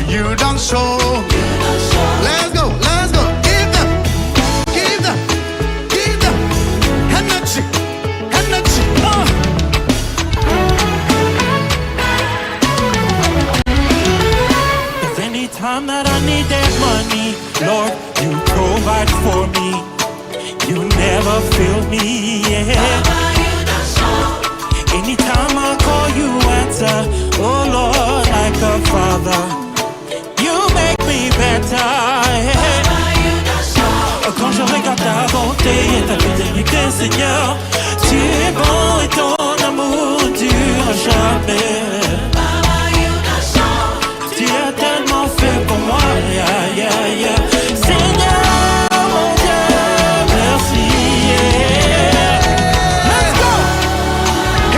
You don't show. Let's go. Give them energy. If any time that I need that money, Lord, you provide for me. You never fail me, yeah. Anytime I call you answer, oh Lord, like a father, you make me better, yeah. Quand je regarde ta bonté et ta fidélité, Seigneur, tu es bon et ton amour dure jamais. Tu as tellement fait pour moi, yeah, yeah, yeah. Seigneur, mon Dieu, merci, yeah. Let's go.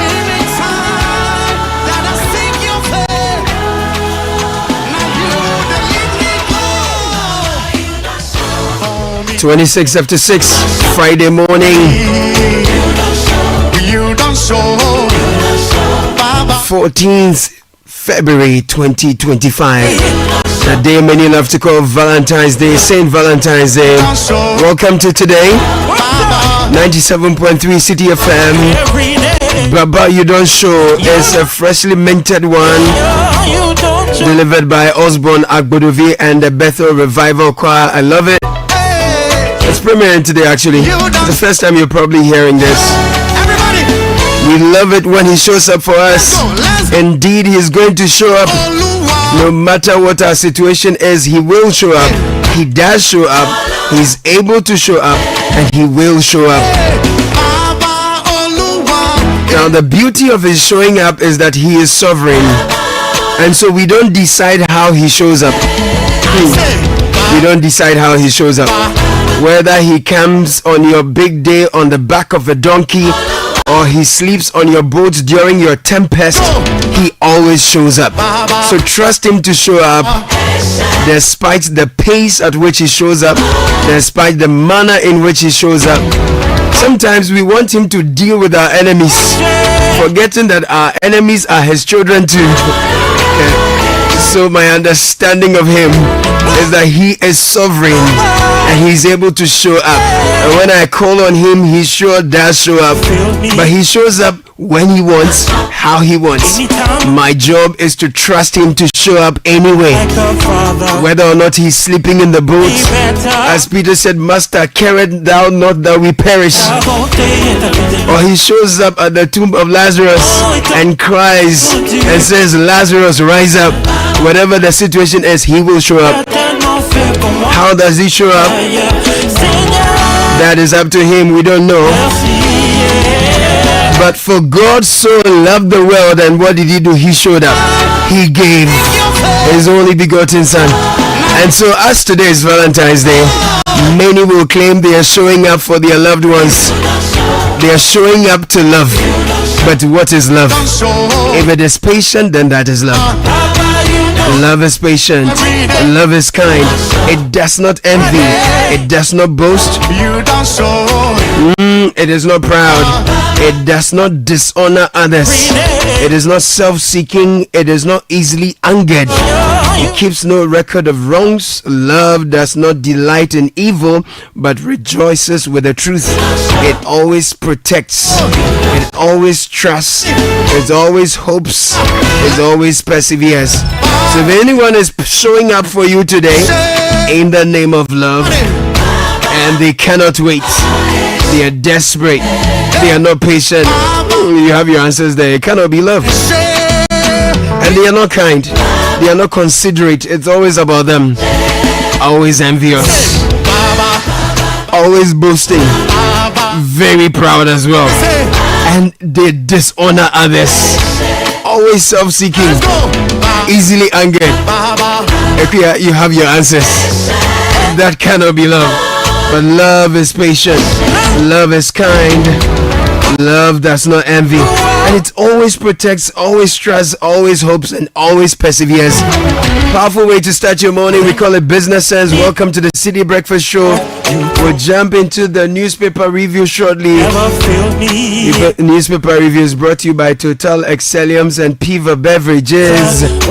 Anytime that I sing your praise, now you the lead me go. 26 after 6, Friday morning. You don't show. 14th February 2025. The day many love to call Valentine's Day, Saint Valentine's Day. Welcome to today. 97.3 Citi FM. Baba You Don't Show is a freshly minted one, delivered by Osborne Agbodovi and the Bethel Revival Choir. I love it. It's premiering today actually. It's the first time you're probably hearing this. We love it when he shows up for us. Indeed, he's going to show up. No matter what our situation is, he will show up. He does show up. He's able to show up, and he will show up. Now, the beauty of his showing up is that he is sovereign. And so we don't decide how he shows up. We don't decide how he shows up. Whether he comes on your big day on the back of a donkey, or he sleeps on your boat during your tempest, he always shows up. So trust him to show up, despite the pace at which he shows up, despite the manner in which he shows up. Sometimes we want him to deal with our enemies, forgetting that our enemies are his children too. So my understanding of him is that he is sovereign and he's able to show up. And when I call on him, he sure does show up. But he shows up when he wants, how he wants. My job is to trust him to show up anyway. Whether or not he's sleeping in the boat. As Peter said, Master, carest thou not that we perish. Or he shows up at the tomb of Lazarus and cries and says, Lazarus, rise up. Whatever the situation is, he will show up. How does he show up? That is up to him. We don't know. But for God so loved the world, and what did he do? He showed up. He gave his only begotten son. And so as today is Valentine's Day, many will claim they are showing up for their loved ones. They are showing up to love. But what is love? If it is patient, then that is love. Love is patient. Love is kind. It does not envy. It does not boast. It is not proud. It does not dishonor others. It is not self-seeking. It is not easily angered. It keeps no record of wrongs. Love does not delight in evil, but rejoices with the truth. It always protects. It always trusts. It always hopes. It always perseveres. So if anyone is showing up for you today in the name of love, and they cannot wait, they are desperate, they are not patient, you have your answers there. It cannot be love. And they are not kind, they are not considerate. It's always about them. Always envious, always boasting, very proud as well, and they dishonor others. Always self-seeking, easily angered. You have your answers. That cannot be love. But love is patient. Love is kind. Love does not envy. And it always protects, always trusts, always hopes, and always perseveres. Powerful way to start your morning. We call it Business Sense. Welcome to the Citi Breakfast Show. We'll jump into the newspaper review shortly. The newspaper review is brought to you by Total Excelliums and Piva Beverages. If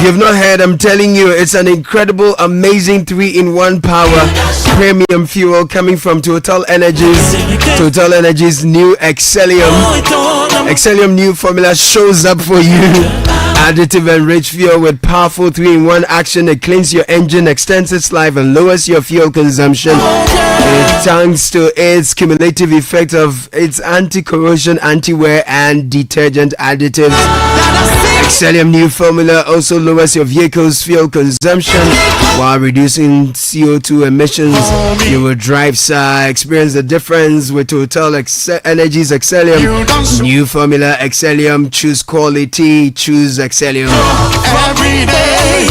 you've not heard, I'm telling you, it's an incredible, amazing 3-in-1 power premium fuel coming from Total Energies. Total Energies new Excellium new formula shows up for you. Additive and rich fuel with powerful 3-in-1 action. It cleans your engine, extends its life, and lowers your fuel consumption. Thanks to its cumulative effect of its anti-corrosion, anti-wear, and detergent additives. Excellium new formula also lowers your vehicle's fuel consumption while reducing CO2 emissions. You will drive, experience the difference with Total Energies Excellium new formula. Excellium, choose quality, choose Excellium. Every day,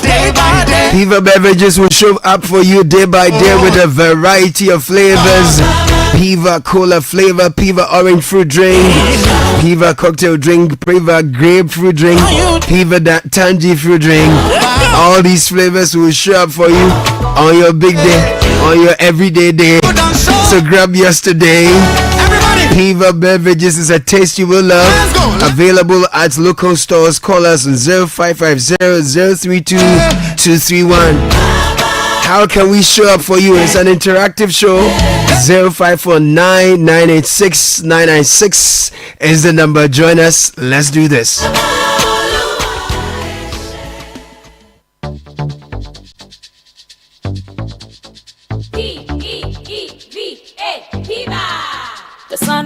day by day. Piva beverages will show up for you day by day with a variety of flavors. Piva cola flavor, Piva orange fruit drink, Piva cocktail drink, Piva grapefruit drink, Piva tangy fruit drink. All these flavors will show up for you on your big day, on your everyday day. So grab yours today. Piva beverages is a taste you will love. Available at local stores. Call us on 0550-032-231. How can we show up for you? It's an interactive show. 0549-986-996 is the number. Join us. Let's do this.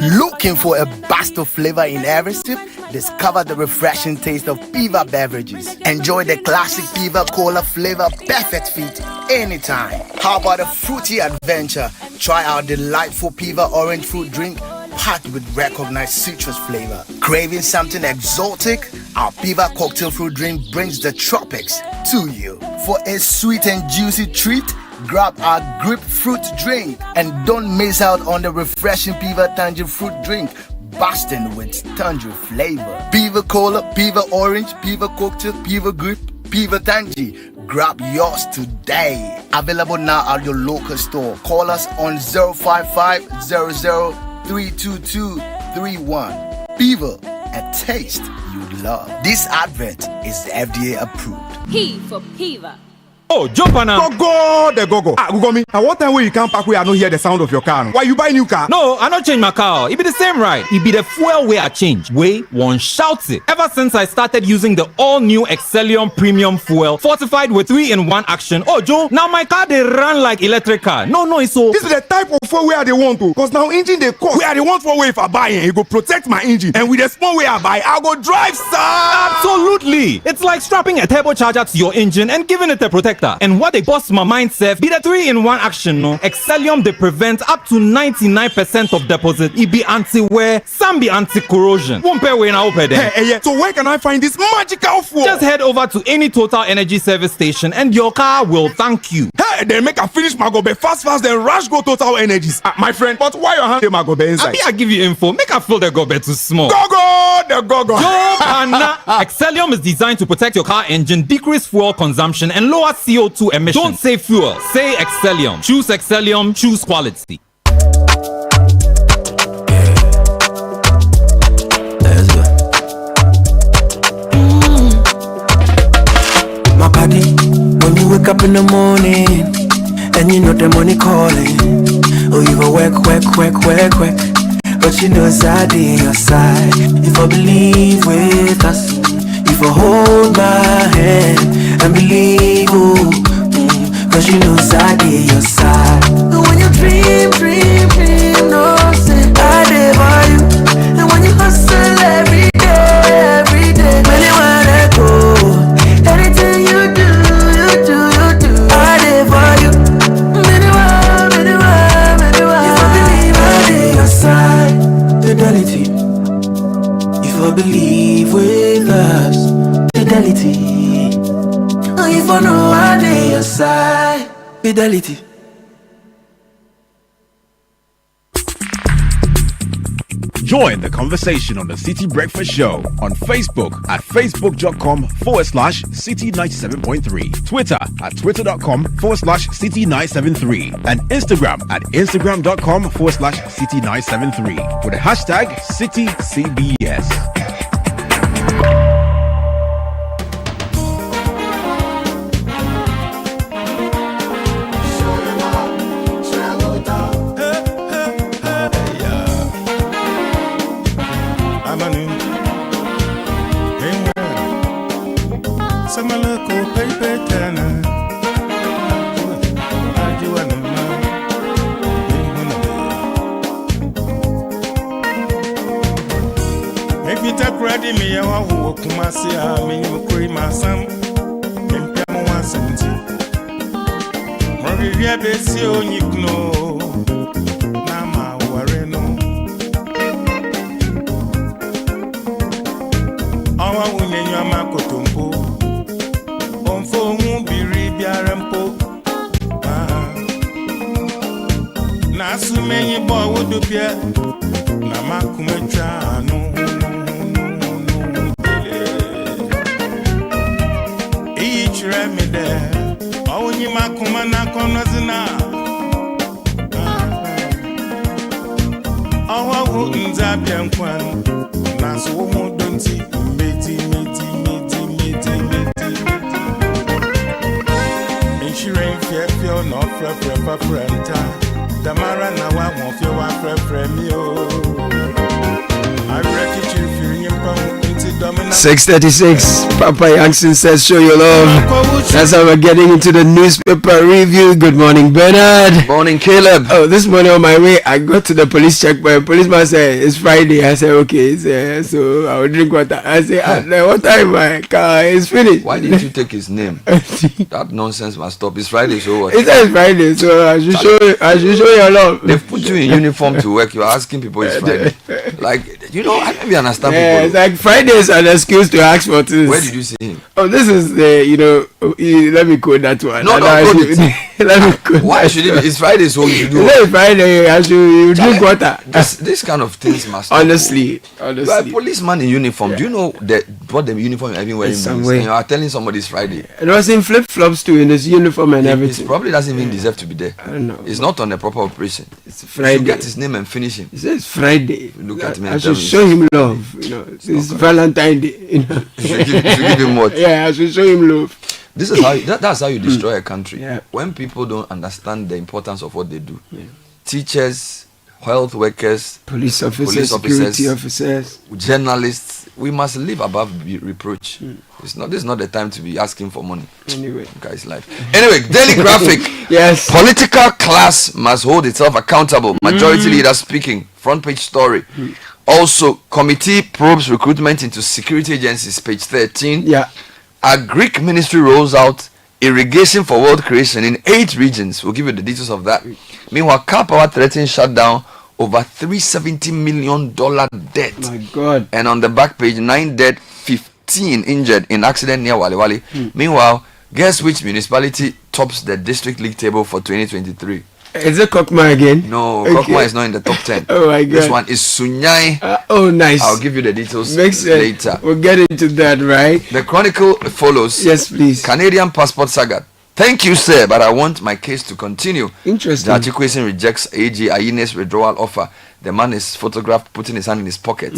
Looking for a burst of flavor in every sip? Discover the refreshing taste of Piva beverages. Enjoy the classic Piva cola flavor, perfect fit anytime. How about a fruity adventure? Try our delightful Piva orange fruit drink packed with recognized citrus flavor. Craving something exotic? Our Piva cocktail fruit drink brings the tropics to you. For a sweet and juicy treat, grab our grapefruit drink and don't miss out on the refreshing Piva tangerine fruit drink, bursting with tangerine flavor. Piva cola, Piva orange, Piva cocktail, Piva grape, Piva tangy. Grab yours today. Available now at your local store. Call us on 055-00-322-31. Piva, a taste you love. This advert is FDA approved. P for Piva. Oh, jump on now. Go. Google me. At what time will you come back where I don't hear the sound of your car? Why you buy new car? No, I not change my car. It be the same right. It be the fuel way I change. Way one shouts it. Ever since I started using the all-new Excellium premium fuel, fortified with 3-in-1 action. Oh, Joe, now my car they run like electric car. No, it's so. This is the type of fuel where they want to. Cause now engine they cost. Where they want for way if I buy it, it go protect my engine. And with the small way I buy, I go drive, sir. Absolutely. It's like strapping a turbocharger to your engine and giving it a protector. And what they bust my mindset be the 3-in-1 action, no? Excellium they prevent up to 99% of deposit. It be anti-wear, some be anti-corrosion. Won't pay when I open there. Hey, so where can I find this magical fuel? Just head over to any Total Energy service station and your car will thank you. Hey, then make a finish my gobe fast, then rush go Total Energies. My friend, but why your hand my gobe inside? I give you info. Make a fill the gobe too small. Go. Excellium is designed to protect your car engine, decrease fuel consumption, and lower CO2 emissions. Don't say fuel, say Excellium. Choose Excellium, choose quality. Let's go. My body, when you wake up in the morning and you know the money calling, oh you go work, but you know Zaddy on your side. If I believe with us, if I hold my hand and believe, cause you know Zaddy on your side. And when you dream, no say I live by you. And when you hustle every day, when you wanna go, anything you do, I live by you. If I believe I live your side, Fidelity. If I believe with us, Fidelity. If I know I live your side, Fidelity. Join the conversation on the Citi Breakfast Show on Facebook at facebook.com/Citi97.3, Twitter at twitter.com/Citi973, and Instagram at instagram.com/Citi973 with the hashtag CitiCBS. Me, I walk my sea, me, you cream my son, and Pam 170. Maria Bessie, you know, Nama Wareno. Our women, your Makotompo, on phone won't be Ribiarampo. Nasu many boy would appear, Namakumetra, no. Me there, oh, you makumana conazina. Oh, I wouldn't zap young one. Nasu don't see meti. And she rain fear, no frenta. Damara now I won't feel one me. I reckon you feeling your pound. 6:36. Papa Youngson says, "Show your love." That's how we're getting into the newspaper review. Good morning, Bernard. Morning, Caleb. Oh, this morning on my way, I got to the police checkpoint. Policeman said, "It's Friday." I said, "Okay." So I will drink water. I said, "What time my car is finished?" Why didn't you take his name? That nonsense must stop. It's Friday, so what? It says Friday, so I should show your love. They've put you in uniform to work. You're asking people it's Friday. Like, I maybe understand people. It's like Fridays are an excuse to ask for things. Where did you see him? Oh, this is the, let me quote that one. No, quote it. Let me quote. Why should it be? It's Friday, so you should do it. It's Friday, I should drink water. This kind of things must stop. Honestly. You are a policeman in uniform. Do you know what the uniform you're even wearing means? And you are telling somebody it's Friday. It was in flip-flops too, in his uniform and everything. He probably doesn't even deserve to be there. I don't know. It's not on a proper operation. It's Friday. You should get his name and finish him. He says Friday. Look at me. I should show him love. It's Valentine Day. You should give him what? Yeah, I should show him love. This is how that's how you destroy a country. Yeah. When people don't understand the importance of what they do. Yeah. Teachers, health workers, police officers, security officers, journalists, we must live above reproach. This is not the time to be asking for money. Anyway, guys' life. Anyway, Daily Graphic. Yes. Political class must hold itself accountable. Majority leader speaking. Front page story. Also, committee probes recruitment into security agencies. Page 13. Yeah. A Greek ministry rolls out irrigation for world creation in 8 regions. We'll give you the details of that. Meanwhile, Car Power threatens shutdown over $370 million debt. My God. And on the back page, 9 dead, 15 injured in accident near Wale Wale. Meanwhile, guess which municipality tops the district league table for 2023? Is it Kokma again? No, okay. Kokma is not in the top 10. Oh my God. This one is Sunyai. Oh, nice. I'll give you the details later. We'll get into that, right? The Chronicle follows. Yes, please. Canadian passport saga. Thank you, sir, but I want my case to continue. Interesting. Judge Kwesi rejects AG Ayine's withdrawal offer. The man is photographed putting his hand in his pocket.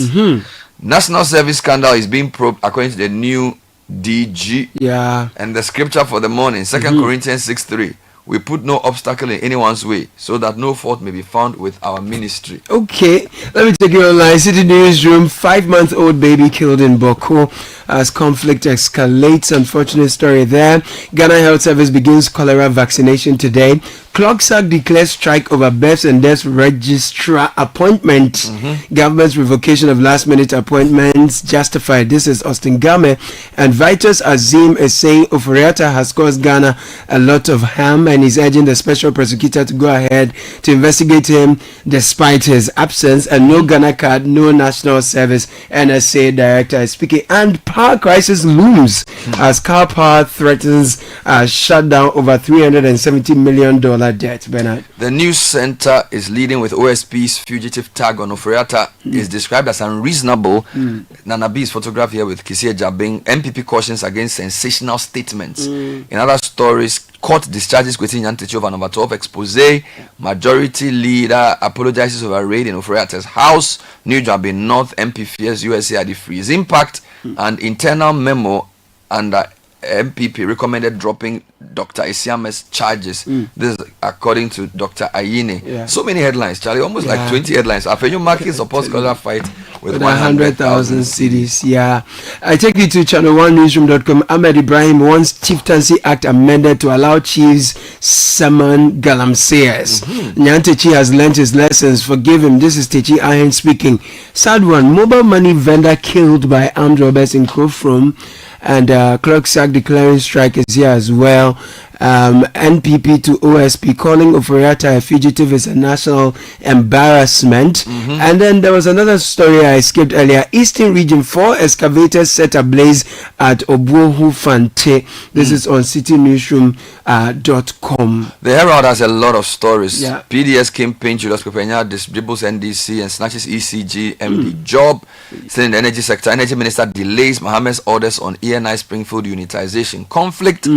National service scandal is being probed according to the new DG. Yeah. And the scripture for the morning, 2 Corinthians 6:3. We put no obstacle in anyone's way, so that no fault may be found with our ministry. Okay, let me take you online. City Newsroom, 5-month-old baby killed in Boko as conflict escalates. Unfortunate story there. Ghana Health Service begins cholera vaccination today. Clogsack declares strike over births and deaths registrar appointment. Government's revocation of last-minute appointments justified. This is Austin Game. And Vitus Azim is saying Oforiatta has caused Ghana a lot of harm and is urging the special prosecutor to go ahead to investigate him despite his absence. And no Ghana card, no national service. NSA director is speaking. And power crisis looms as Car Power threatens a shutdown over $370 million debt. Bernard. The news center is leading with OSP's fugitive tag on Oforiatta is described as unreasonable. Nana B is photographed here with Kisie Jabing. MPP cautions against sensational statements. In other stories, court discharges Kwesi Nyantechi over number 12 expose. Majority leader apologizes over raid in Oforiatta's house. New Jabing North MP fears USA at the freeze impact. And internal memo under MPP recommended dropping Dr. Isiame's charges. This is according to Dr. Ayine. So many headlines, Charlie, almost like 20 headlines. Afenyo Market supports scholar fight with 100,000 cedis. Yeah. I take you to channel1newsroom.com. Ahmed Ibrahim wants Chieftaincy Act amended to allow chiefs summon galamseyers. Nyantechi has learnt his lessons. Forgive him. This is Techi Ahen speaking. Sad one. Mobile money vendor killed by armed robbers in Krofrom. And Clerk Sack declaring strike is here as well. NPP to OSP calling Oforiatta a fugitive is a national embarrassment. And then there was another story I skipped earlier. Eastern region, 4 excavators set ablaze at Obuohu Fante. This is on citynewsroom.com. The Herald has a lot of stories. Yeah. PDS campaign Julius Pepenya distributes NDC and snatches ECG MD job. Still in the energy sector, Energy Minister delays Mohammed's orders on ENI Springfield unitization conflict.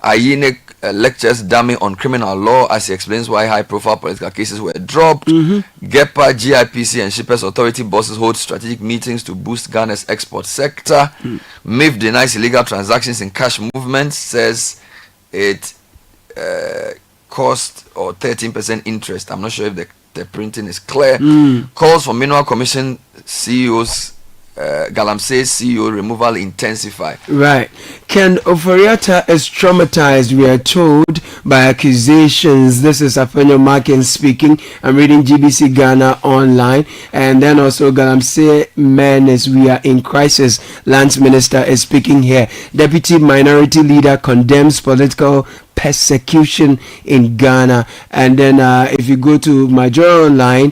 Ayine lectures damning on criminal law as he explains why high-profile political cases were dropped. GEPA, GIPC, and Shippers Authority bosses hold strategic meetings to boost Ghana's export sector. MIF denies illegal transactions in cash movements, says it cost or 13% interest. I'm not sure if the printing is clear. Calls for Mineral Commission CEOs. Galamsey's CEO removal intensify. Right. Ken Oforiatta is traumatized, we are told, by accusations. This is Afenyo Markin speaking. I'm reading GBC Ghana online. And then also Galamsey menace, we are in crisis. Lance Minister is speaking here. Deputy Minority Leader condemns political persecution in Ghana. And then if you go to Major Online,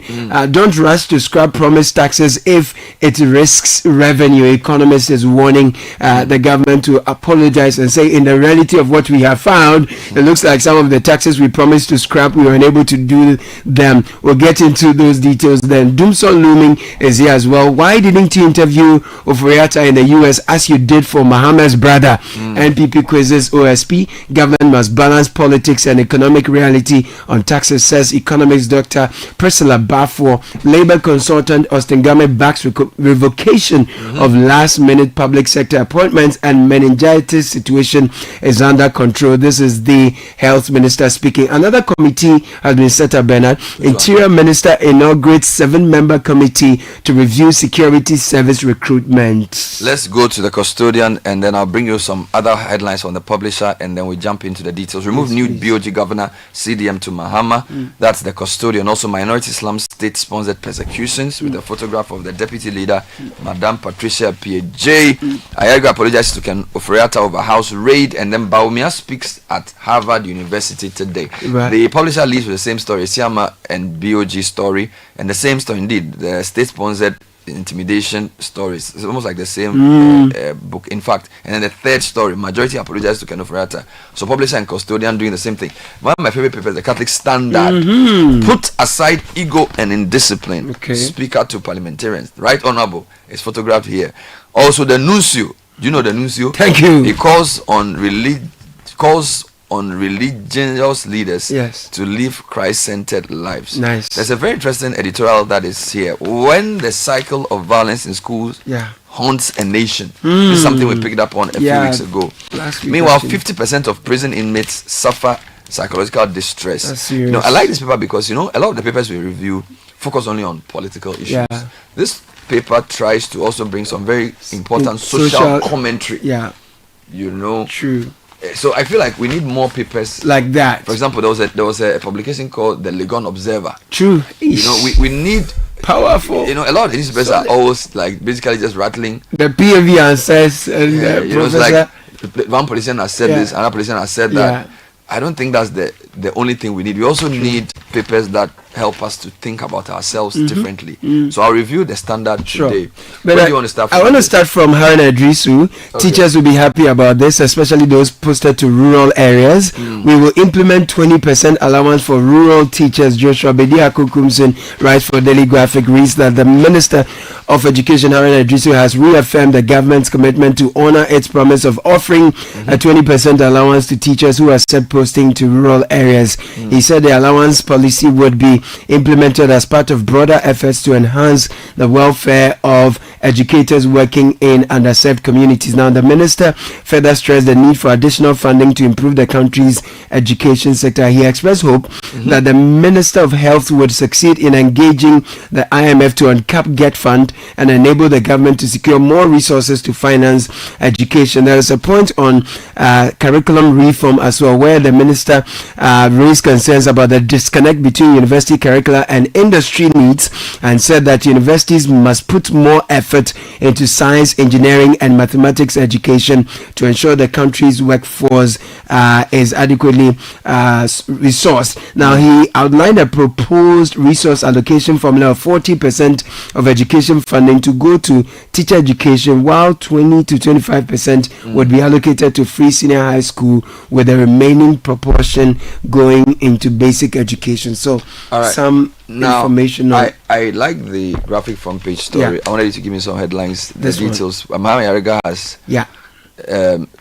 don't rush to scrap promised taxes if it risks revenue. Economist is warning the government to apologize and say, in the reality of what we have found, it looks like some of the taxes we promised to scrap, we were unable to do them. We'll get into those details then. Doomson Looming is here as well. Why didn't you interview Oforiatta in the US as you did for Mohammed's brother? NPP quizzes OSP. Government must balance politics and economic reality on taxes, says economics Dr. Priscilla Bafor. Labor consultant Austin Game backs revocation of last-minute public sector appointments, and meningitis situation is under control. This is the health minister speaking. Another committee has been set up, Bernard. Interior Minister inaugurates 7-member committee to review security service recruitment. Let's go to the custodian, and then I'll bring you some other headlines from the publisher, and then we jump into the details. Remove new BOG governor CDM to Mahama. That's the custodian. Also, minority Islam state-sponsored persecutions with a photograph of the deputy leader, Madame Patricia P.J. Ayago apologizes to Ken Oforiatta over house raid, and then Baumia speaks at Harvard University today. Right. The publisher leads with the same story, Siama and BOG story, and the same story indeed, the state-sponsored intimidation stories. It's almost like the same book, in fact. And then the third story, majority apologized to Ken Oforiatta. So publisher and custodian doing the same thing. One of my favorite papers, the Catholic Standard. Put aside ego and indiscipline. Okay. Speaker to parliamentarians. Right Honorable is photographed here. Also the Nuncio. Do you know the Nuncio? Thank you. He calls on religious leaders to live Christ-centered lives. Nice. There's a very interesting editorial that is here. When the cycle of violence in schools haunts a nation. This is something we picked up on a few weeks ago. Meanwhile, 50% of prison inmates suffer psychological distress. That's serious. You know, I like this paper because, you know, a lot of the papers we review focus only on political issues. This paper tries to also bring some very important social commentary. You know. True. So I feel like we need more papers like that. For example, there was a publication called the Legon Observer. True. You know, we need powerful. You know, a lot of these papers are always like basically just rattling. The PAV answers and the you know, it's like one politician has said this, another politician has said that. I don't think that's the only thing we need. We also need papers that help us to think about ourselves differently. So I'll review the Standard today. But Where do you want to start from? I want to start from Haruna Idrisu. Teachers will be happy about this, especially those posted to rural areas. We will implement 20% allowance for rural teachers. Joshua Bedia Kukumson writes for Daily Graphic, reads that the Minister of Education, Haruna Idrisu, has reaffirmed the government's commitment to honor its promise of offering a 20% allowance to teachers who are set posting to rural areas. areas. He said the allowance policy would be implemented as part of broader efforts to enhance the welfare of educators working in underserved communities. Now, the minister further stressed the need for additional funding to improve the country's education sector. He expressed hope that the Minister of Health would succeed in engaging the IMF to uncap GET fund and enable the government to secure more resources to finance education. There is a point on curriculum reform as well, where the minister raised concerns about the disconnect between university curricula and industry needs, and said that universities must put more effort into science, engineering, and mathematics education to ensure the country's workforce is adequately resourced. Now, he outlined a proposed resource allocation formula of 40% of education funding to go to teacher education, while 20 to 25% would be allocated to free senior high school, with the remaining proportion going into basic education. So, some information on... I like the graphic front page story. I wanted you to give me some headlines, the details. Mahama Yariga has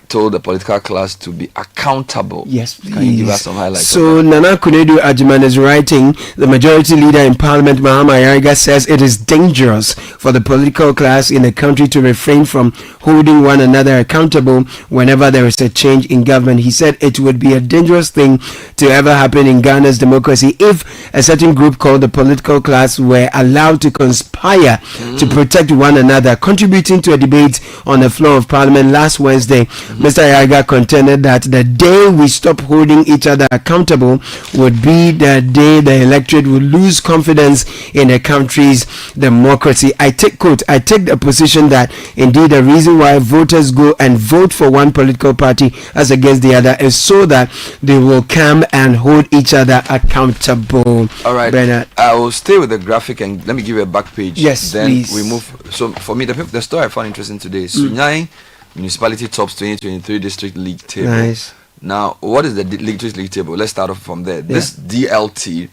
told the political class to be accountable. Yes, please. Can you give us some highlights? So, Nana Kunedu Ajiman is writing, the majority leader in Parliament, Mahama Yariga, says it is dangerous for the political class in the country to refrain from holding one another accountable whenever there is a change in government. He said it would be a dangerous thing to ever happen in Ghana's democracy if a certain group called the political class were allowed to conspire to protect one another. Contributing to a debate on the floor of Parliament last Wednesday, Mr. Yaga contended that the day we stop holding each other accountable would be the day the electorate will lose confidence in the country's democracy. I take the position that indeed the reason why voters go and vote for one political party as against the other is so that they will come and hold each other accountable. All right, Bernard. I will stay with the graphic and let me give you a back page. Yes, then please. We move. So for me, the story I found interesting today is Sunyai Municipality tops 2023 district league table. Nice. Now, what is the district league table? Let's start off from there. This DLT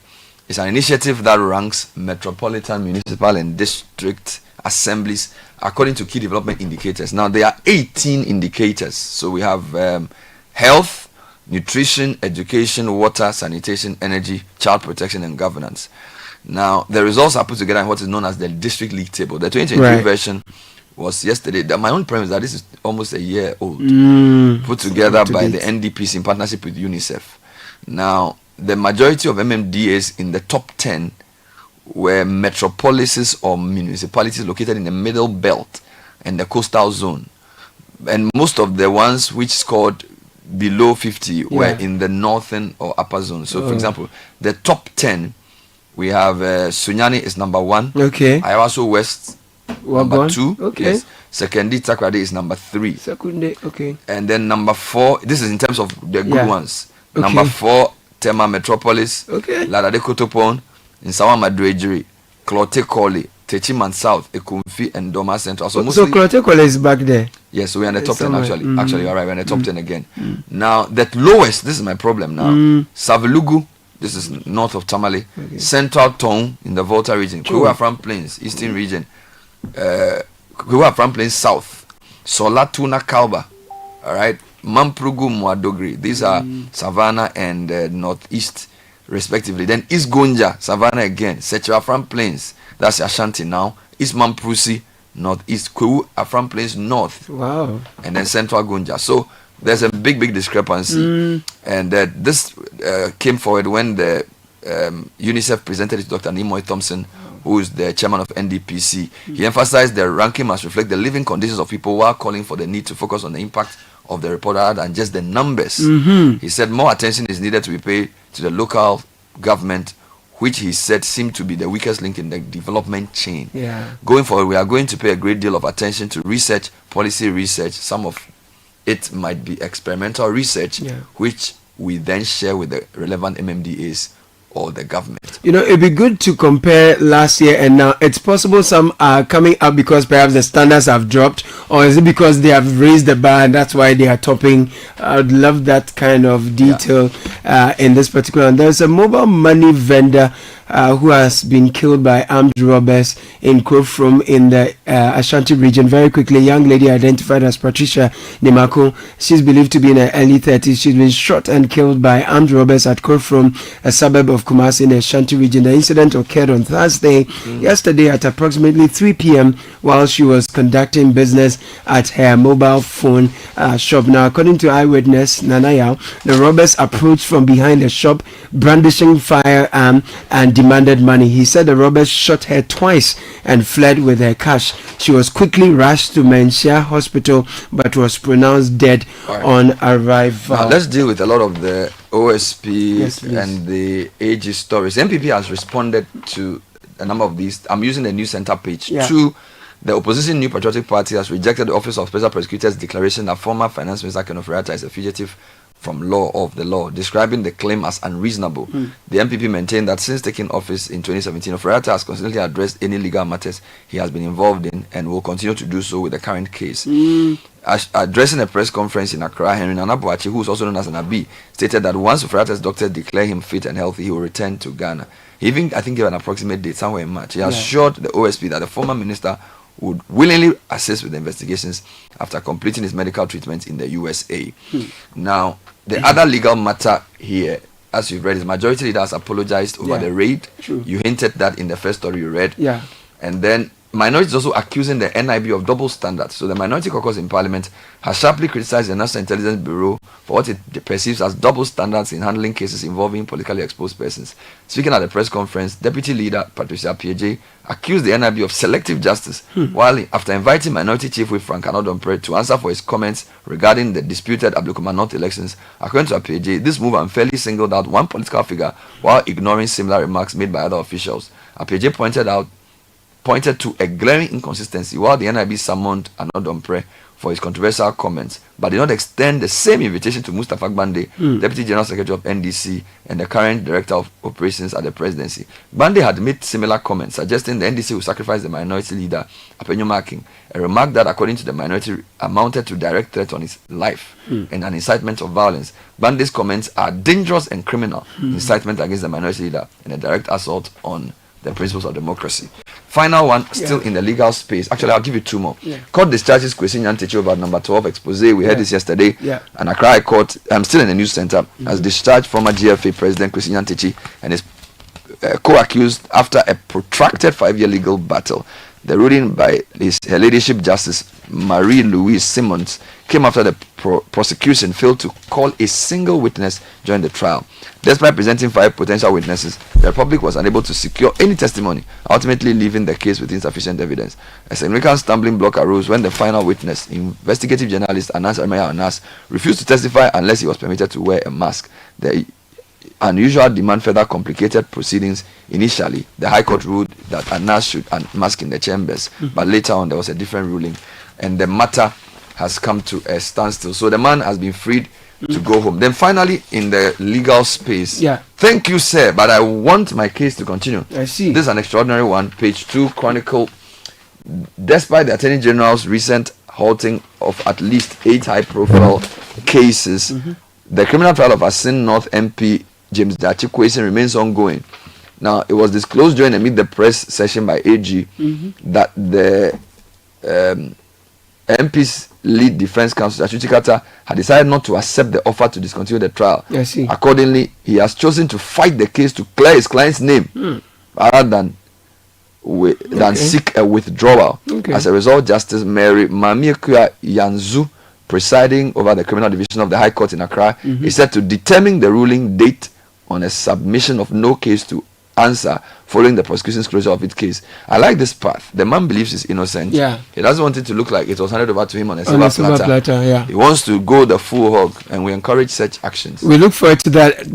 is an initiative that ranks metropolitan, municipal, and district assemblies according to key development indicators. Now, there are 18 indicators. So we have health, nutrition, education, water, sanitation, energy, child protection, and governance. Now, the results are put together in what is known as the district league table. The 2023 version was yesterday. My own premise that this is almost a year old, put together by the NDPs in partnership with UNICEF. Now, the majority of MMDAs in the top 10 were metropolises or municipalities located in the middle belt and the coastal zone, and most of the ones which scored below 50 were in the northern or upper zone. So, for example, the top 10, we have Sunyani is number 1. Okay. Ayawaso West number 2. Okay. Yes. Sekondi Takrade is number 3. Sekondi, okay. And then number 4, this is in terms of the good ones. Okay. Number 4, Tema Metropolis. Okay. Ladade Kotopon, Nsawa Madrejiri, Klote Koli, Techiman South, Ekumfi, and Doma Central. So Klote Koli is back there. Yes, we're in the top 10 actually. Actually, you're right, we're in the top 10 again. Now, that lowest, this is my problem now. Savelugu, this is north of Tamale. Okay. Central Town in the Volta region. Kura Fram Plains, Eastern region. Kura Fram Plains South. Solatuna Kalba. Alright. Mamprugu Mwadogri. These are Savannah and Northeast respectively. Then East Gonja, Savannah again. Setra Fram Plains. That's Ashanti now. East Mamprusi, Northeast. Kuru Afram Plains North. Wow. And then Central Gonja. So there's a big discrepancy. And this came forward when the UNICEF presented it to Dr. Nimoy Thompson, who is the chairman of NDPC. He emphasized the ranking must reflect the living conditions of people while calling for the need to focus on the impact of the report rather than just the numbers. He said more attention is needed to be paid to the local government, which he said seemed to be the weakest link in the development chain. Going forward, we are going to pay a great deal of attention to research, policy research. Some of it might be experimental research, which we then share with the relevant MMDAs or the government. You know, it'd be good to compare last year and now. It's possible some are coming up because perhaps the standards have dropped, or is it because they have raised the bar and that's why they are topping? I'd love that kind of detail in this particular. And there's a mobile money vendor who has been killed by armed robbers in Krofrom in the Ashanti region. Very quickly, a young lady identified as Patricia Nimako. She's believed to be in her early 30s. She's been shot and killed by armed robbers at Krofrom, a suburb of Kumasi in the Ashanti region. The incident occurred on Thursday, yesterday at approximately 3 p.m. while she was conducting business at her mobile phone shop. Now, according to eyewitness Nanayao, the robbers approached from behind the shop, brandishing firearm and demanded money. He said the robbers shot her twice and fled with her cash. She was quickly rushed to Menchia Hospital but was pronounced dead on arrival. Now, let's deal with a lot of the OSP and the AG stories. MPP has responded to a number of these. I'm using the News Center page. Two, the opposition New Patriotic Party has rejected the Office of Special Prosecutor's declaration that former Finance Minister Ken Ofori-Atta is a fugitive from law of the law, describing the claim as unreasonable. The MPP maintained that since taking office in 2017, Ofori-Atta has consistently addressed any legal matters he has been involved in and will continue to do so with the current case. Addressing a press conference in Accra, Henry Nana Boakye, who is also known as Nabi, stated that once Ofori-Atta's doctor declare him fit and healthy, he will return to Ghana. He even, I think, gave an approximate date somewhere in March. He assured the OSP that the former minister would willingly assist with the investigations after completing his medical treatment in the USA. Now, the other legal matter here, as you've read, is majority leader has apologized over the raid. You hinted that in the first story you read. And then minorities also accusing the NIB of double standards. So the Minority Caucus in Parliament has sharply criticized the National Intelligence Bureau for what it perceives as double standards in handling cases involving politically exposed persons. Speaking at the press conference, Deputy Leader Patricia P.J. accused the NIB of selective justice, while after inviting Minority Chief Whip Frank Anodompe to answer for his comments regarding the disputed Ablekuma North elections, according to P.J., this move unfairly singled out one political figure while ignoring similar remarks made by other officials. P.J. pointed to a glaring inconsistency while the NIB summoned Anodompe for his controversial comments, but did not extend the same invitation to Mustafa Gbande, Deputy General Secretary of NDC and the current Director of Operations at the Presidency. Gbande had made similar comments, suggesting the NDC would sacrifice the minority leader, Apenyo Making, a remark that, according to the minority, amounted to direct threat on his life and an incitement of violence. Gbande's comments are dangerous and criminal, incitement against the minority leader and a direct assault on the principles of democracy. Final one, still in the legal space. Actually, I'll give you two more. Court discharges Kwesi Nyantakyi over number 12 expose. We heard this yesterday. And Accra High Court, I'm still in the news center, has discharged former GFA President Kwesi Nyantakyi and his co-accused after a protracted 5-year legal battle. The ruling by her ladyship Justice Marie-Louise Simmons came after the prosecution failed to call a single witness during the trial. Despite presenting 5 potential witnesses, the Republic was unable to secure any testimony, ultimately leaving the case with insufficient evidence. A significant stumbling block arose when the final witness, investigative journalist Anas Armaya Anas, refused to testify unless he was permitted to wear a mask. The unusual demand further complicated proceedings. Initially, the High Court ruled that Anas should unmask in the chambers, but later on there was a different ruling, and the matter has come to a standstill. So the man has been freed to go home. Then finally, in the legal space, thank you, sir, but I want my case to continue. I see. This is an extraordinary one. Page 2 Chronicle. Despite the Attorney General's recent halting of at least 8 high-profile cases, the criminal trial of Asin North MP James Dachi Kwesi remains ongoing. Now, it was disclosed during a meet-the-press session by AG that the MP's lead defense counsel, Achuchi Kata, had decided not to accept the offer to discontinue the trial. Accordingly, he has chosen to fight the case to clear his client's name rather than seek a withdrawal. As a result, Justice Mary Mamiekua Yanzu, presiding over the criminal division of the High Court in Accra, is set to determine the ruling date on a submission of no case to answer following the prosecution's closure of its case. I like this path. The man believes he's innocent. He doesn't want it to look like it was handed over to him on a silver platter. He wants to go the full hog, and we encourage such actions. We look forward to that.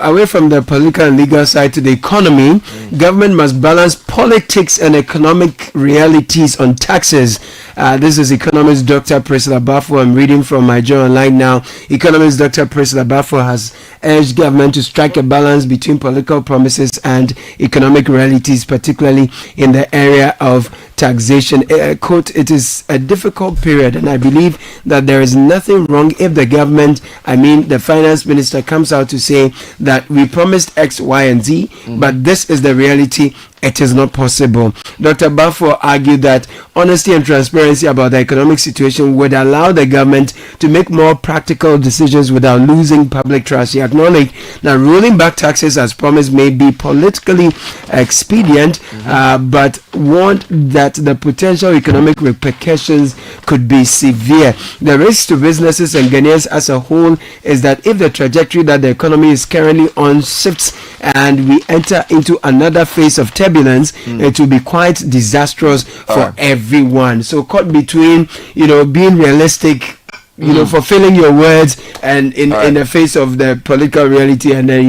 Away from the political and legal side to the economy, government must balance politics and economic realities on taxes. This is economist Dr. Priscilla Bafo. I'm reading from my journal online now. Economist Dr. Priscilla Bafo has urged government to strike a balance between political promises and economic realities, particularly in the area of taxation. Quote, it is a difficult period, and I believe that there is nothing wrong if the government, the finance minister, comes out to say that we promised X, Y, and Z, but this is the reality. It is not possible. Dr. Bafo argued that honesty and transparency about the economic situation would allow the government to make more practical decisions without losing public trust. He acknowledged that rolling back taxes as promised may be politically expedient, but warned that the potential economic repercussions could be severe. The risk to businesses and Ghanaians as a whole is that if the trajectory that the economy is currently on shifts and we enter into another phase of turbulence, it will be quite disastrous for everyone. So caught between, being realistic, fulfilling your words, and in the face of the political reality, and then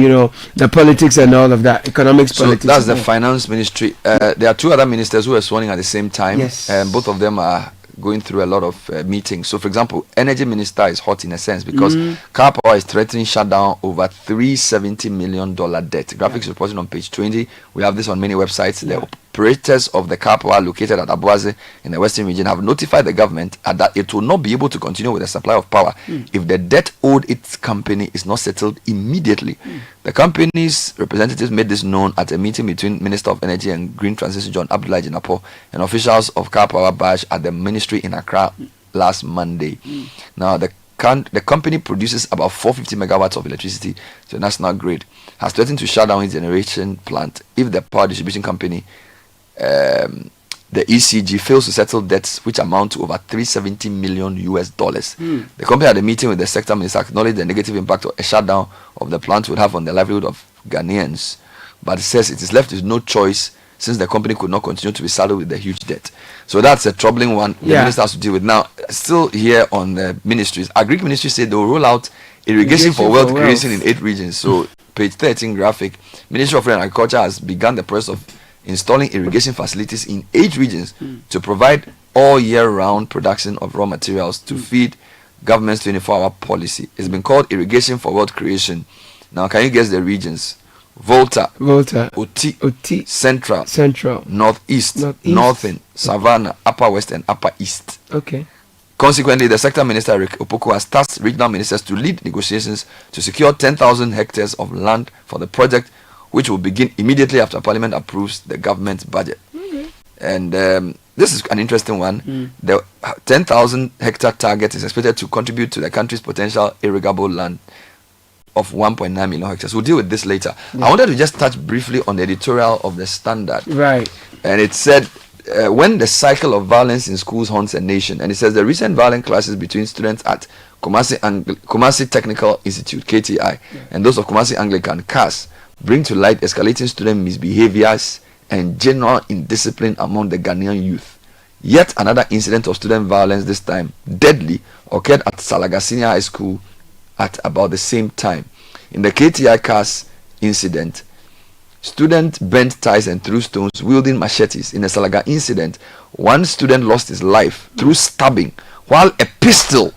the politics and all of that, economics, politics. So that's the finance ministry. There are two other ministers who are sworn in at the same time. Yes. And both of them are going through a lot of meetings. So, for example, energy minister is hot in a sense because Car Power is threatening shutdown over $370 million debt. Graphics reporting on page 20. We have this on many websites. The operators of the Car Power located at Abuaze in the Western region have notified the government that it will not be able to continue with the supply of power if the debt owed its company is not settled immediately. The company's representatives made this known at a meeting between Minister of Energy and Green Transition John Abdullahi Jinapo and officials of Car Power Badge at the ministry in Accra last Monday. Now, the company produces about 450 megawatts of electricity to the national grid, has threatened to shut down its generation plant if the power distribution company, the ECG, fails to settle debts which amount to over $370 million. The company at a meeting with the sector minister acknowledged the negative impact of a shutdown of the plant would have on the livelihood of Ghanaians, but it says it is left with no choice since the company could not continue to be saddled with the huge debt. So that's a troubling one the minister has to deal with. Now, still here on the ministries, our Greek ministry said they will roll out irrigation for wealth creation in 8 regions. So page 13 graphic, Ministry of Food and Agriculture has begun the process of installing irrigation facilities in 8 regions to provide all year round production of raw materials to feed government's 24-hour policy. It's been called irrigation for wealth creation. Now, can you guess the regions? Volta, Oti, Central, Northeast, Northern, Savannah, Upper West, and Upper East. Okay. Consequently, the sector minister Rick Opoko has tasked regional ministers to lead negotiations to secure 10,000 hectares of land for the project, which will begin immediately after Parliament approves the government's budget. And this is an interesting one. The 10,000 hectare target is expected to contribute to the country's potential irrigable land of 1.9 million hectares. We'll deal with this later. I wanted to just touch briefly on the editorial of the Standard. Right. And it said, when the cycle of violence in schools haunts a nation, and it says the recent violent clashes between students at Kumasi Technical Institute, KTI, and those of Kumasi Anglican, CAS, bring to light escalating student misbehaviors and general indiscipline among the Ghanaian youth. Yet another incident of student violence, this time deadly, occurred at Salaga Senior High School at about the same time. In the KTI CAS incident, students bent ties and threw stones wielding machetes. In the Salaga incident, one student lost his life through stabbing, while a pistol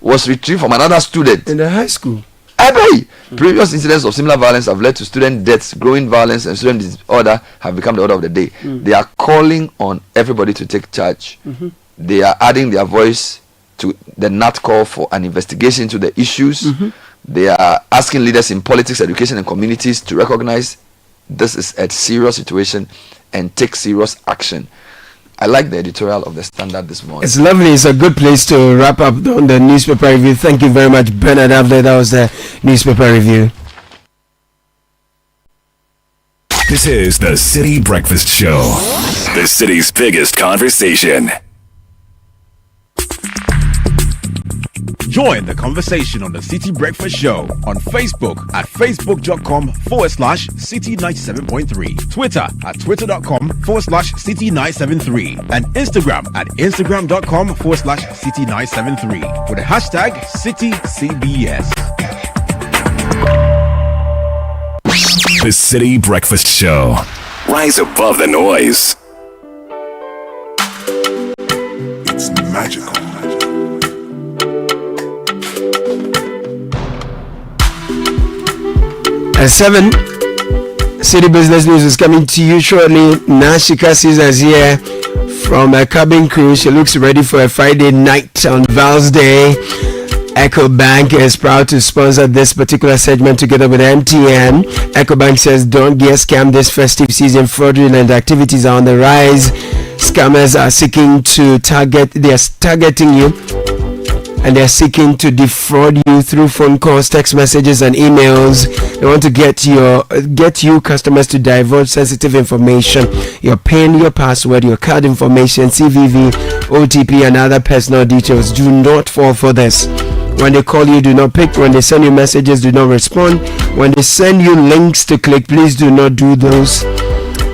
was retrieved from another student in the high school. Previous incidents of similar violence have led to student deaths. Growing violence and student disorder have become the order of the day. They are calling on everybody to take charge. They are adding their voice to the NAT call for an investigation into the issues. They are asking leaders in politics, education, and communities to recognize this is a serious situation and take serious action. I like the editorial of the Standard this morning. It's lovely. It's a good place to wrap up on the newspaper review. Thank you very much, Bernard Avle. That was the newspaper review. This is the Citi Breakfast Show, the city's biggest conversation. Join the conversation on the Citi Breakfast Show on Facebook at facebook.com/Citi97.3, Twitter at twitter.com/Citi973, and Instagram at instagram.com/Citi973 with the hashtag CitiCBS. The Citi Breakfast Show. Rise above the noise. It's magical. Seven City Business News is coming to you shortly. Nashika Caesar's here from a cabin crew. She looks ready for a Friday night on Val's Day. EcoBank is proud to sponsor this particular segment together with MTN. EcoBank says don't get scammed this festive season. Fraudulent activities are on the rise. Scammers are seeking to targeting you, and they're seeking to defraud you through phone calls, text messages, and emails. They want to get you customers to divulge sensitive information, your PIN, your password, your card information, CVV, OTP, and other personal details. Do not fall for this. When they call you, do not pick. When they send you messages, do not respond. When they send you links to click, please do not do those.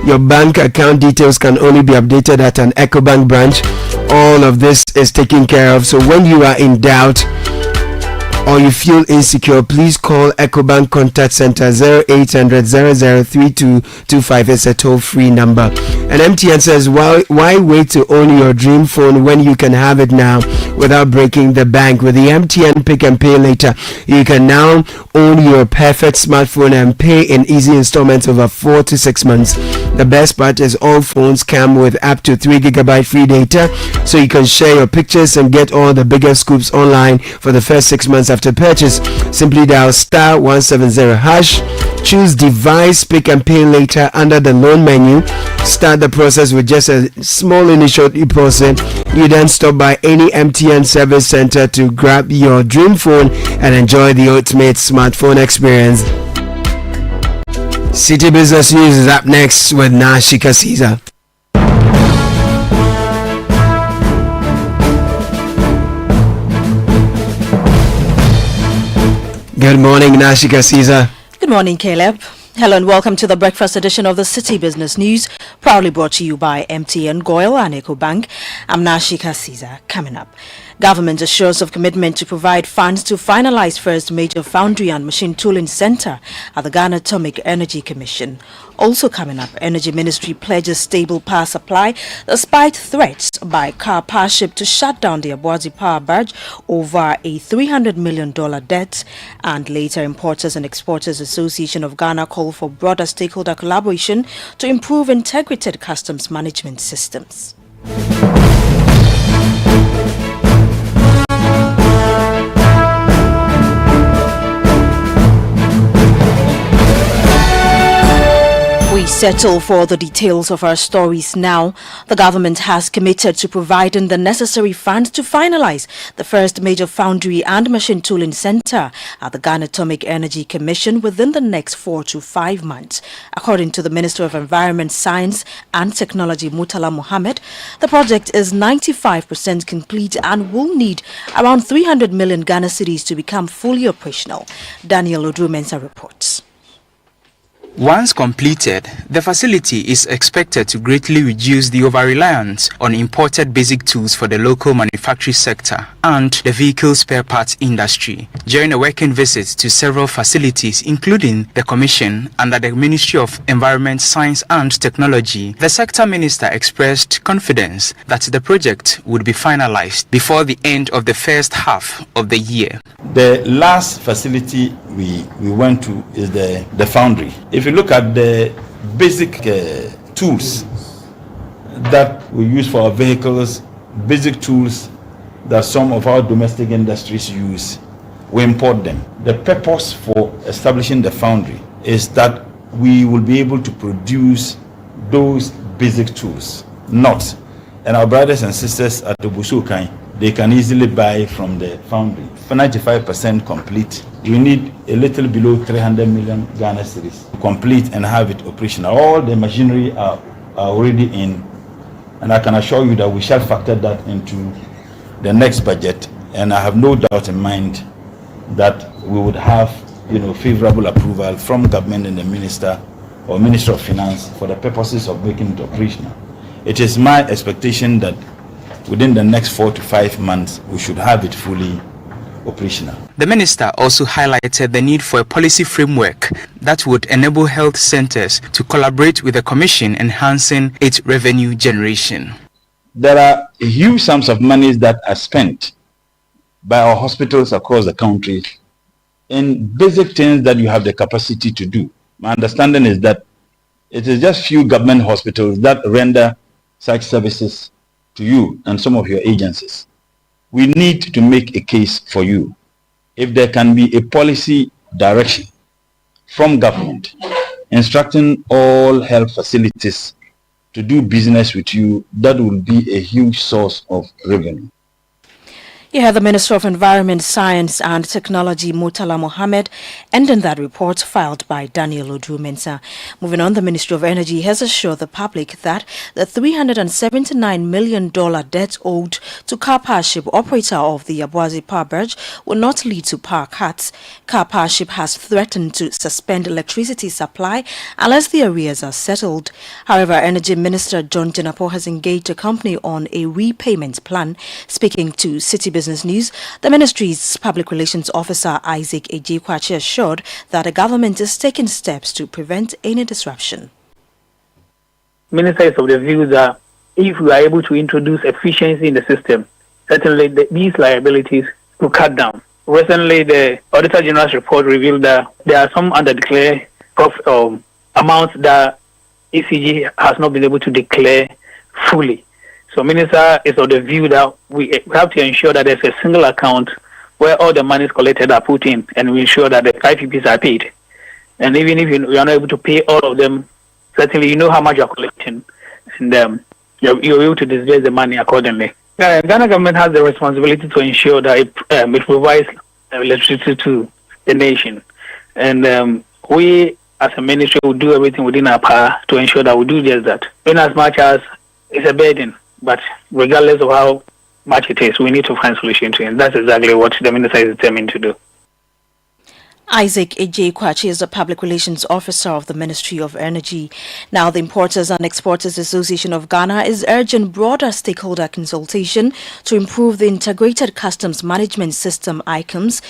Your bank account details can only be updated at an EcoBank branch. All of this is taken care of. So when you are in doubt or you feel insecure, please call EcoBank Contact Center 0800 003225. It's a toll-free number. And MTN says, why wait to own your dream phone when you can have it now without breaking the bank? With the MTN Pick and Pay Later, you can now own your perfect smartphone and pay in easy installments over 4 to 6 months. The best part is all phones come with up to 3 GB free data, so you can share your pictures and get all the biggest scoops online for the first 6 months after purchase. Simply dial star 170 hash, choose device Pick and Pay Later under the loan menu. Start the process with just a small initial deposit. You then stop by any MTN service center to grab your dream phone and enjoy the ultimate smartphone experience. City Business News is up next with Nashika Caesar. Good morning, Nashika Caesar. Good morning, Caleb. Hello and welcome to the breakfast edition of the City Business News, proudly brought to you by MTN, Goyle and EcoBank. I'm Nashika Caesar. Coming up, government assures of commitment to provide funds to finalize first major foundry and machine tooling center at the Ghana Atomic Energy Commission. Also coming up, Energy Ministry pledges stable power supply despite threats by car power ship to shut down the Abuazi power barge over a $300 million debt. And later, Importers and Exporters Association of Ghana call for broader stakeholder collaboration to improve integrated customs management systems. We settle for the details of our stories now. The government has committed to providing the necessary funds to finalize the first major foundry and machine tooling center at the Ghana Atomic Energy Commission within the next 4 to 5 months. According to the Minister of Environment, Science and Technology, Murtala Mohammed, the project is 95% complete and will need around 300 million Ghana cedis to become fully operational. Daniel Odru-Mensah reports. Once completed, the facility is expected to greatly reduce the over-reliance on imported basic tools for the local manufacturing sector and the vehicle spare parts industry. During a working visit to several facilities, including the Commission under the Ministry of Environment, Science and Technology, the sector minister expressed confidence that the project would be finalized before the end of the first half of the year. The last facility we went to is the foundry. If you look at the basic tools that we use for our vehicles, basic tools that some of our domestic industries use, we import them. The purpose for establishing the foundry is that we will be able to produce those basic tools, not. And our brothers and sisters at the Busukai, they can easily buy from the foundry. For 95% complete, we need a little below 300 million Ghana cedis to complete and have it operational. All the machinery are already in, and I can assure you that we shall factor that into the next budget. And I have no doubt in mind that we would have, favorable approval from government and the minister or Minister of Finance for the purposes of making it operational. It is my expectation that within the next 4 to 5 months, we should have it fully operational. The minister also highlighted the need for a policy framework that would enable health centers to collaborate with the Commission, enhancing its revenue generation. There are huge sums of money that are spent by our hospitals across the country in basic things that you have the capacity to do. My understanding is that it is just few government hospitals that render such services to you and some of your agencies. We need to make a case for you. If there can be a policy direction from government instructing all health facilities to do business with you, that will be a huge source of revenue. Yeah, the Minister of Environment, Science and Technology, Murtala Mohammed, ending that report filed by Daniel Odu-Mensah. Moving on, the Ministry of Energy has assured the public that the $379 million debt owed to Car Powership, operator of the Abuazi Power Barge, will not lead to power cuts. Car Powership has threatened to suspend electricity supply unless the arrears are settled. However, Energy Minister John Jinapo has engaged the company on a repayment plan. Speaking to Citi Business News, the ministry's public relations officer Isaac Ejekwachi assured that the government is taking steps to prevent any disruption. Minister is of the view that if we are able to introduce efficiency in the system, certainly these liabilities will cut down. Recently, the Auditor General's report revealed that there are some underdeclared amounts that ECG has not been able to declare fully. So Minister is of the view that we have to ensure that there's a single account where all the monies collected are put in, and we ensure that the IPPs are paid. And even if you are not able to pay all of them, certainly you know how much you are collecting, and you're able to disburse the money accordingly. Ghana government has the responsibility to ensure that it provides electricity to the nation. And we, as a ministry, will do everything within our power to ensure that we do just that. In as much as it's a burden, but regardless of how much it is, we need to find solution to it. And that's exactly what the minister is determined to do. Isaac Ejekwachi is the Public Relations Officer of the Ministry of Energy. Now, the Importers and Exporters Association of Ghana is urging broader stakeholder consultation to improve the Integrated Customs Management System (ICUMS)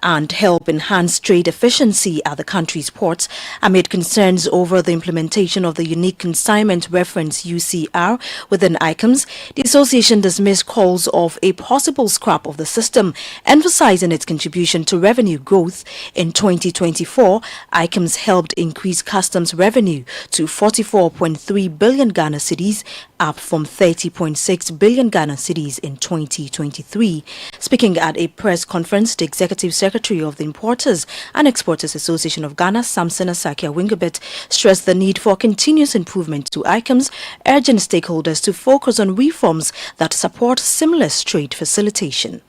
and help enhance trade efficiency at the country's ports amid concerns over the implementation of the Unique Consignment Reference (UCR) within ICUMS. The association dismissed calls of a possible scrap of the system, emphasizing its contribution to revenue growth. In 2024, ICUMS helped increase customs revenue to 44.3 billion Ghana cedis, up from 30.6 billion Ghana cedis in 2023. Speaking at a press conference, the Executive Secretary of the Importers and Exporters Association of Ghana, Samson Asakia Wingabit, stressed the need for continuous improvement to ICUMS, urging stakeholders to focus on reforms that support seamless trade facilitation.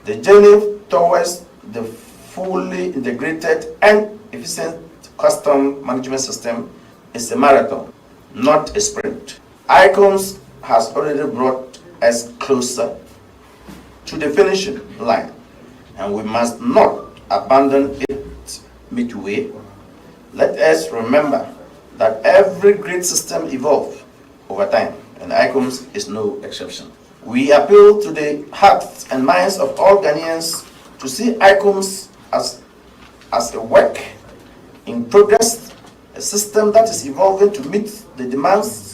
The journey towards the fully integrated and efficient custom management system is a marathon, not a sprint. ICUMS has already brought us closer to the finishing line, and we must not abandon it midway. Let us remember that every great system evolves over time, and ICUMS is no exception. We appeal to the hearts and minds of all Ghanaians to see ICUMS as a work in progress, a system that is evolving to meet the demands.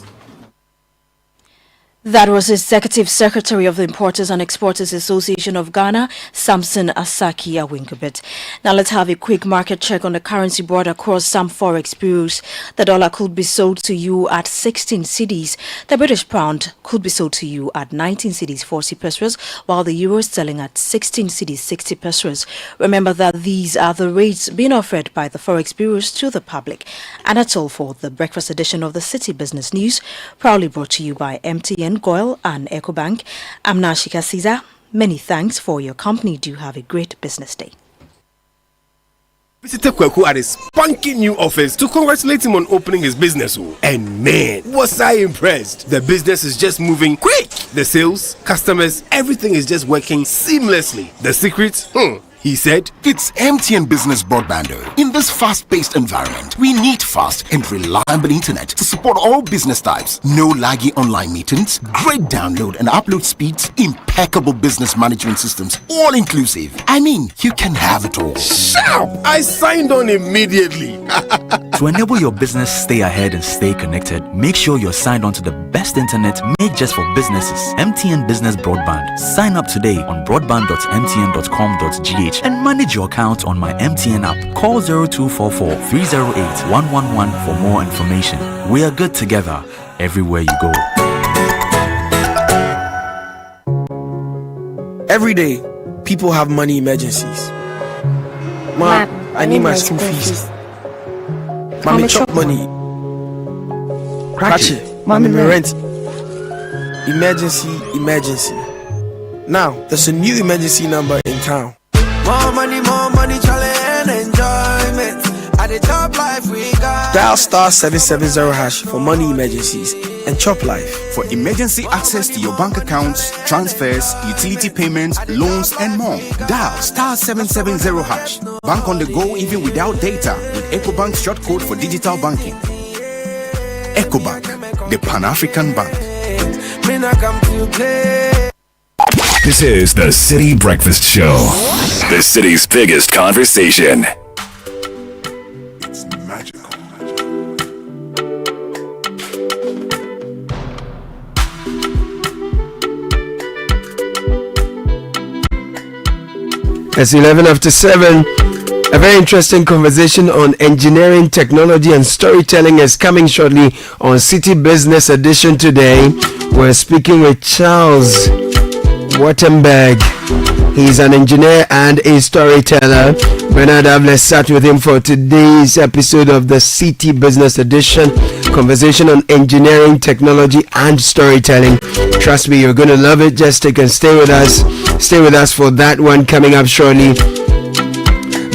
That was Executive Secretary of the Importers and Exporters Association of Ghana, Samson Asaki Awinkabit. Now let's have a quick market check on the currency board across some forex bureaus. The dollar could be sold to you at 16 cedis. The British pound could be sold to you at 19 cedis 40 pesos, while the euro is selling at 16 cedis 60 pesos. Remember that these are the rates being offered by the forex bureaus to the public. And that's all for the breakfast edition of the Citi Business News, proudly brought to you by MTN, Goyle and EcoBank. I'm Nashika Caesar. Many thanks for your company. Do have a great business day. Visited Kweku at his spunky new office to congratulate him on opening his business. And man, was I impressed. The business is just moving quick. The sales, customers, everything is just working seamlessly. The secret? He said, it's MTN Business Broadband. In this fast-paced environment, we need fast and reliable internet to support all business types. No laggy online meetings, great download and upload speeds, impeccable business management systems, all inclusive. I mean, you can have it all. Sharp! I signed on immediately. To enable your business stay ahead and stay connected, make sure you're signed on to the best internet made just for businesses. MTN Business Broadband. Sign up today on broadband.mtn.com.gh. page and manage your account on my MTN app. Call 0244 308 111 for more information. We are good together everywhere you go. Every day, people have money emergencies. Ma, I need my school fees. Mommy chop money. Ratchet, mommy rent. Emergency. Now, there's a new emergency number in town. More money, challenge, enjoyment. At the top life we got. Dial star 770 hash for money emergencies and chop life. For emergency access to your bank accounts, transfers, utility payments, loans, and more. Dial star 770 hash. Bank on the go even without data with EcoBank's short code for digital banking. EcoBank, the Pan-African Bank. This is the Citi Breakfast Show, the city's biggest conversation. It's magical. It's 11 after 7. A very interesting conversation on engineering, technology, and storytelling is coming shortly on Citi Business Edition today. We're speaking with Charles Wattenberg. He's an engineer and a storyteller. Bernard, let's start with him for today's episode of the Citi Business Edition. Conversation on engineering, technology, and storytelling. Trust me, you're going to love it. Just take and stay with us. Stay with us for that one coming up shortly.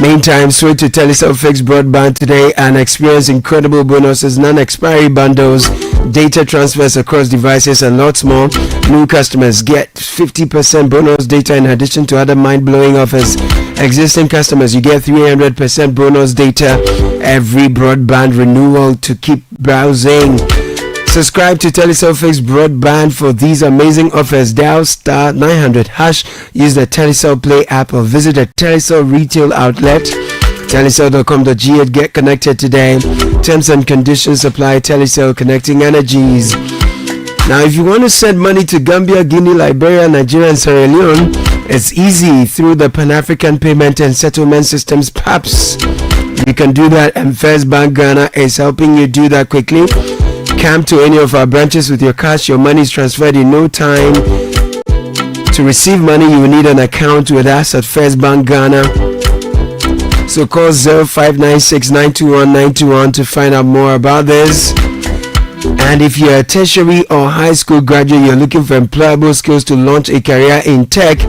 Meantime, switch to Telecel Fixed Broadband today and experience incredible bonuses, non-expiry bundles, data transfers across devices, and lots more. New customers get 50% bonus data in addition to other mind-blowing offers. Existing customers, you get 300% bonus data every broadband renewal to keep browsing. Subscribe to Telecel Fixed Broadband for these amazing offers. Dial star 900 hash, use the Telecel Play app or visit a Telecel retail outlet. Telecel.com.gh. Get connected today. Terms and conditions apply. Telecel, connecting energies. Now, if you want to send money to Gambia, Guinea, Liberia, Nigeria, and Sierra Leone, it's easy through the Pan-African Payment and Settlement Systems (PAPS). You can do that, and First Bank Ghana is helping you do that quickly. Come to any of our branches with your cash. Your money is transferred in no time. To receive money, you will need an account with us at First Bank Ghana. So call 0596-921-921 to find out more about this. And if you're a tertiary or high school graduate, you're looking for employable skills to launch a career in tech,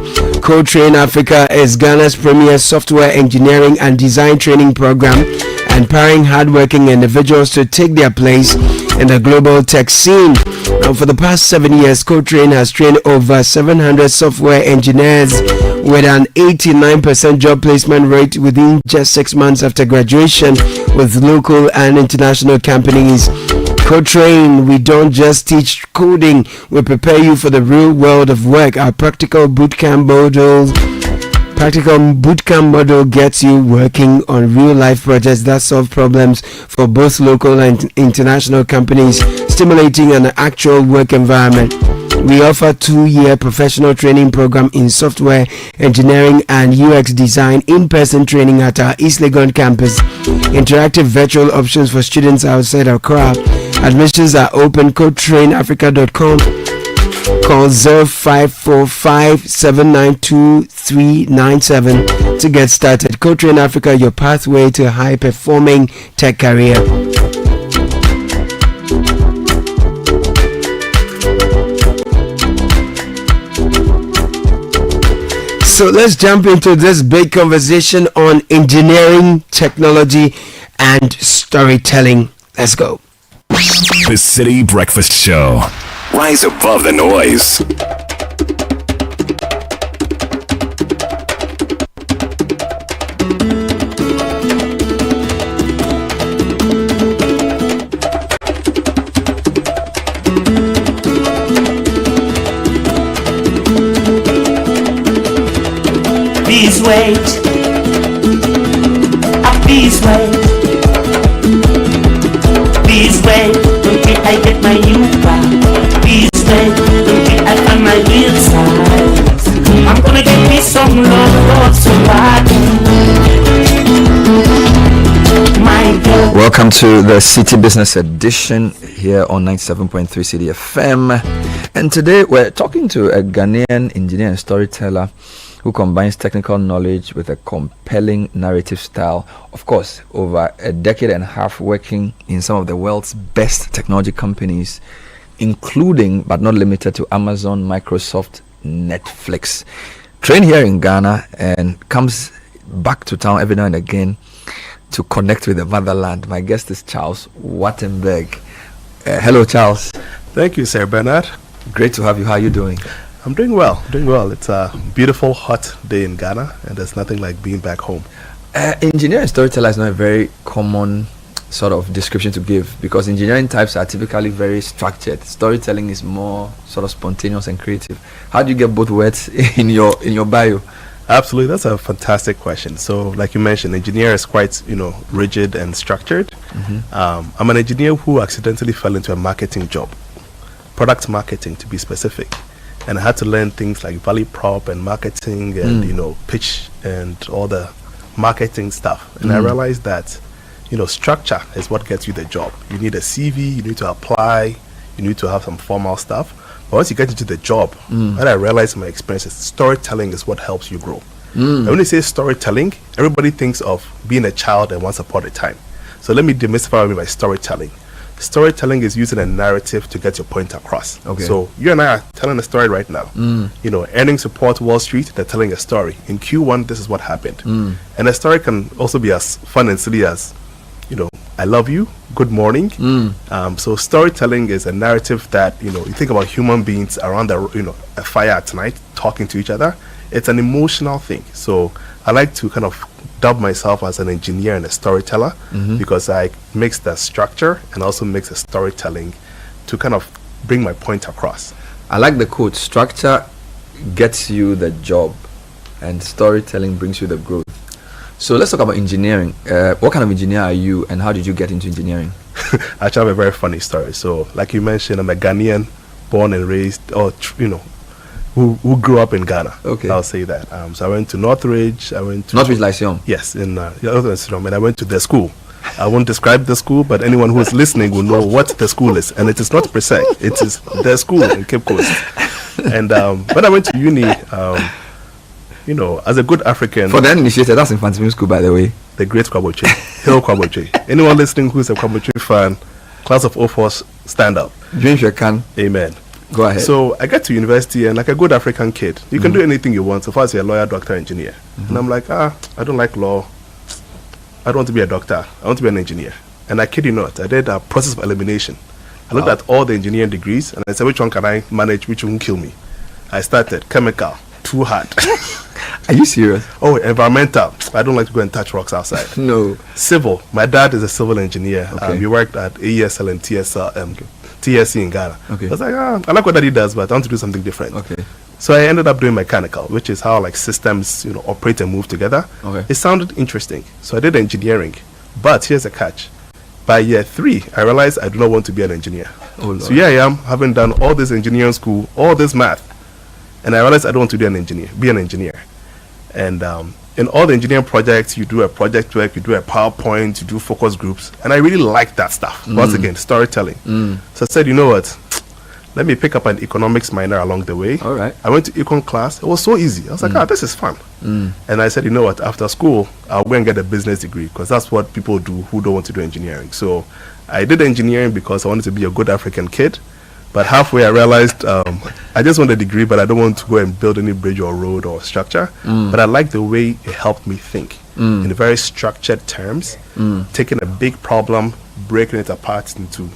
Co-Train Africa is Ghana's premier software engineering and design training program, empowering hardworking individuals to take their place in the global tech scene. Now, for the past 7 years, Co-Train has trained over 700 software engineers with an 89% job placement rate within just 6 months after graduation with local and international companies. Co-Train, we don't just teach coding, we prepare you for the real world of work. Our practical bootcamp model gets you working on real-life projects that solve problems for both local and international companies, stimulating an actual work environment. We offer 2-year professional training program in software engineering and UX design, in-person training at our East Legon campus, interactive virtual options for students outside Accra. Admissions are open. CodeTrainAfrica.com. Call 0545-792-397 to get started. Co-Train Africa, your pathway to a high-performing tech career. So let's jump into this big conversation on engineering, technology, and storytelling. Let's go. The Citi Breakfast Show. Rise above the noise. Please wait. Please wait. Please wait until I get my new car. Please wait until I find my real size. I'm gonna get me some love, so bad. Welcome to the Citi Business Edition here on 97.3 Citi FM. And today we're talking to a Ghanaian engineer and storyteller who combines technical knowledge with a compelling narrative style. Of course, over a decade and a half working in some of the world's best technology companies, including but not limited to Amazon, Microsoft, Netflix. Trained here in Ghana and comes back to town every now and again to connect with the motherland. My guest is Charles Wattenberg. Hello, Charles. Thank you, Sir Bernard. Great to have you. How are you doing? I'm doing well. It's a beautiful, hot day in Ghana, and there's nothing like being back home. Engineer and storyteller is not a very common sort of description to give, because engineering types are typically very structured. Storytelling is more sort of spontaneous and creative. How do you get both words in your bio? Absolutely, that's a fantastic question. So, like you mentioned, engineer is quite rigid and structured. I'm an engineer who accidentally fell into a marketing job, product marketing to be specific, and I had to learn things like value prop and marketing and pitch and all the marketing stuff. And I realized that structure is what gets you the job. You need a CV, you need to apply, you need to have some formal stuff. But once you get into the job, what I realized in my experience is storytelling is what helps you grow. And when you say storytelling, everybody thinks of being a child and once upon a time. So let me demystify what I mean by storytelling. Storytelling is using a narrative to get your point across. Okay. So you and I are telling a story right now. Earnings report Wall Street, they're telling a story. In Q1, this is what happened. And a story can also be as fun and silly as, I love you, good morning. So storytelling is a narrative that, you think about human beings around a fire at night talking to each other. It's an emotional thing. So I like to kind of dub myself as an engineer and a storyteller because I mix the structure and also mix the storytelling to kind of bring my point across. I like the quote, structure gets you the job and storytelling brings you the growth. So let's talk about engineering. What kind of engineer are you and how did you get into engineering? I actually have a very funny story. So like you mentioned, I'm a Ghanaian, born and raised, who grew up in Ghana. Okay. I'll say that. So I went to Northridge. Northridge Lyceum? Yes, in Northridge, and I went to the school. I won't describe the school, but anyone who is listening will know what the school is. And it is not per se. It is the school in Cape Coast. And when I went to uni, as a good African. For the uninitiated, that's infantry school, by the way. The great Kwaboche, Hill Kwaboche. Anyone listening who's a Kwaboche fan, class of 04, stand up. Drink your can. Amen. Go ahead. So I get to university, and like a good African kid, you can do anything you want so far as you're a lawyer, doctor, engineer. And I'm like, I don't like law. I don't want to be a doctor. I want to be an engineer. And I kid you not, I did a process of elimination. I looked at all the engineering degrees, and I said, which one can I manage, which one will kill me? I started chemical, too hard. Are you serious? Oh, environmental. I don't like to go and touch rocks outside. No. Civil. My dad is a civil engineer. Okay. He worked at AESL and TSC in Ghana. Okay. I was like, I like what he does, but I want to do something different. Okay. So I ended up doing mechanical, which is how like systems, operate and move together. Okay. It sounded interesting. So I did engineering. But here's a catch. By year 3, I realized I do not want to be an engineer. Oh, Lord. So here I am, having done all this engineering school, all this math. And I realized I don't want to be an engineer. And in all the engineering projects, you do a project work, you do a PowerPoint, you do focus groups. And I really like that stuff. Once again, storytelling. So I said, you know what? Let me pick up an economics minor along the way. All right. I went to econ class. It was so easy. I was like, this is fun. And I said, you know what? After school, I'll go and get a business degree because that's what people do who don't want to do engineering. So I did engineering because I wanted to be a good African kid. But halfway, I realized I just want a degree, but I don't want to go and build any bridge or road or structure. But I like the way it helped me think in very structured terms, taking a big problem, breaking it apart into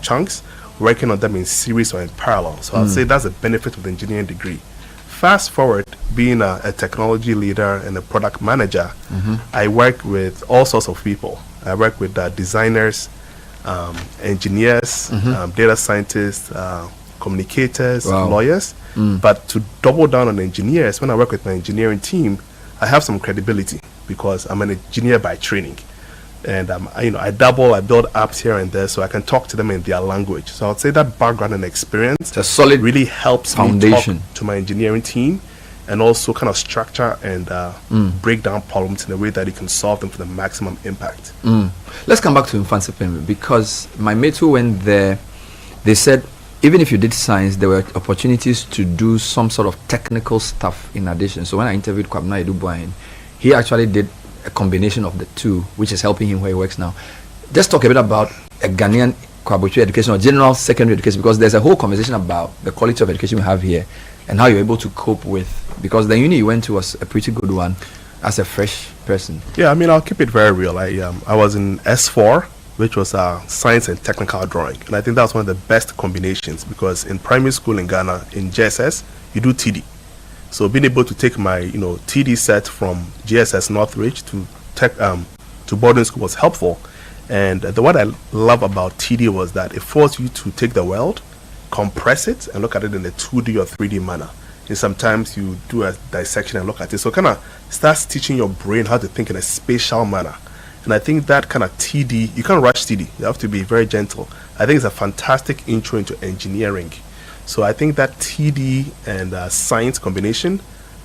chunks, working on them in series or in parallel. So I'll say that's the benefit of the engineering degree. Fast forward, being a technology leader and a product manager, I work with all sorts of people. I work with designers, engineers, data scientists, communicators, lawyers. But to double down on engineers, when I work with my engineering team, I have some credibility because I'm an engineer by training. And I build apps here and there, so I can talk to them in their language. So I'd say that background and experience, a solid really helps foundation me talk to my engineering team and also kind of structure and break down problems in a way that you can solve them for the maximum impact. Let's come back to Mfantsipim, because my mates who went there, they said even if you did science, there were opportunities to do some sort of technical stuff in addition. So when I interviewed Kwabena Edubuahin, he actually did a combination of the two, which is helping him where he works now. Just talk a bit about a Ghanaian Kwabochu education or general secondary education, because there's a whole conversation about the quality of education we have here and how you're able to cope with, because the uni you went to was a pretty good one as a fresh person. Yeah, I mean, I'll keep it very real. I was in S4, which was science and technical drawing, and I think that's one of the best combinations, because in primary school in Ghana, in JSS, you do TD. So being able to take my TD set from JSS Northridge to boarding school was helpful. And what I love about TD was that it forced you to take the world, compress it, and look at it in a 2D or 3D manner. And sometimes you do a dissection and look at it. So it kind of starts teaching your brain how to think in a spatial manner. And I think that kind of TD, you can't rush TD. You have to be very gentle. I think it's a fantastic intro into engineering. So I think that TD and science combination.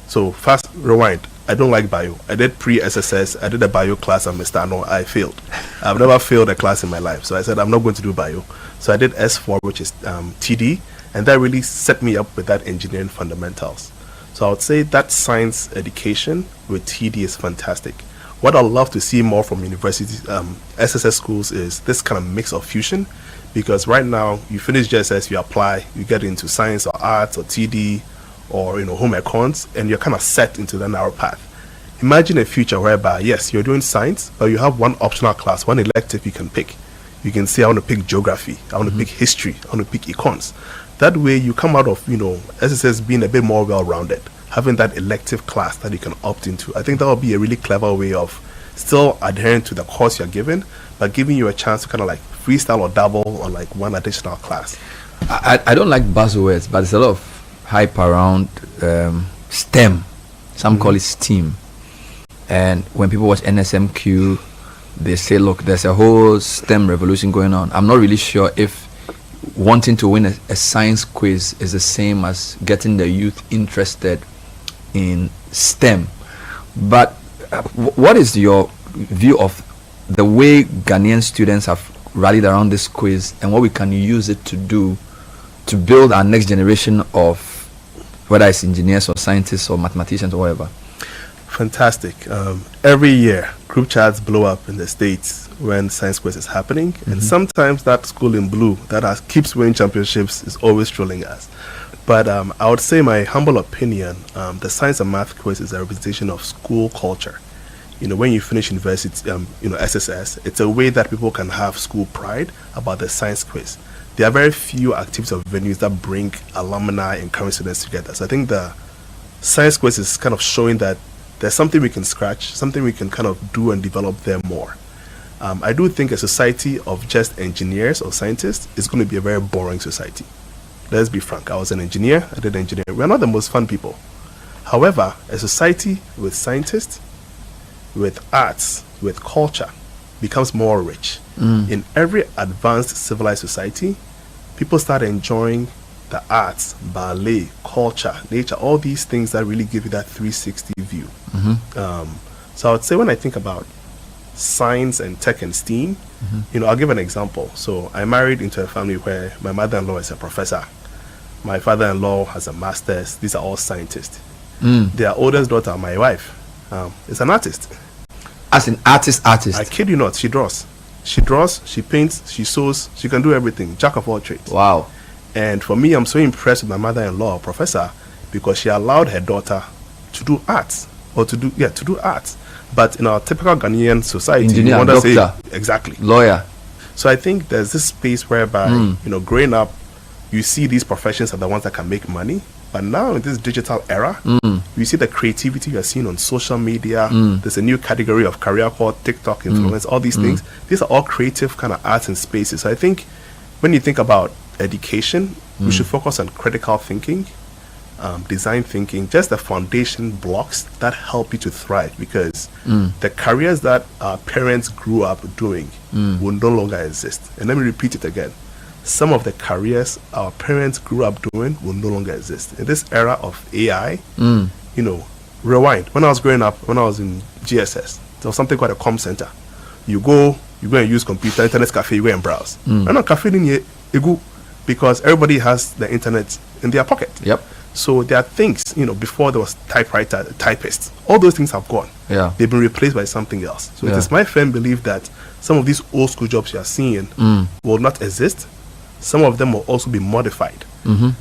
So fast rewind. I don't like bio. I did pre-SSS. I did a bio class at Mr. Ano. I failed. I've never failed a class in my life. So I said, I'm not going to do bio. So I did S4, which is TD. And that really set me up with that engineering fundamentals. So I would say that science education with TD is fantastic. What I'd love to see more from universities, SSS schools, is this kind of mix of fusion. Because right now, you finish JSS, you apply, you get into science or arts or TD, or home econs, and you're kind of set into the narrow path. Imagine a future whereby, yes, you're doing science, but you have one optional class, one elective you can pick. You can say, I want to pick geography, I want to pick history, I want to pick econs. That way you come out of SSS being a bit more well-rounded, having that elective class that you can opt into. I think that would be a really clever way of still adhering to the course you're given, but giving you a chance to kind of like freestyle or double on like one additional class. I don't like buzzwords, but there's a lot of hype around STEM. Some call it STEAM. And when people watch NSMQ, they say, look, there's a whole STEM revolution going on. I'm not really sure if wanting to win a science quiz is the same as getting the youth interested in STEM. But what is your view of the way Ghanaian students have rallied around this quiz and what we can use it to do to build our next generation of, whether it's engineers or scientists or mathematicians or whatever? Fantastic. Every year, group chats blow up in the States when science quiz is happening. And sometimes that school in blue that keeps winning championships is always trolling us. But I would say, my humble opinion, the science and math quiz is a representation of school culture. When you finish university, SSS, it's a way that people can have school pride about the science quiz. There are very few activities or venues that bring alumni and current students together. So I think the science quiz is kind of showing that there's something we can scratch, something we can kind of do and develop there more. I do think a society of just engineers or scientists is going to be a very boring society. Let's be frank. I was an engineer. I did engineering. We're not the most fun people. However, a society with scientists, with arts, with culture, becomes more rich. In every advanced civilized society, people start enjoying the arts, ballet, culture, nature, all these things that really give you that 360 view. So I would say, when I think about science and tech and STEAM, I'll give an example. So I married into a family where my mother-in-law is a professor. My father-in-law has a master's. These are all scientists. Their oldest daughter, my wife, is an artist. As an artist? I kid you not, she draws. She draws, she paints, she sews, she can do everything. Jack of all trades. Wow. And for me, I'm so impressed with my mother-in-law, professor, because she allowed her daughter to do arts, or to do arts. But in our typical Ghanaian society, engineer, you want to doctor, say exactly lawyer. So I think there's this space whereby growing up, you see these professions are the ones that can make money. But now in this digital era, you see the creativity you're seeing on social media. There's a new category of career called TikTok influence. All these things, these are all creative kind of arts and spaces. So I think when you think about education, we should focus on critical thinking, design thinking, just the foundation blocks that help you to thrive, because the careers that our parents grew up doing will no longer exist. And let me repeat it again. Some of the careers our parents grew up doing will no longer exist. In this era of AI, rewind. When I was growing up, when I was in GSS, there was something called a comm center. You go and use computer, internet cafe, you go and browse. And on cafe you go because everybody has the internet in their pocket. Yep. So there are things, before there was typewriter, typists, all those things have gone. Yeah. They've been replaced by something else. So it is my firm belief that some of these old school jobs you are seeing will not exist. Some of them will also be modified.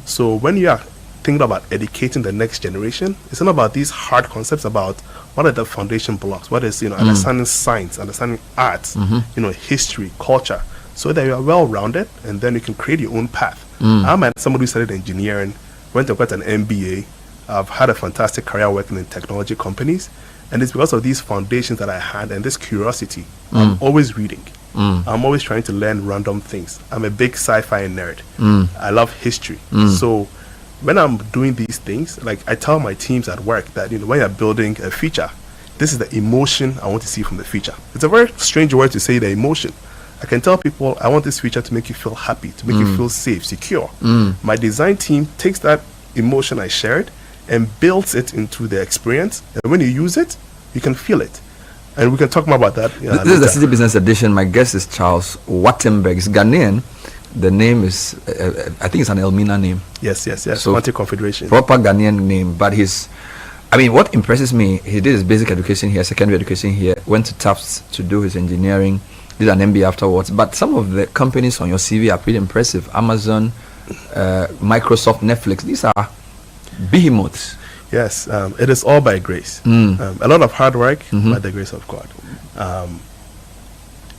So when you are thinking about educating the next generation, it's not about these hard concepts about what are the foundation blocks, what is understanding science, understanding arts, history, culture, so that you are well rounded and then you can create your own path. I'm somebody who studied engineering, went to get an MBA. I've had a fantastic career working in technology companies, and it's because of these foundations that I had and this curiosity. I'm always reading. I'm always trying to learn random things. I'm a big sci-fi nerd. I love history. So when I'm doing these things, like I tell my teams at work that when you're building a feature, this is the emotion I want to see from the feature. It's a very strange word to say, the emotion. I can tell people I want this feature to make you feel happy, to make you feel safe, secure. My design team takes that emotion I shared and builds it into the experience, and when you use it, you can feel it. And we can talk more about that. This is the City Business Edition. My guest is Charles Wattenberg. He's Ghanaian. The name is, I think it's an Elmina name. Yes. So Confederation. Proper Ghanaian name. But what impresses me, he did his basic education here, secondary education here, went to Tufts to do his engineering, did an MBA afterwards. But some of the companies on your CV are pretty impressive. Amazon, Microsoft, Netflix, these are behemoths. Yes, it is all by grace. A lot of hard work by the grace of God.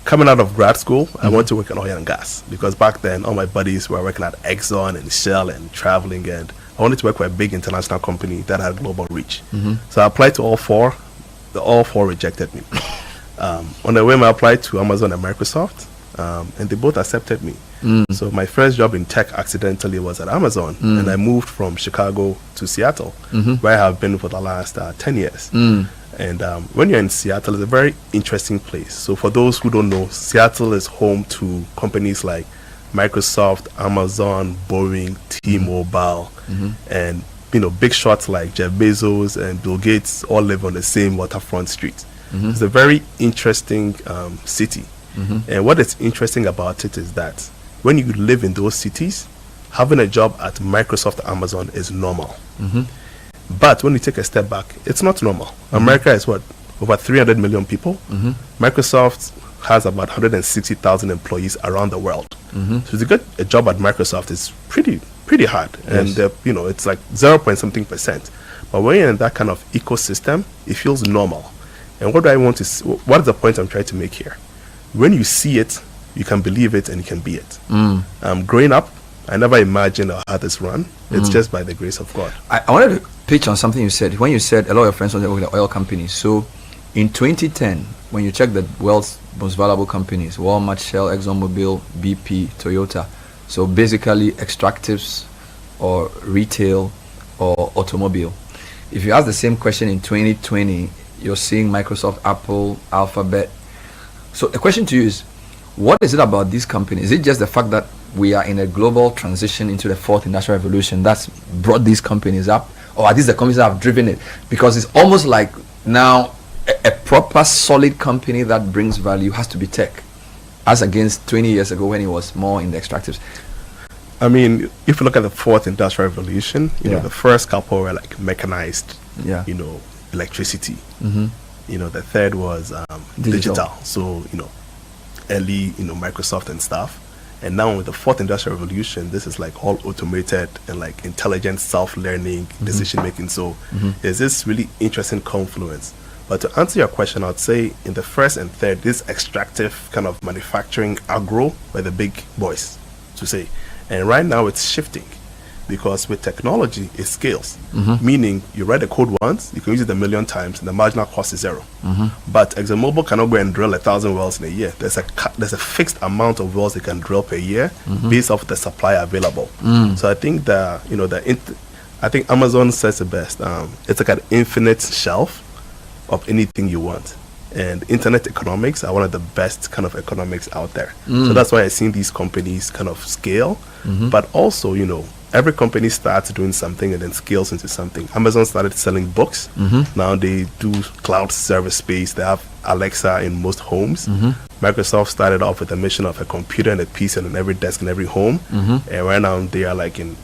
Coming out of grad school, I went to work in oil and gas because back then all my buddies were working at Exxon and Shell and traveling, and I wanted to work for a big international company that had global reach. So I applied to all four. All four rejected me. On the whim, I applied to Amazon and Microsoft, and they both accepted me. So my first job in tech accidentally was at Amazon, and I moved from Chicago to Seattle, where I have been for the last 10 years. And when you're in Seattle, it's a very interesting place. So for those who don't know, Seattle is home to companies like Microsoft, Amazon, Boeing, T-Mobile, and big shots like Jeff Bezos and Bill Gates all live on the same waterfront street. It's a very interesting city. And what is interesting about it is that when you live in those cities, having a job at Microsoft, Amazon is normal. But when you take a step back, it's not normal. America is over 300 million people. Microsoft has about 160,000 employees around the world. So to get a job at Microsoft is pretty hard. Yes. And it's like 0.something%. But when you're in that kind of ecosystem, it feels normal. And what is the point I'm trying to make here? When you see it, you can believe it and you can be it. Growing up, I never imagined I had this run. It's just by the grace of God. I wanted to pitch on something you said. When you said a lot of your friends work with the oil companies. So in 2010, when you check the world's most valuable companies, Walmart, Shell, ExxonMobil, BP, Toyota. So basically extractives or retail or automobile. If you ask the same question in 2020, you're seeing Microsoft, Apple, Alphabet. So the question to you is, what is it about these companies? Is it just the fact that we are in a global transition into the fourth industrial revolution that's brought these companies up? Or are these the companies that have driven it? Because it's almost like now a proper solid company that brings value has to be tech, as against 20 years ago when it was more in the extractives. I mean, if you look at the fourth industrial revolution, the first couple were like mechanized, electricity. The third was digital. So, early, Microsoft and stuff. And now with the fourth industrial revolution, this is like all automated and like intelligent self-learning, decision-making. So there's this really interesting confluence. But to answer your question, I'd say in the first and third, this extractive kind of manufacturing agro were the big boys, to say. And right now it's shifting because with technology, it scales. Meaning you write the code once, you can use it 1 million times, and the marginal cost is 0. But ExxonMobil cannot go and drill 1,000 wells in a year. There's a fixed amount of wells they can drill per year based off the supply available. So I think I think Amazon says it best. It's like an infinite shelf of anything you want. And internet economics are one of the best kind of economics out there. So that's why I've seen these companies kind of scale. But also, every company starts doing something and then scales into something. Amazon started selling books. Now they do cloud service space. They have Alexa in most homes. Microsoft started off with a mission of a computer and a PC on every desk in every home. And right now they are like in,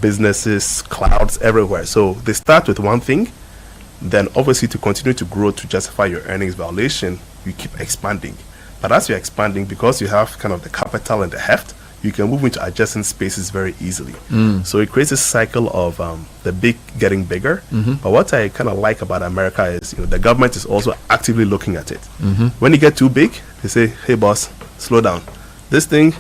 businesses, clouds everywhere. So they start with one thing. Then obviously to continue to grow, to justify your earnings valuation, you keep expanding. But as you're expanding, because you have kind of the capital and the heft, you can move into adjacent spaces very easily. So it creates a cycle of the big getting bigger. But what I kind of like about America is, the government is also actively looking at it. When you get too big, they say, hey boss, slow down. This thing,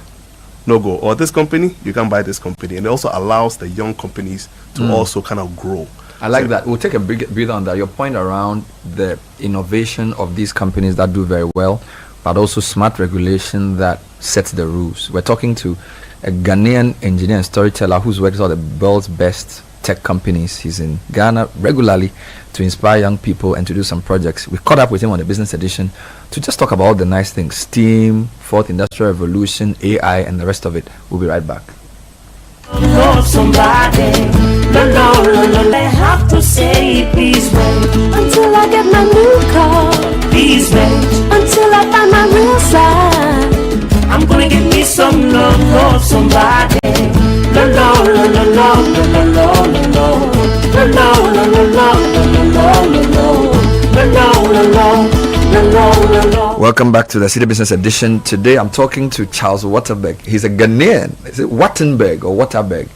no go. Or this company, you can buy this company. And it also allows the young companies to also kind of grow. I like that. We'll take a big breather on that. Your point around the innovation of these companies that do very well, but also smart regulation that sets the rules. We're talking to a Ghanaian engineer and storyteller who's worked with all the world's best tech companies. He's in Ghana regularly to inspire young people and to do some projects. We caught up with him on the business edition to just talk about all the nice things: STEAM, fourth industrial revolution, AI, and the rest of it. We'll be right back. Love somebody, I have to say please wait until I get my new car. Please wait until I find my real side. I'm gonna give me some love somebody. Welcome back to the Citi Business Edition. Today I'm talking to Charles Waterberg. He's a Ghanaian. Is it Wattenberg or Waterberg?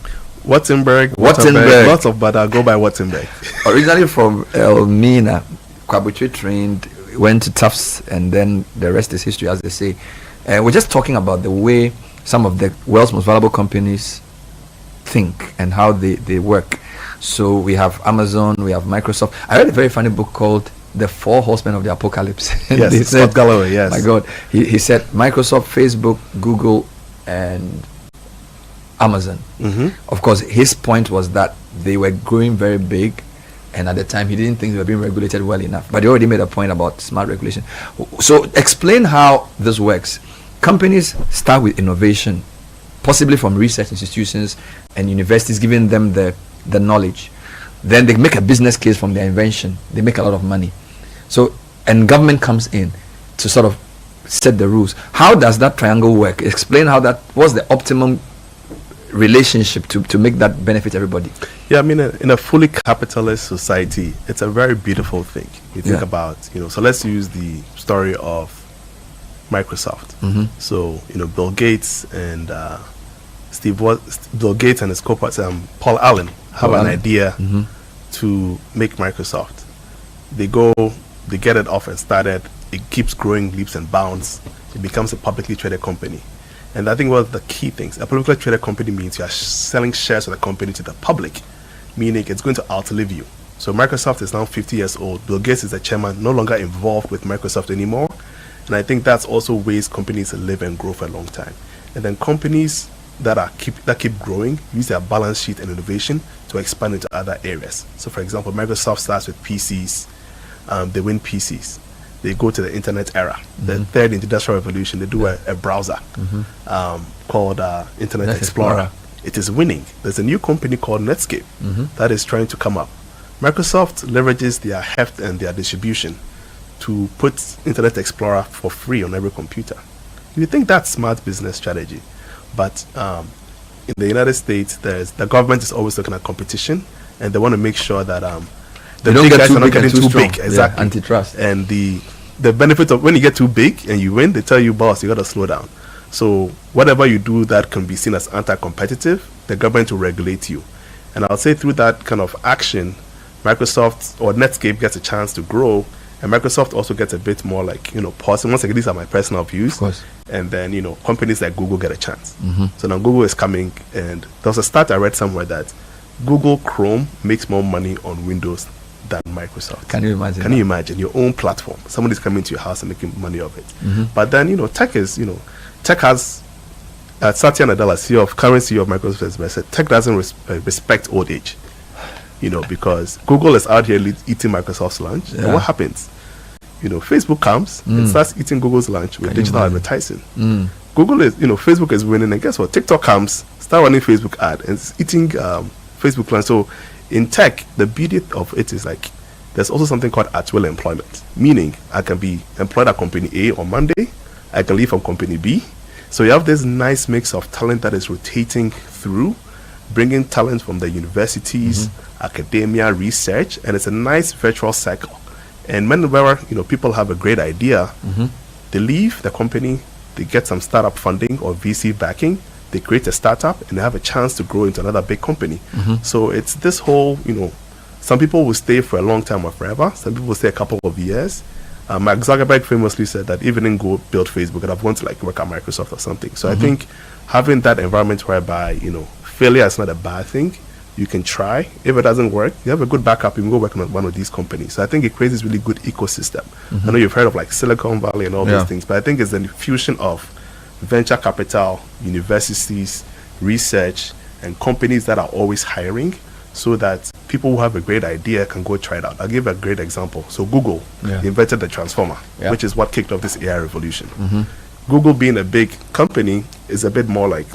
Wattenberg. Lots of, but I'll go by Wattenberg. Originally from Elmina, Kwabuchi trained, went to Tufts, and then the rest is history, as they say. We're just talking about the way some of the world's most valuable companies think and how they work. So we have Amazon, we have Microsoft. I read a very funny book called The Four Horsemen of the Apocalypse. Yes, they Scott Galloway, yes. My God. He said Microsoft, Facebook, Google, and Amazon. Of course, his point was that they were growing very big, and at the time he didn't think they were being regulated well enough. But he already made a point about smart regulation. So explain how this works. Companies start with innovation, possibly from research institutions and universities, giving them the knowledge. Then they make a business case from their invention. They make a lot of money. So, and government comes in to sort of set the rules. How does that triangle work? Explain how that was the optimum relationship to make that benefit everybody. Yeah, I mean, in a fully capitalist society, it's a very beautiful thing. You think about, so let's use the story of Microsoft. So, Bill Gates and Bill Gates and his co-partner Paul Allen have an idea to make Microsoft. They get it off and started. It keeps growing leaps and bounds. It becomes a publicly traded company. And I think one of the key things, a publicly traded company means you are selling shares of the company to the public, meaning it's going to outlive you. So Microsoft is now 50 years old. Bill Gates is the chairman, no longer involved with Microsoft anymore. And I think that's also ways companies live and grow for a long time. And then companies that keep growing use their balance sheet and innovation to expand into other areas. So for example, Microsoft starts with PCs. They win PCs. They go to the internet era, the third industrial revolution. They do a browser called Internet Explorer. It is winning. There's a new company called Netscape that is trying to come up. Microsoft leverages their heft and their distribution to put Internet Explorer for free on every computer. You think that's smart business strategy, but in the United States, the government is always looking at competition, and they want to make sure that the big guys are not getting too big. Exactly. Antitrust. And the benefit of when you get too big and you win, they tell you, boss, you got to slow down. So whatever you do that can be seen as anti-competitive, the government will regulate you. And I'll say through that kind of action, Microsoft or Netscape gets a chance to grow, and Microsoft also gets a bit more like, pausing. Once again, these are my personal views. Of course. And then, companies like Google get a chance. So now Google is coming, and there was a stat I read somewhere that Google Chrome makes more money on Windows than Microsoft. Can you imagine? Can you imagine your own platform? Somebody's coming to your house and making money of it. But then, tech has Satya Nadella, current CEO of Microsoft, has said tech doesn't respect old age. Because Google is out here eating Microsoft's lunch, and what happens? Facebook comes and starts eating Google's lunch with digital advertising. Google is, Facebook is winning, and guess what? TikTok comes, start running Facebook ad, and it's eating Facebook plan. So in tech, the beauty of it is like there's also something called at will employment, meaning I can be employed at company A on Monday, I can leave from company B. So you have this nice mix of talent that is rotating through, bringing talent from the universities, academia, research, and it's a nice virtual cycle. And whenever people have a great idea, they leave the company, they get some startup funding or VC backing, they create a startup, and they have a chance to grow into another big company. So it's this whole, some people will stay for a long time or forever. Some people will stay a couple of years. Mark Zuckerberg famously said that even in go build Facebook, and I've gone to like work at Microsoft or something. So I think having that environment whereby, failure is not a bad thing. You can try. If it doesn't work, you have a good backup. You can go work on one of these companies. So I think it creates this really good ecosystem. I know you've heard of like Silicon Valley and all these things, but I think it's the fusion of venture capital, universities, research, and companies that are always hiring, so that people who have a great idea can go try it out. I'll give a great example. So Google invented the Transformer, which is what kicked off this AI revolution. Google, being a big company, is a bit more like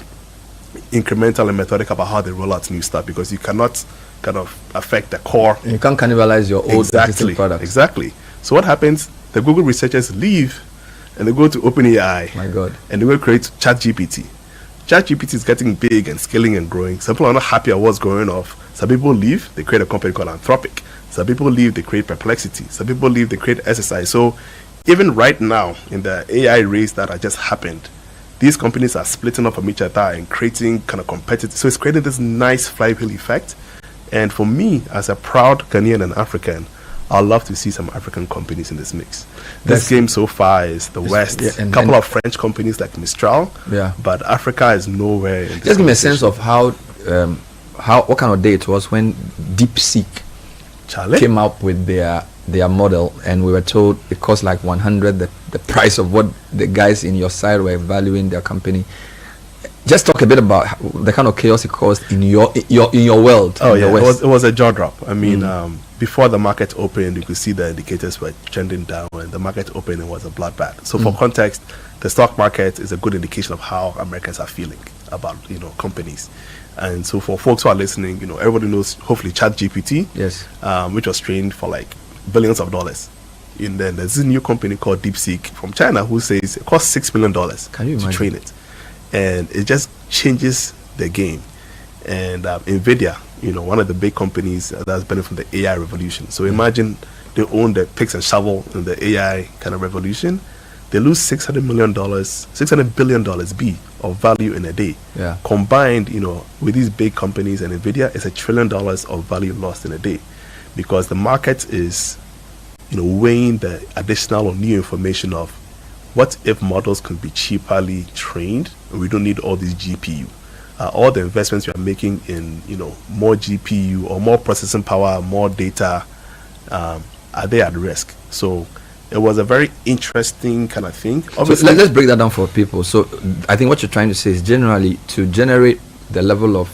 incremental and methodical about how they roll out new stuff, because you cannot kind of affect the core. You can't cannibalize your old existing products. Exactly. So what happens? The Google researchers leave and they go to OpenAI. My God. And they will create ChatGPT. ChatGPT is getting big and scaling and growing. Some people are not happy at what's going off. Some people leave, they create a company called Anthropic. Some people leave, they create Perplexity. Some people leave, they create SSI. So even right now, in the AI race that just happened, these companies are splitting up from each other and creating kind of competitive. So it's creating this nice flywheel effect. And for me, as a proud Ghanaian and African, I'd love to see some African companies in this mix. This game so far is the West. A couple of French companies like Mistral. But Africa is nowhere in this. Just give me a sense of what kind of day it was when DeepSeek came up with their model, and we were told it cost like 100 the price of what the guys in your side were valuing their company. Just talk a bit about the kind of chaos it caused in your world. Oh yeah, it was a jaw drop. I mean, before the market opened, you could see the indicators were trending down, and the market opened, it was a bloodbath. So for context, the stock market is a good indication of how Americans are feeling about companies. And so for folks who are listening, everybody knows hopefully ChatGPT, which was trained for like billions of dollars. And then there's this new company called DeepSeek from China who says it costs $6 million to train it. And it just changes the game. And NVIDIA, one of the big companies that's benefited from the AI revolution. So imagine they own the picks and shovel in the AI kind of revolution. They lose $600 billion of value in a day. Combined, with these big companies and NVIDIA, it's $1 trillion of value lost in a day, because the market is, weighing the additional or new information of what if models can be cheaply trained and we don't need all these GPU. All the investments we are making in, more GPU or more processing power, more data, are they at risk? So it was a very interesting kind of thing. So let's break that down for people. So I think what you're trying to say is generally to generate the level of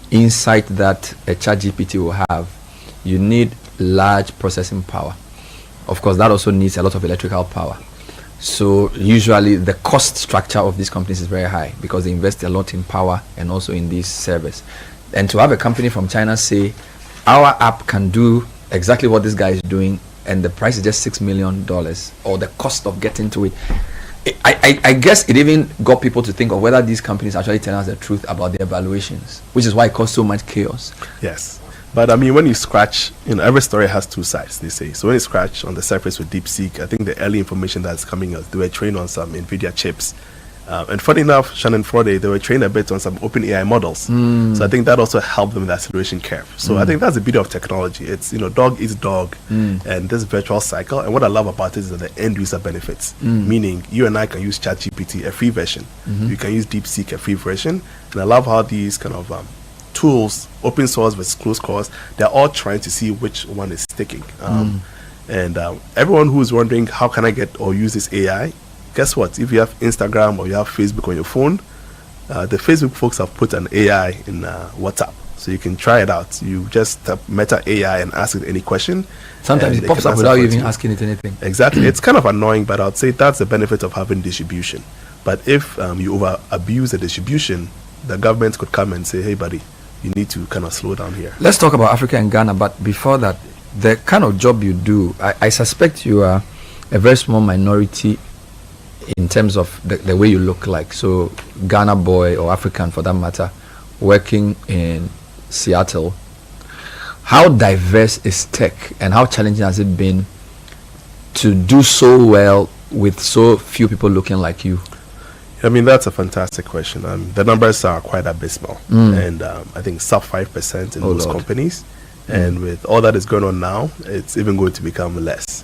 insight that a ChatGPT will have, you need large processing power. Of course, that also needs a lot of electrical power. So usually the cost structure of these companies is very high because they invest a lot in power and also in this service. And to have a company from China say, our app can do exactly what this guy is doing, and the price is just $6 million, or the cost of getting to it. I guess it even got people to think of whether these companies actually tell us the truth about their valuations, which is why it caused so much chaos. Yes. But I mean, when you scratch, every story has two sides, they say. So when you scratch on the surface with DeepSeek, I think the early information that's coming out, they were trained on some NVIDIA chips. And funny enough, Shannon Friday, they were trained a bit on some OpenAI models. So I think that also helped them with the acceleration curve. So I think that's the beauty of technology. It's, dog eats dog, and this virtual cycle. And what I love about it is that the end user benefits. Meaning, you and I can use ChatGPT, a free version. You can use DeepSeek, a free version. And I love how these kind of tools, open source versus closed source, they're all trying to see which one is sticking. And everyone who's wondering, how can I get or use this AI? Guess what? If you have Instagram or you have Facebook on your phone, the Facebook folks have put an AI in WhatsApp. So you can try it out. You just tap Meta AI and ask it any question. Sometimes it pops up without you even asking it anything. Exactly. It's kind of annoying, but I'd say that's the benefit of having distribution. But if you over abuse the distribution, the government could come and say, hey buddy, you need to kind of slow down here. Let's talk about Africa and Ghana, but before that, the kind of job you do, I suspect you are a very small minority in terms of the way you look like. So Ghana boy or African for that matter, working in Seattle. How diverse is tech and how challenging has it been to do so well with so few people looking like you? I mean, that's a fantastic question. The numbers are quite abysmal, and I think sub 5% in most companies. And with all that is going on now, it's even going to become less.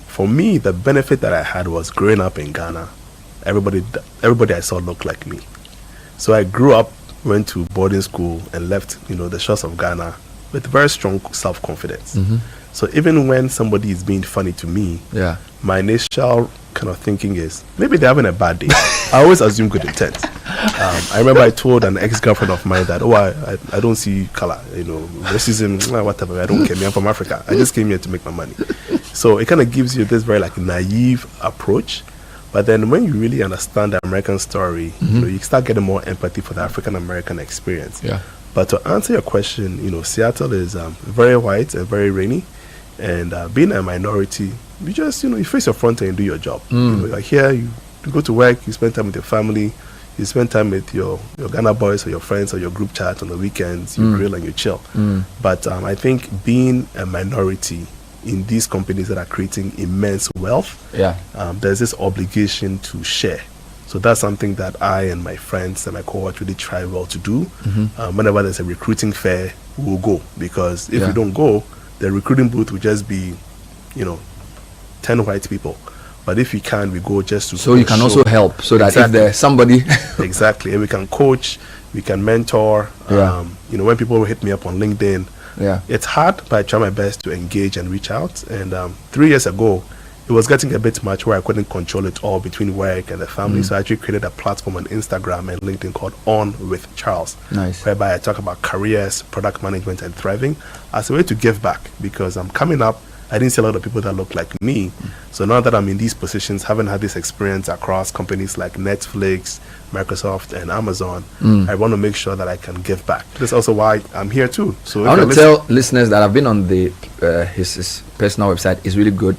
For me, the benefit that I had was growing up in Ghana. Everybody I saw looked like me. So I grew up, went to boarding school, and left, the shores of Ghana with very strong self-confidence. So even when somebody is being funny to me, my initial kind of thinking is maybe they're having a bad day. I always assume good intent. I remember I told an ex-girlfriend of mine that, I don't see color, racism, whatever. I don't care. I'm from Africa. I just came here to make my money. So it kind of gives you this very naive approach. But then when you really understand the American story, you start getting more empathy for the African American experience. But to answer your question, Seattle is very white and very rainy. And being a minority, you just, you face your front and do your job. You're here, you go to work, you spend time with your family, you spend time with your Ghana boys or your friends or your group chat on the weekends, you grill and you chill. But I think being a minority in these companies that are creating immense wealth, there's this obligation to share. So that's something that I and my friends and my cohort really try well to do. Whenever there's a recruiting fair, we'll go. Because if we don't go, the recruiting booth will just be, 10 white people. But if we can, we go just to... So you can also help, so that if there's somebody... Exactly. And we can coach, we can mentor. When people hit me up on LinkedIn, it's hard, but I try my best to engage and reach out. And 3 years ago, it was getting a bit much where I couldn't control it all between work and the family. So I actually created a platform on Instagram and LinkedIn called On With Charles. Whereby I talk about careers, product management, and thriving as a way to give back, because I'm coming up. I didn't see a lot of people that look like me. So now that I'm in these positions, having had this experience across companies like Netflix, Microsoft, and Amazon, I want to make sure that I can give back. That's also why I'm here too. So I want to tell listeners that I've been on the his personal website. Is really good.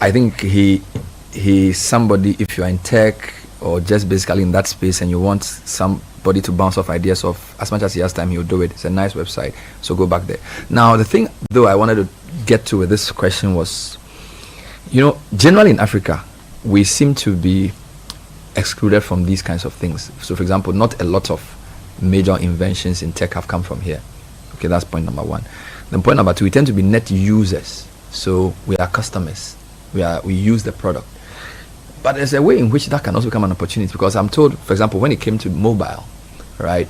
I think he's somebody, if you're in tech or just basically in that space and you want somebody to bounce off ideas of, as much as he has time, he'll do it. It's a nice website, so go back there. Now, the thing, though, I wanted to get to with this question was, generally in Africa, we seem to be excluded from these kinds of things. So, for example, not a lot of major inventions in tech have come from here. Okay, that's point number one. Then point number two, we tend to be net users. So we are customers. We use the product. But there's a way in which that can also become an opportunity, because I'm told, for example, when it came to mobile, right,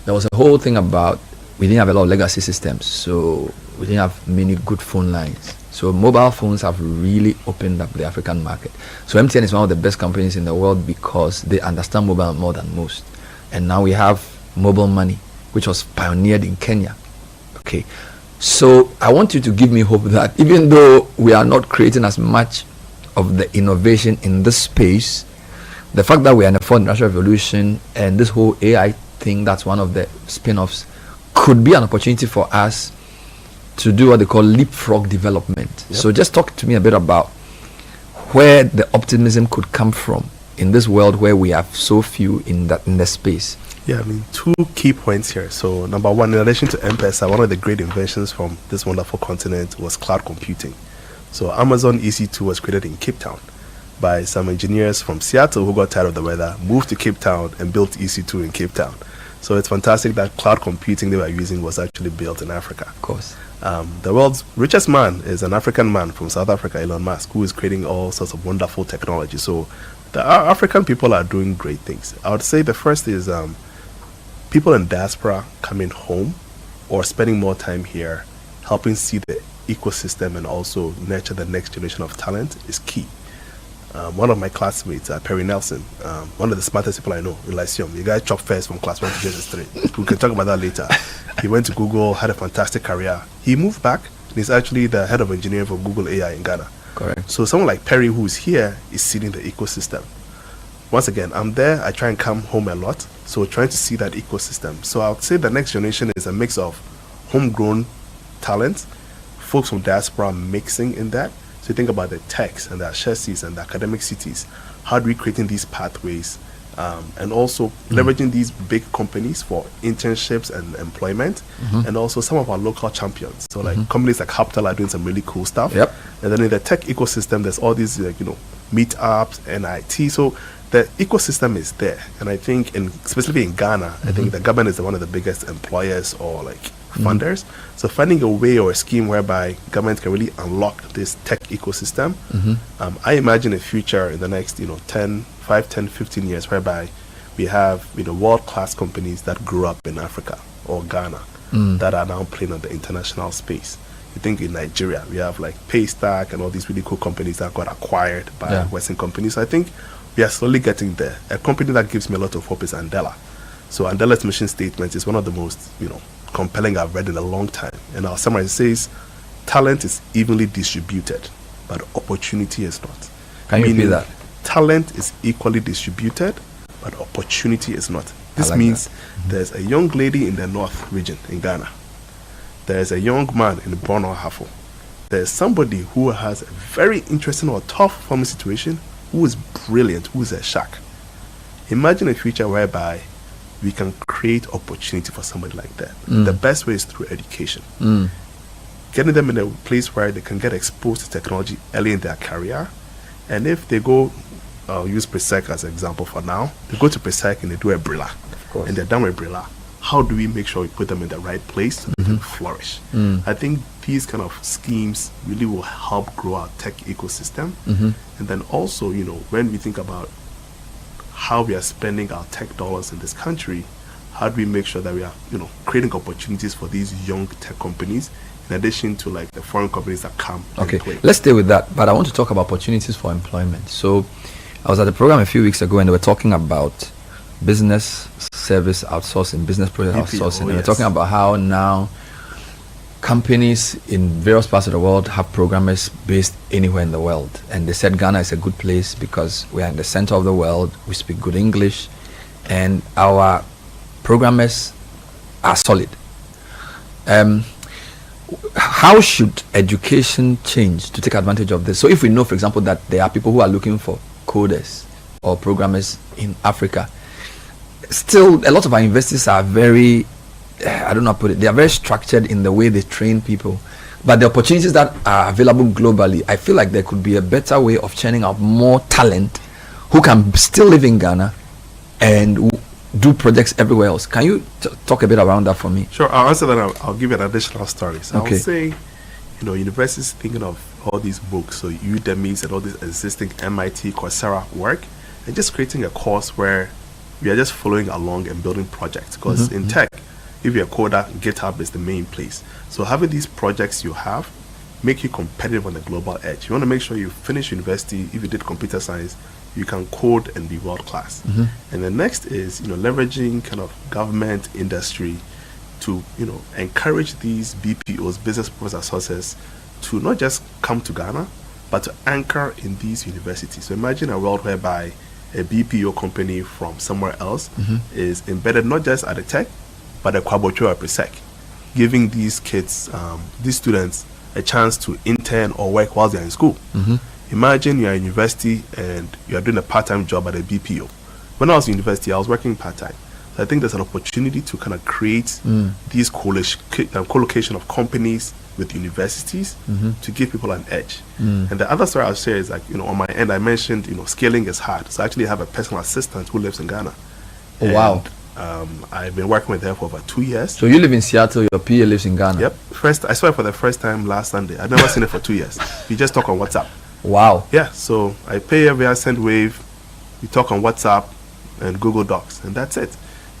there was a whole thing about we didn't have a lot of legacy systems, so we didn't have many good phone lines. So mobile phones have really opened up the African market. So MTN is one of the best companies in the world because they understand mobile more than most. And now we have mobile money, which was pioneered in Kenya. Okay. So I want you to give me hope that even though we are not creating as much of the innovation in this space, the fact that we are in the fourth industrial revolution and this whole AI thing, that's one of the spin-offs, could be an opportunity for us to do what they call leapfrog development. So just talk to me a bit about where the optimism could come from in this world where we have so few in the space. Yeah, I mean, two key points here. So number one, in addition to M-Pesa, one of the great inventions from this wonderful continent was cloud computing. So Amazon EC2 was created in Cape Town by some engineers from Seattle who got tired of the weather, moved to Cape Town and built EC2 in Cape Town. So it's fantastic that cloud computing they were using was actually built in Africa. Of course. The world's richest man is an African man from South Africa, Elon Musk, who is creating all sorts of wonderful technology. So the African people are doing great things. I would say the first is people in diaspora coming home or spending more time here, helping see the ecosystem and also nurture the next generation of talent is key. One of my classmates, Perry Nelson, one of the smartest people I know in Lyceum, the guy chopped first from class 1 to JS3. We can talk about that later. He went to Google, had a fantastic career. He moved back and he's actually the head of engineering for Google AI in Ghana. Correct. So someone like Perry, who is here, is seeding the ecosystem. once again, I'm there. I try and come home a lot. So trying to see that ecosystem. So I would say the next generation is a mix of homegrown talent, folks from diaspora mixing in that. So you think about the techs and the chassis and the academic cities. How do we creating these pathways? And also leveraging these big companies for internships and employment, and also some of our local champions. So like companies like Capital are doing some really cool stuff. Yep. And then in the tech ecosystem, there's all these meetups, NIT. So the ecosystem is there. And I think specifically in Ghana, I think the government is one of the biggest employers or like funders. So finding a way or a scheme whereby government can really unlock this tech ecosystem. I imagine a future in the next 5, 10, 15 years whereby we have world-class companies that grew up in Africa or Ghana that are now playing on the international space. You think in Nigeria we have like Paystack and all these really cool companies that got acquired by Western companies. So I think we are slowly getting there. A company that gives me a lot of hope is Andela. So Andela's mission statement is one of the most compelling I've read in a long time. And our summary says talent is evenly distributed, but opportunity is not. Can you repeat that? Talent is equally distributed, but opportunity is not. This means there's a young lady in the North region in Ghana. There's a young man in Borno Hafo. There's somebody who has a very interesting or tough farming situation, who is brilliant, who is a shark. Imagine a future whereby we can create opportunity for somebody like that. The best way is through education. Getting them in a place where they can get exposed to technology early in their career. And if they go, I'll use Presec as an example for now, they go to Presec and they do a Brilla. And they're done with Brilla. How do we make sure we put them in the right place so they can flourish? I think these kind of schemes really will help grow our tech ecosystem. And then also, when we think about how we are spending our tech dollars in this country, how do we make sure that we are, creating opportunities for these young tech companies in addition to like the foreign companies that come and play. Let's stay with that, but I want to talk about opportunities for employment. So I was at the program a few weeks ago and they were talking about business service outsourcing, business project outsourcing. They were talking about how now companies in various parts of the world have programmers based anywhere in the world. And they said Ghana is a good place because we are in the center of the world, we speak good English, and our programmers are solid. How should education change to take advantage of this? So if we know, for example, that there are people who are looking for coders or programmers in Africa, still a lot of our universities are very, I don't know how to put it, they are very structured in the way they train people. But the opportunities that are available globally, I feel like there could be a better way of churning out more talent who can still live in Ghana and do projects everywhere else. Can you talk a bit around that for me? Sure, I'll answer that. I'll give you an additional story. So I would say, universities thinking of all these books, so Udemy's and all this existing MIT, Coursera work, and just creating a course where we are just following along and building projects. Because in tech, if you're a coder, GitHub is the main place. So having these projects you have make you competitive on the global edge. You want to make sure you finish university. If you did computer science, you can code and be world class. And the next is leveraging kind of government industry to encourage these BPOs, business process sources, to not just come to Ghana but to anchor in these universities. So imagine a world whereby a BPO company from somewhere else is embedded not just at the tech but at Kwabocho or Presec, giving these kids, these students, a chance to intern or work while they're in school. Imagine you're in university and you're doing a part-time job at a BPO. When I was in university, I was working part-time. So I think there's an opportunity to kind of create these co-location of companies with universities to give people an edge. And the other story I'll share is like, on my end, I mentioned, scaling is hard. So I actually have a personal assistant who lives in Ghana. Oh, wow. I've been working with her for over 2 years. So you live in Seattle, your PA lives in Ghana? Yep. I saw her for the first time last Sunday. I've never seen her for 2 years. We just talk on WhatsApp. Wow. Yeah, so I pay her via SendWave, we talk on WhatsApp and Google Docs, and that's it.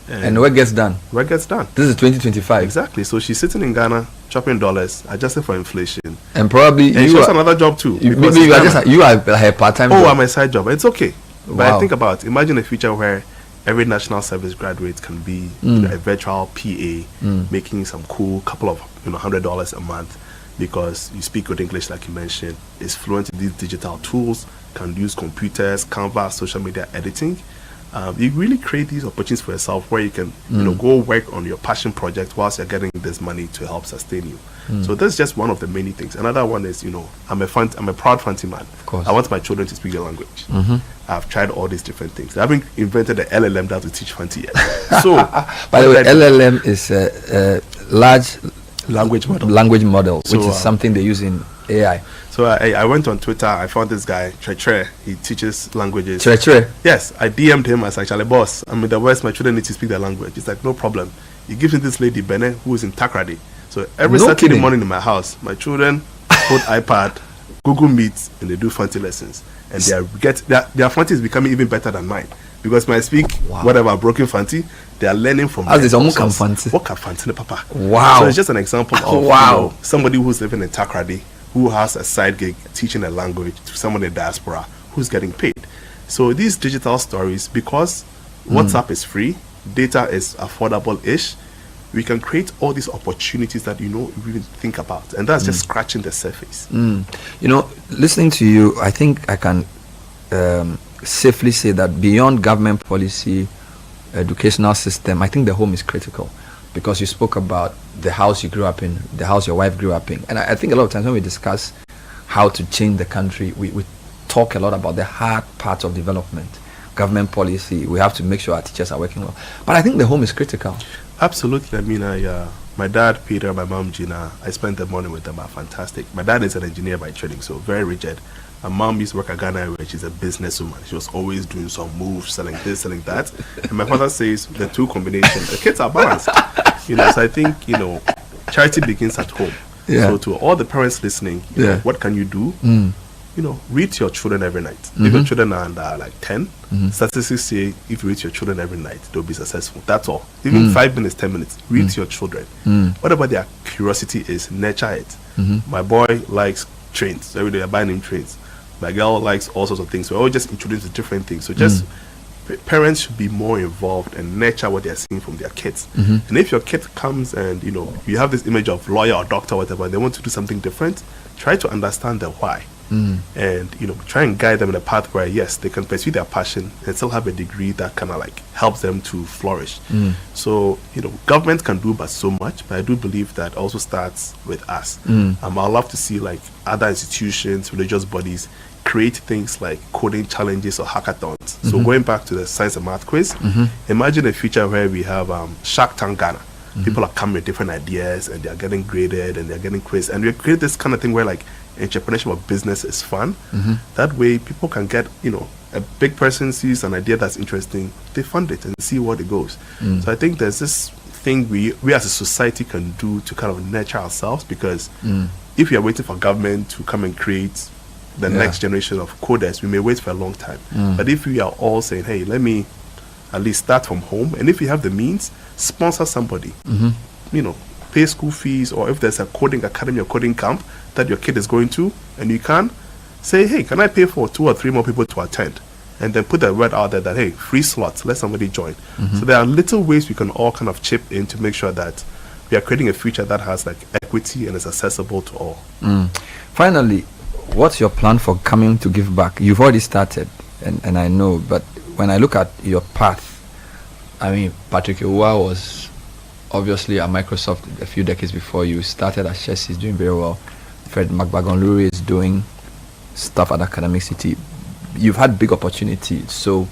And what gets done? What gets done? This is 2025. Exactly. So she's sitting in Ghana, chopping dollars, adjusted for inflation. And probably she has another job too. Maybe you are her part-time job. Oh, I'm a side job. It's okay. But I think about, imagine a future where every national service graduate can be a virtual PA, making some cool couple of $100 a month. because you speak good English, like you mentioned, is fluent in these digital tools, can use computers, Canva, social media editing. You really create these opportunities for yourself where you can, go work on your passion project whilst you're getting this money to help sustain you. So that's just one of the many things. Another one is, I'm a proud Fanti man. Of course. I want my children to speak the language. I've tried all these different things. I haven't invented the LLM that will teach Fanti yet. So, by the way, LLM is a large language model, which is something they use in AI. So I went on Twitter. I found this guy, Tre. He teaches languages. Tre? Yes. I DM'd him. I was like, Charlie boss, I'm in the West. My children need to speak their language. He's like, no problem. He gives me this lady, Bene, who is in Takrady. So every Saturday morning in my house, my children put iPad, Google Meet, and they do Fanti lessons. And their Fanti is becoming even better than mine. Because when I speak whatever broken Fanti, they are learning from me. What can Fanti, Papa? Wow. So it's just an example of somebody who's living in Takrady, who has a side gig teaching a language to someone in the diaspora who's getting paid. So these digital stories, because WhatsApp is free, data is affordable-ish, we can create all these opportunities that we even think about, and that's just scratching the surface. Listening to you, I think I can safely say that beyond government policy, educational system, I think the home is critical, because you spoke about the house you grew up in, the house your wife grew up in, and I think a lot of times when we discuss how to change the country, we talk a lot about the hard parts of development, government policy. We have to make sure our teachers are working well, but I think the home is critical. Absolutely. I mean, my dad, Peter, my mom, Gina, I spent the morning with them. Are fantastic. My dad is an engineer by training, so very rigid. My mom used to work at Ghana, where she's a businesswoman. She was always doing some moves, selling this, selling that. And my father says the two combinations, the kids are balanced. So I think, charity begins at home. Yeah. So to all the parents listening, what can you do? Read to your children every night. If your children are under like 10, statistics say if you read to your children every night, they'll be successful. That's all. Even 5 minutes, 10 minutes, read to your children. Whatever their curiosity is, nurture it. My boy likes trains. So every day I buy him trains. My girl likes all sorts of things. So I always just introduce different things. So just parents should be more involved and nurture what they're seeing from their kids. And if your kid comes and you have this image of lawyer or doctor or whatever, and they want to do something different, try to understand the why. And try and guide them in a path where yes, they can pursue their passion and still have a degree that kind of like helps them to flourish. So government can do but so much, but I do believe that also starts with us. I'd love to see like other institutions, religious bodies create things like coding challenges or hackathons. So going back to the science and math quiz, imagine a future where we have Shark Tank Ghana. People are coming with different ideas and they're getting graded and they're getting quizzed, and we create this kind of thing where like entrepreneurship of business is fun. That way people can get a big person sees an idea that's interesting, they fund it and see what it goes. So I think there's this thing we as a society can do to kind of nurture ourselves, because if we are waiting for government to come and create the next generation of coders, we may wait for a long time. But if we are all saying, hey, let me at least start from home, and if you have the means, sponsor somebody, pay school fees, or if there's a coding academy or coding camp that your kid is going to, and you can say, hey, can I pay for 2 or 3 more people to attend? And then put the word out there that, hey, free slots, let somebody join. So there are little ways we can all kind of chip in to make sure that we are creating a future that has like equity and is accessible to all. Finally, what's your plan for coming to give back? You've already started, and I know, but when I look at your path, I mean, Patrick Ewuwa was obviously at Microsoft a few decades before you. Started at Chelsea, doing very well. Fred McBagon-Lurie is doing stuff at Academic City. You've had big opportunities. So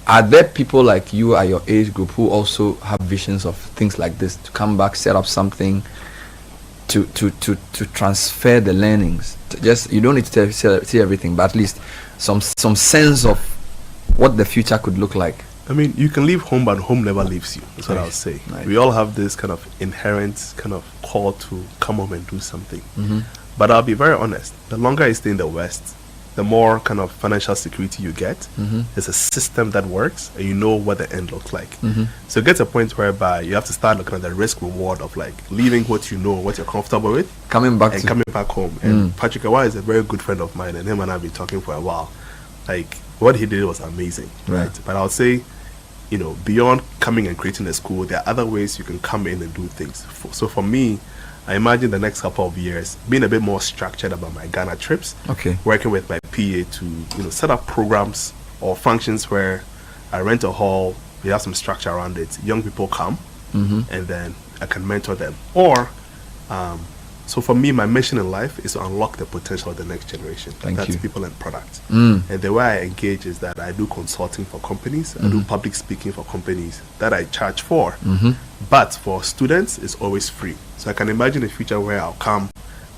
are there people like you at your age group who also have visions of things like this, to come back, set up something, to transfer the learnings? Just, you don't need to see everything, but at least some sense of what the future could look like. I mean, you can leave home, but home never leaves you. That's what I'll say. We all have this kind of inherent kind of call to come home and do something. But I'll be very honest. The longer I stay in the West, the more kind of financial security you get. There's a system that works, and you know what the end looks like. So it gets a point whereby you have to start looking at the risk reward of like leaving what you know, what you're comfortable with, coming back home. And Patrick Ewuwa is a very good friend of mine, and him and I have been talking for a while. Like, what he did was amazing, right? But I'll say, beyond coming and creating a school, there are other ways you can come in and do things. So for me, I imagine the next couple of years being a bit more structured about my Ghana trips. Okay. Working with my PA to set up programs or functions where I rent a hall, we have some structure around it. Young people come, and then I can mentor them. Or, so for me, my mission in life is to unlock the potential of the next generation. That's people and products. And the way I engage is that I do consulting for companies, I do public speaking for companies that I charge for. But for students, it's always free. So I can imagine a future where I'll come,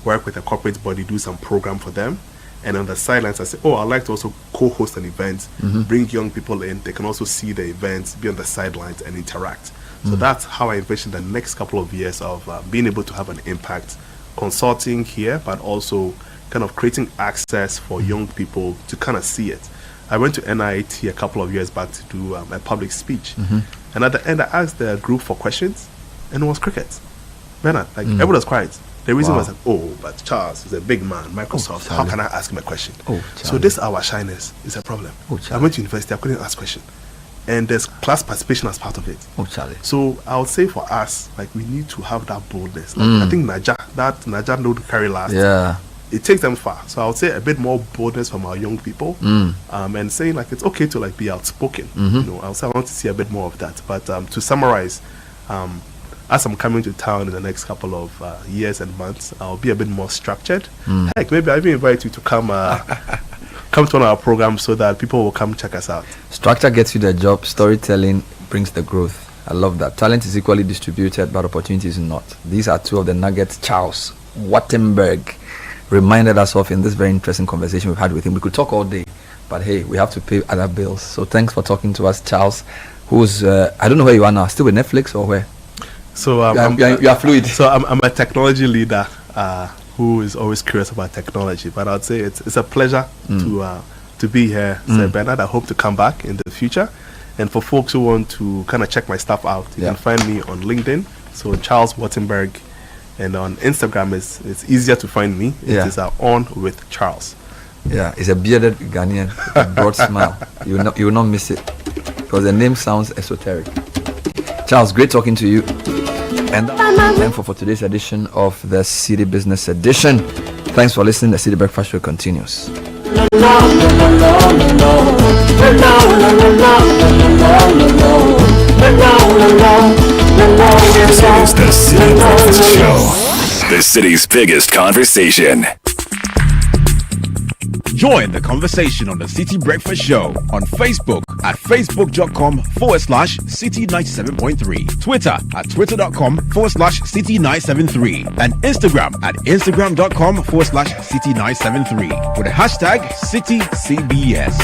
work with a corporate body, do some program for them. And on the sidelines, I say, I'd like to also co-host an event, bring young people in. They can also see the events, be on the sidelines and interact. So that's how I envision the next couple of years of being able to have an impact, consulting here, but also kind of creating access for young people to kind of see it. I went to NIT a couple of years back to do a public speech. And at the end, I asked the group for questions, and it was crickets. Bernard, everyone was quiet. The reason was like, but Charles is a big man, Microsoft, how can I ask him a question? So this our shyness is a problem. I went to university, I couldn't ask question. And there's class participation as part of it. So I would say for us, we need to have that boldness. I think Naja don't carry last. It takes them far. So I would say a bit more boldness from our young people, and saying it's okay to be outspoken. I would say I want to see a bit more of that. But to summarize, as I'm coming to town in the next couple of years and months, I'll be a bit more structured. Heck, maybe I'll even invite you to come come to one of our programs so that people will come check us out. Structure gets you the job. Storytelling brings the growth. I love that. Talent is equally distributed, but opportunity is not. These are two of the nuggets Charles Wattenberg reminded us of in this very interesting conversation we've had with him. We could talk all day, but hey, we have to pay other bills. So thanks for talking to us, Charles, who's, I don't know where you are now, still with Netflix or where? So you are fluid. So I'm a technology leader who is always curious about technology. But I'd say it's a pleasure to be here, Sir Bernard. I hope to come back in the future. And for folks who want to kind of check my stuff out, you can find me on LinkedIn. So Charles Wattenberg, and on Instagram it's easier to find me. It is On With Charles. Yeah, it's a bearded Ghanaian, a broad smile. You will not miss it because the name sounds esoteric. Charles, great talking to you. And that's time for today's edition of the City Business Edition. Thanks for listening. The City Breakfast Show continues. This is the City Breakfast Show, the city's biggest conversation. Join the conversation on the Citi Breakfast Show on Facebook at facebook.com/Citi97.3, Twitter at twitter.com/Citi973, and Instagram at instagram.com/Citi973 with the hashtag CityCBS.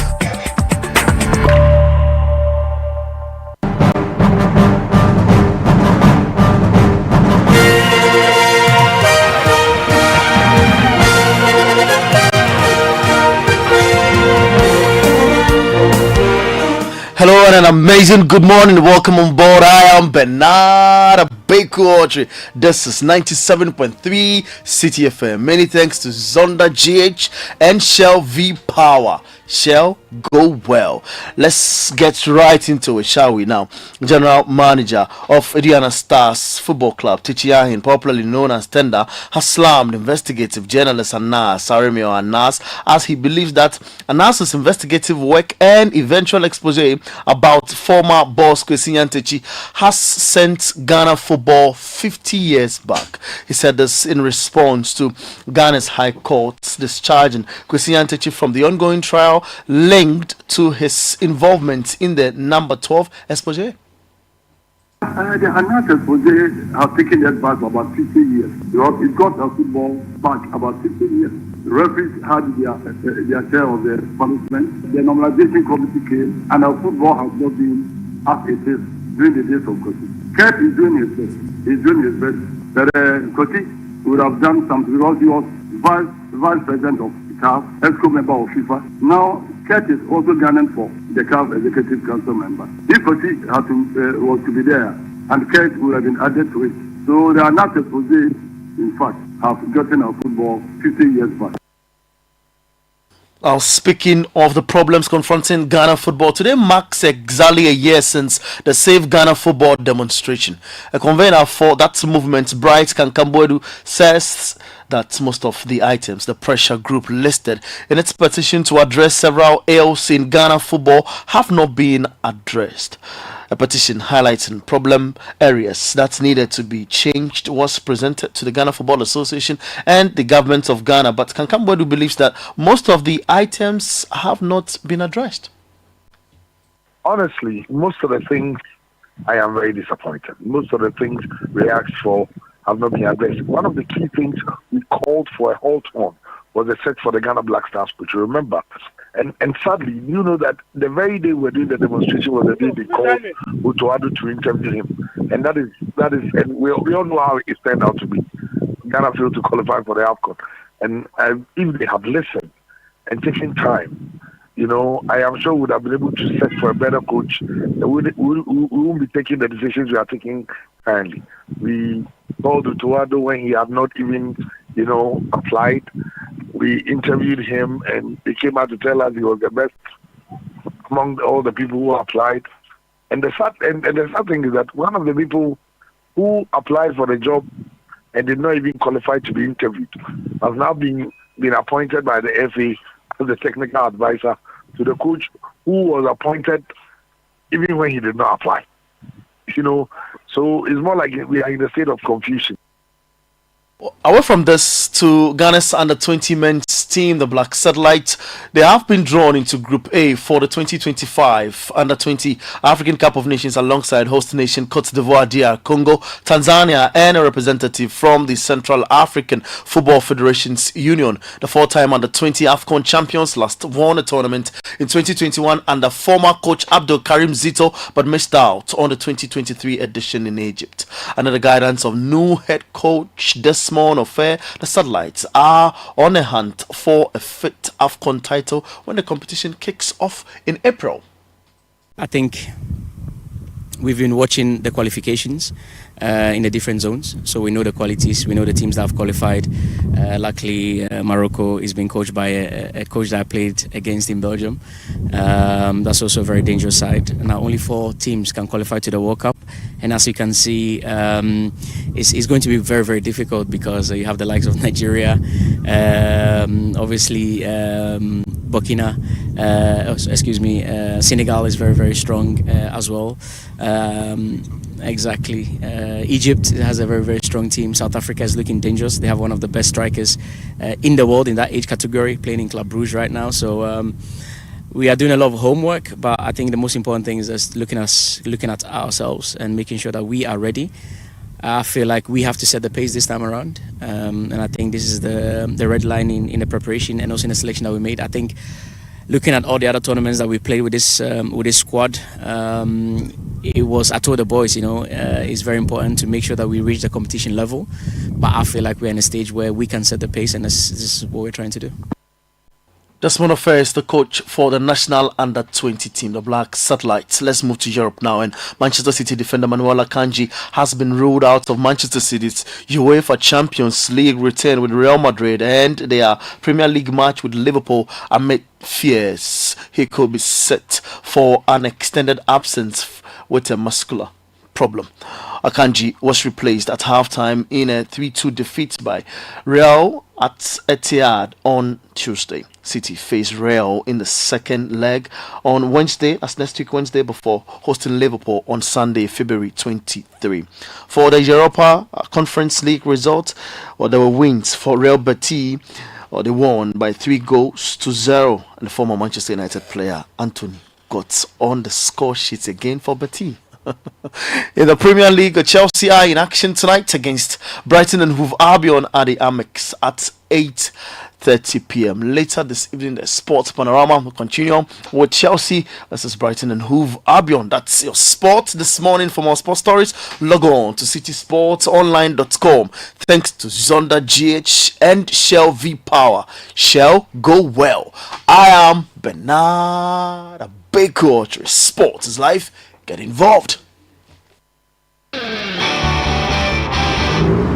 Hello and an amazing good morning. Welcome on board. I am Bernard Bakery. This is 97.3 Citi FM. Many thanks to Zonda GH and Shell V Power. Shell, go well. Let's get right into it, shall we now? General Manager of Indiana Stars Football Club, Tichiahin, popularly known as Tender, has slammed investigative journalist Anas Sarimio Anas as he believes that Anas's investigative work and eventual expose about former boss Kwesi Nyantakyi has sent Ghana football 50 years back. He said this in response to Ghana's High Court's discharging Kwesi Nyantakyi from the ongoing trial linked to his involvement in the number 12 expose. The Anas expose has taken that back for about 50 years. It got a football back about 50 years. The referees had their share of the punishment. The normalization committee came, and our football has not been as it is during the days of Kwesi. Kurt is doing his best. He's doing his best. But Kwesi would have done something because he was vice president of CAF, ESCO member of FIFA. Now, Kurt is also gunning for the CAF Executive Council member. If Kwesi was to be there, and Kurt would have been added to it. So they are not exposed, in fact, have gotten our football 50 years back. Now, speaking of the problems confronting Ghana football, today marks exactly a year since the Save Ghana Football demonstration. A convener for that movement, Bright Kankamboedu, says that most of the items the pressure group listed in its petition to address several ails in Ghana football have not been addressed. A petition highlighting problem areas that needed to be changed was presented to the Ghana Football Association and the government of Ghana, but Kankamboedu believes that most of the items have not been addressed. Honestly, most of the things I am very disappointed. Most of the things we asked for have not been addressed. One of the key things we called for a halt on was the search for the Ghana Black Stars, which you remember. And sadly, you know that the very day we were doing the demonstration was the day they called Utoado to interview him. And that is, and we all know how it turned out to be. Ghana failed to qualify for the AFCON. And if they had listened and taken time, you know, I am sure we would have been able to search for a better coach. We won't be taking the decisions we are taking currently. We called Utoado when he had not even, you know, applied. We interviewed him, and he came out to tell us he was the best among all the people who applied. And the sad thing is that one of the people who applied for the job and did not even qualify to be interviewed has now been appointed by the FA as the technical advisor to the coach who was appointed even when he did not apply. You know, so it's more like we are in a state of confusion. Away from this, to Ghana's under-20 men's team, the Black Satellite, they have been drawn into Group A for the 2025 Under-20 African Cup of Nations alongside host nation Cote d'Ivoire, DR Congo, Tanzania, and a representative from the Central African Football Federations Union. The four-time Under-20 AFCON champions last won a tournament in 2021 under former coach Abdul Karim Zito, but missed out on the 2023 edition in Egypt. Under the guidance of new head coach Desmond Ofair, the Satellites are on a hunt for a fifth AFCON title when the competition kicks off in April. I think we've been watching the qualifications in the different zones, so we know the qualities, we know the teams that have qualified. Luckily, Morocco is being coached by a coach that I played against in Belgium. That's also a very dangerous side. Now, only 4 teams can qualify to the World Cup, and as you can see, it's going to be very, very difficult because you have the likes of Nigeria, obviously Burkina, Senegal is very, very strong as well. Egypt has a very, very strong team. South Africa is looking dangerous. They have one of the best strikers in the world in that age category, playing in Club Brugge right now. So we are doing a lot of homework, but I think the most important thing is just looking at ourselves and making sure that we are ready. I feel like we have to set the pace this time around, and I think this is the red line in the preparation and also in the selection that we made. I think looking at all the other tournaments that we played with this squad, I told the boys, it's very important to make sure that we reach the competition level. But I feel like we're in a stage where we can set the pace, and this is what we're trying to do. Desmond Ofair is the coach for the national under-20 team, the Black Satellites. Let's move to Europe now, and Manchester City defender Manuel Akanji has been ruled out of Manchester City's UEFA Champions League return with Real Madrid and their Premier League match with Liverpool amid fears he could be set for an extended absence with a muscular problem. Akanji was replaced at halftime in a 3-2 defeat by Real at Etihad on Tuesday. City face Real in the second leg on Wednesday, that's next week Wednesday, before hosting Liverpool on Sunday, February 23. For the Europa Conference League result, there were wins for Real Betis. They won by 3-0, and the former Manchester United player Anthony got on the score sheet again for Betis. In the Premier League, Chelsea are in action tonight against Brighton and Hove Albion at the Amex at 8:30 p.m. Later this evening, the Sports Panorama will continue with Chelsea versus Brighton and Hove Albion. That's your sport this morning. For more sports stories, log on to citysportsonline.com. Thanks to Zonda GH and Shell V Power. Shell, go well. I am Bernard Baker. Sports is life. Get involved.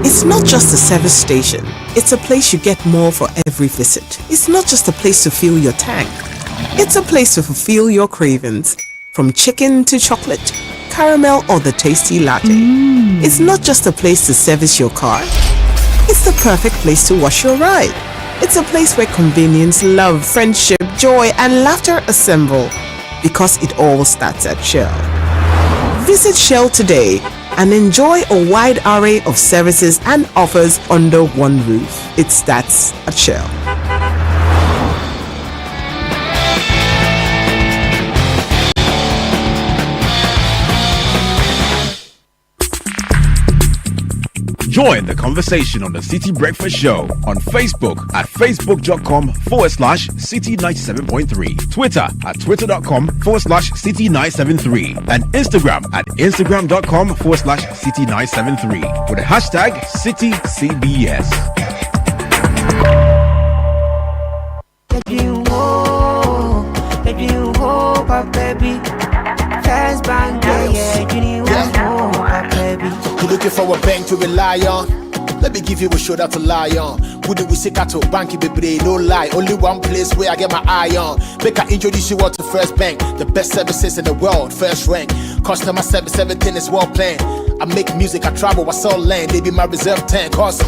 It's not just a service station. It's a place you get more for every visit. It's not just a place to fill your tank. It's a place to fulfill your cravings. From chicken to chocolate, caramel or the tasty latte. It's not just a place to service your car. It's the perfect place to wash your ride. It's a place where convenience, love, friendship, joy and laughter assemble. Because it all starts at Shell. Visit Shell today and enjoy a wide array of services and offers under one roof. It starts at Shell. Join the conversation on the Citi Breakfast Show on Facebook at facebook.com/Citi97.3, Twitter at twitter.com/Citi973, and Instagram at instagram.com/Citi973 with the hashtag CitiCBS. You're looking for a bank to rely on? Let me give you a shoulder to lie on. Who do we seek out to bank baby? No lie, only one place where I get my eye on. Make I introduce you all to First Bank, the best services in the world, first rank. Customer service, everything is well planned. I make music, I travel, I sell land. They be my reserve tank, cause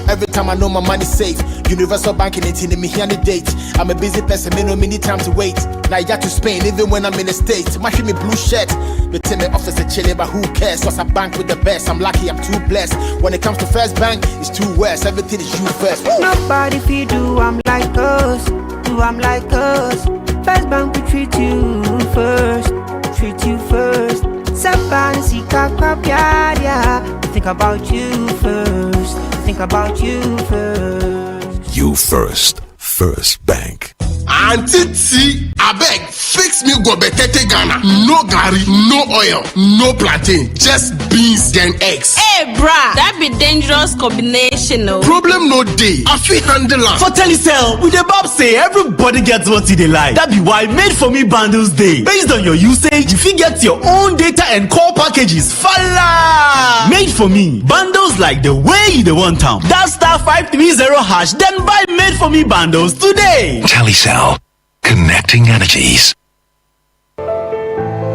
every time I know my money's safe. Universal banking, it's in me here on the date. I'm a busy person, me no many time to wait. Now I got to Spain, even when I'm in the States. My me blue shirt, they tell me office a chilling, but who cares? Cause I bank with the best. I'm lucky, I'm too blessed. When it comes to First Bank, it's too west. Everything is you first. Nobody feed do I'm like us, do I'm like us. First Bank we treat you first, treat you first. Think about you first, think about you first. You first, First Bank. Auntie T, I beg, fix me go betete Ghana. No gari, no oil, no plantain, just beans then eggs. Hey, bruh, that be dangerous combination, no? Problem no day. I feel handle am. For Telecel, with the Bob say everybody gets what they like. That be why Made For Me bundles day. Based on your usage, you fit get your own data and call packages. Fala! Made For Me bundles like the way you the want them. That *530#, then buy Made For Me bundles today. Telecel, connecting energies.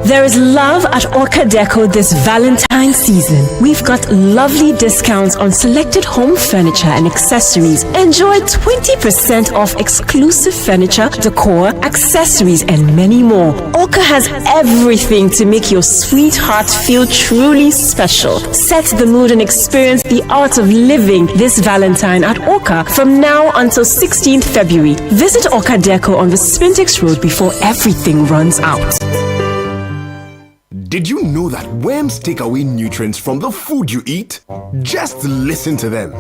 There is love at Orca Deco this Valentine season. We've got lovely discounts on selected home furniture and accessories. Enjoy 20% off exclusive furniture, decor, accessories, and many more. Orca has everything to make your sweetheart feel truly special. Set the mood and experience the art of living this Valentine at Orca from now until 16th February. Visit Orca Deco on the Spintex Road before everything runs out. Did you know that worms take away nutrients from the food you eat? Just listen to them.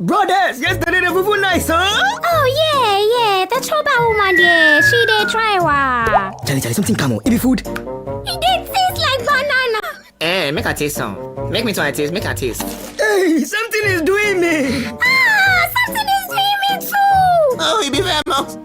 Brothers, yesterday the fufu nice, huh? Oh yeah, the choba woman there, she did try wa. Charlie, something come on, it be food. It did taste like banana. Eh, make a taste some. Make me try a taste, make a taste. Hey, something is doing me. Something is doing me too. Oh, it be Vermox.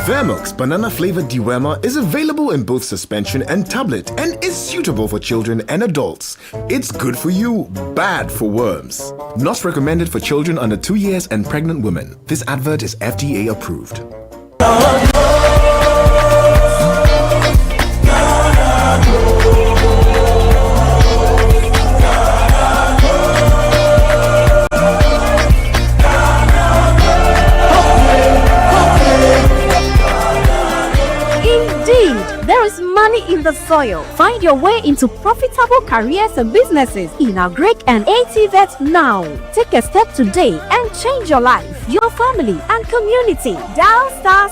Vermox banana flavored dewormer is available in both suspension and tablet and is suitable for children and adults. It's good for you, bad for worms. Not recommended for children under 2 years and pregnant women. This advert is FDA approved. There is money in the soil. Find your way into profitable careers and businesses in Agric and ATVET now. Take a step today and change your life, your family, and community. Dial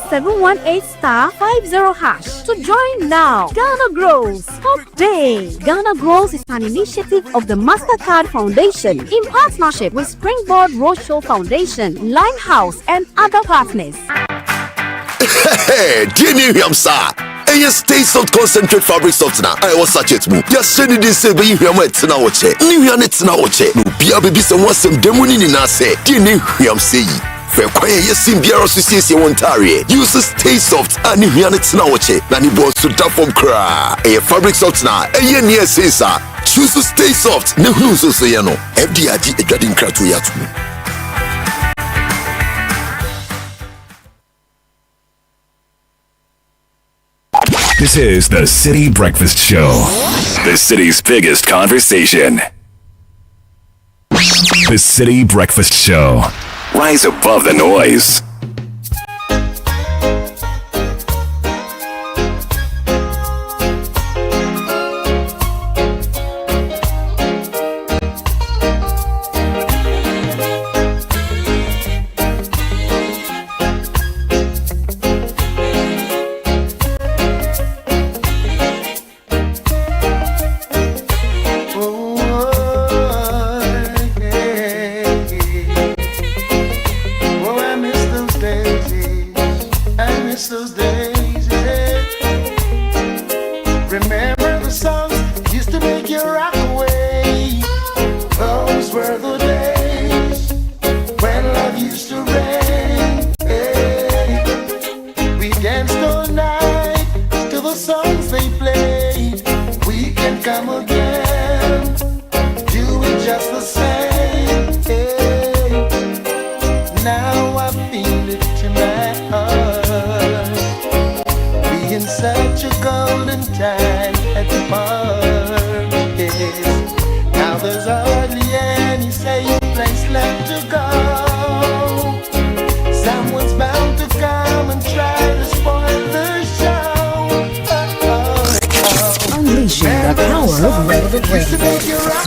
*718*50# to join now. Ghana Grows. Hope Day. Ghana Grows is an initiative of the MasterCard Foundation in partnership with Springboard Roadshow Foundation, Limehouse, and other partners. Hey, do you know sir? Yes, stay salt concentrate fabric softener. I was such it move. Just send it this way. You hear my tina watch. New units now watch. No, be a baby, some was some demoni in us. Do you know say? Fair quiet, yes, in Biara Association Ontario. Uses Stay Soft and Hianets Nawache. Nani was to tap from cry. A fabric soft now. A year near Cesar. Choose to Stay Soft. No who's so sayano. FDIG a garden cratu yatu. This is the Citi Breakfast Show, the city's biggest conversation. The Citi Breakfast Show. Rise above the noise.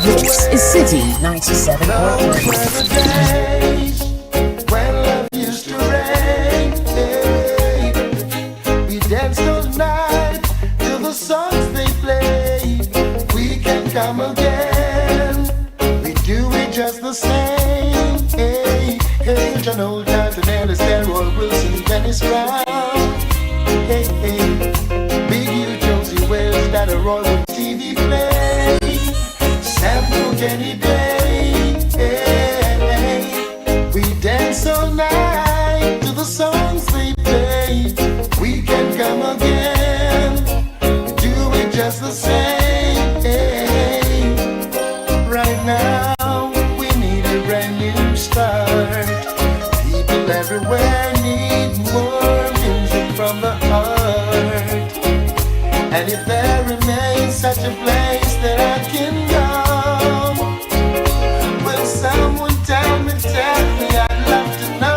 This is Citi 97.1. We dance all night till the songs they play. We can come again. We do it just the same. Hey, hey, John Old Times and Roy Wilson, Dennis Brown. Hey, hey, Big U, Josie Wells, that a Roy with TV play. Any day, hey, we dance all night to the songs they play. We can come again, do it just the same. Hey. Right now, we need a brand new start. People everywhere need more music from the heart. And if there remains such a place that I can go, someone tell me, I'd love to know.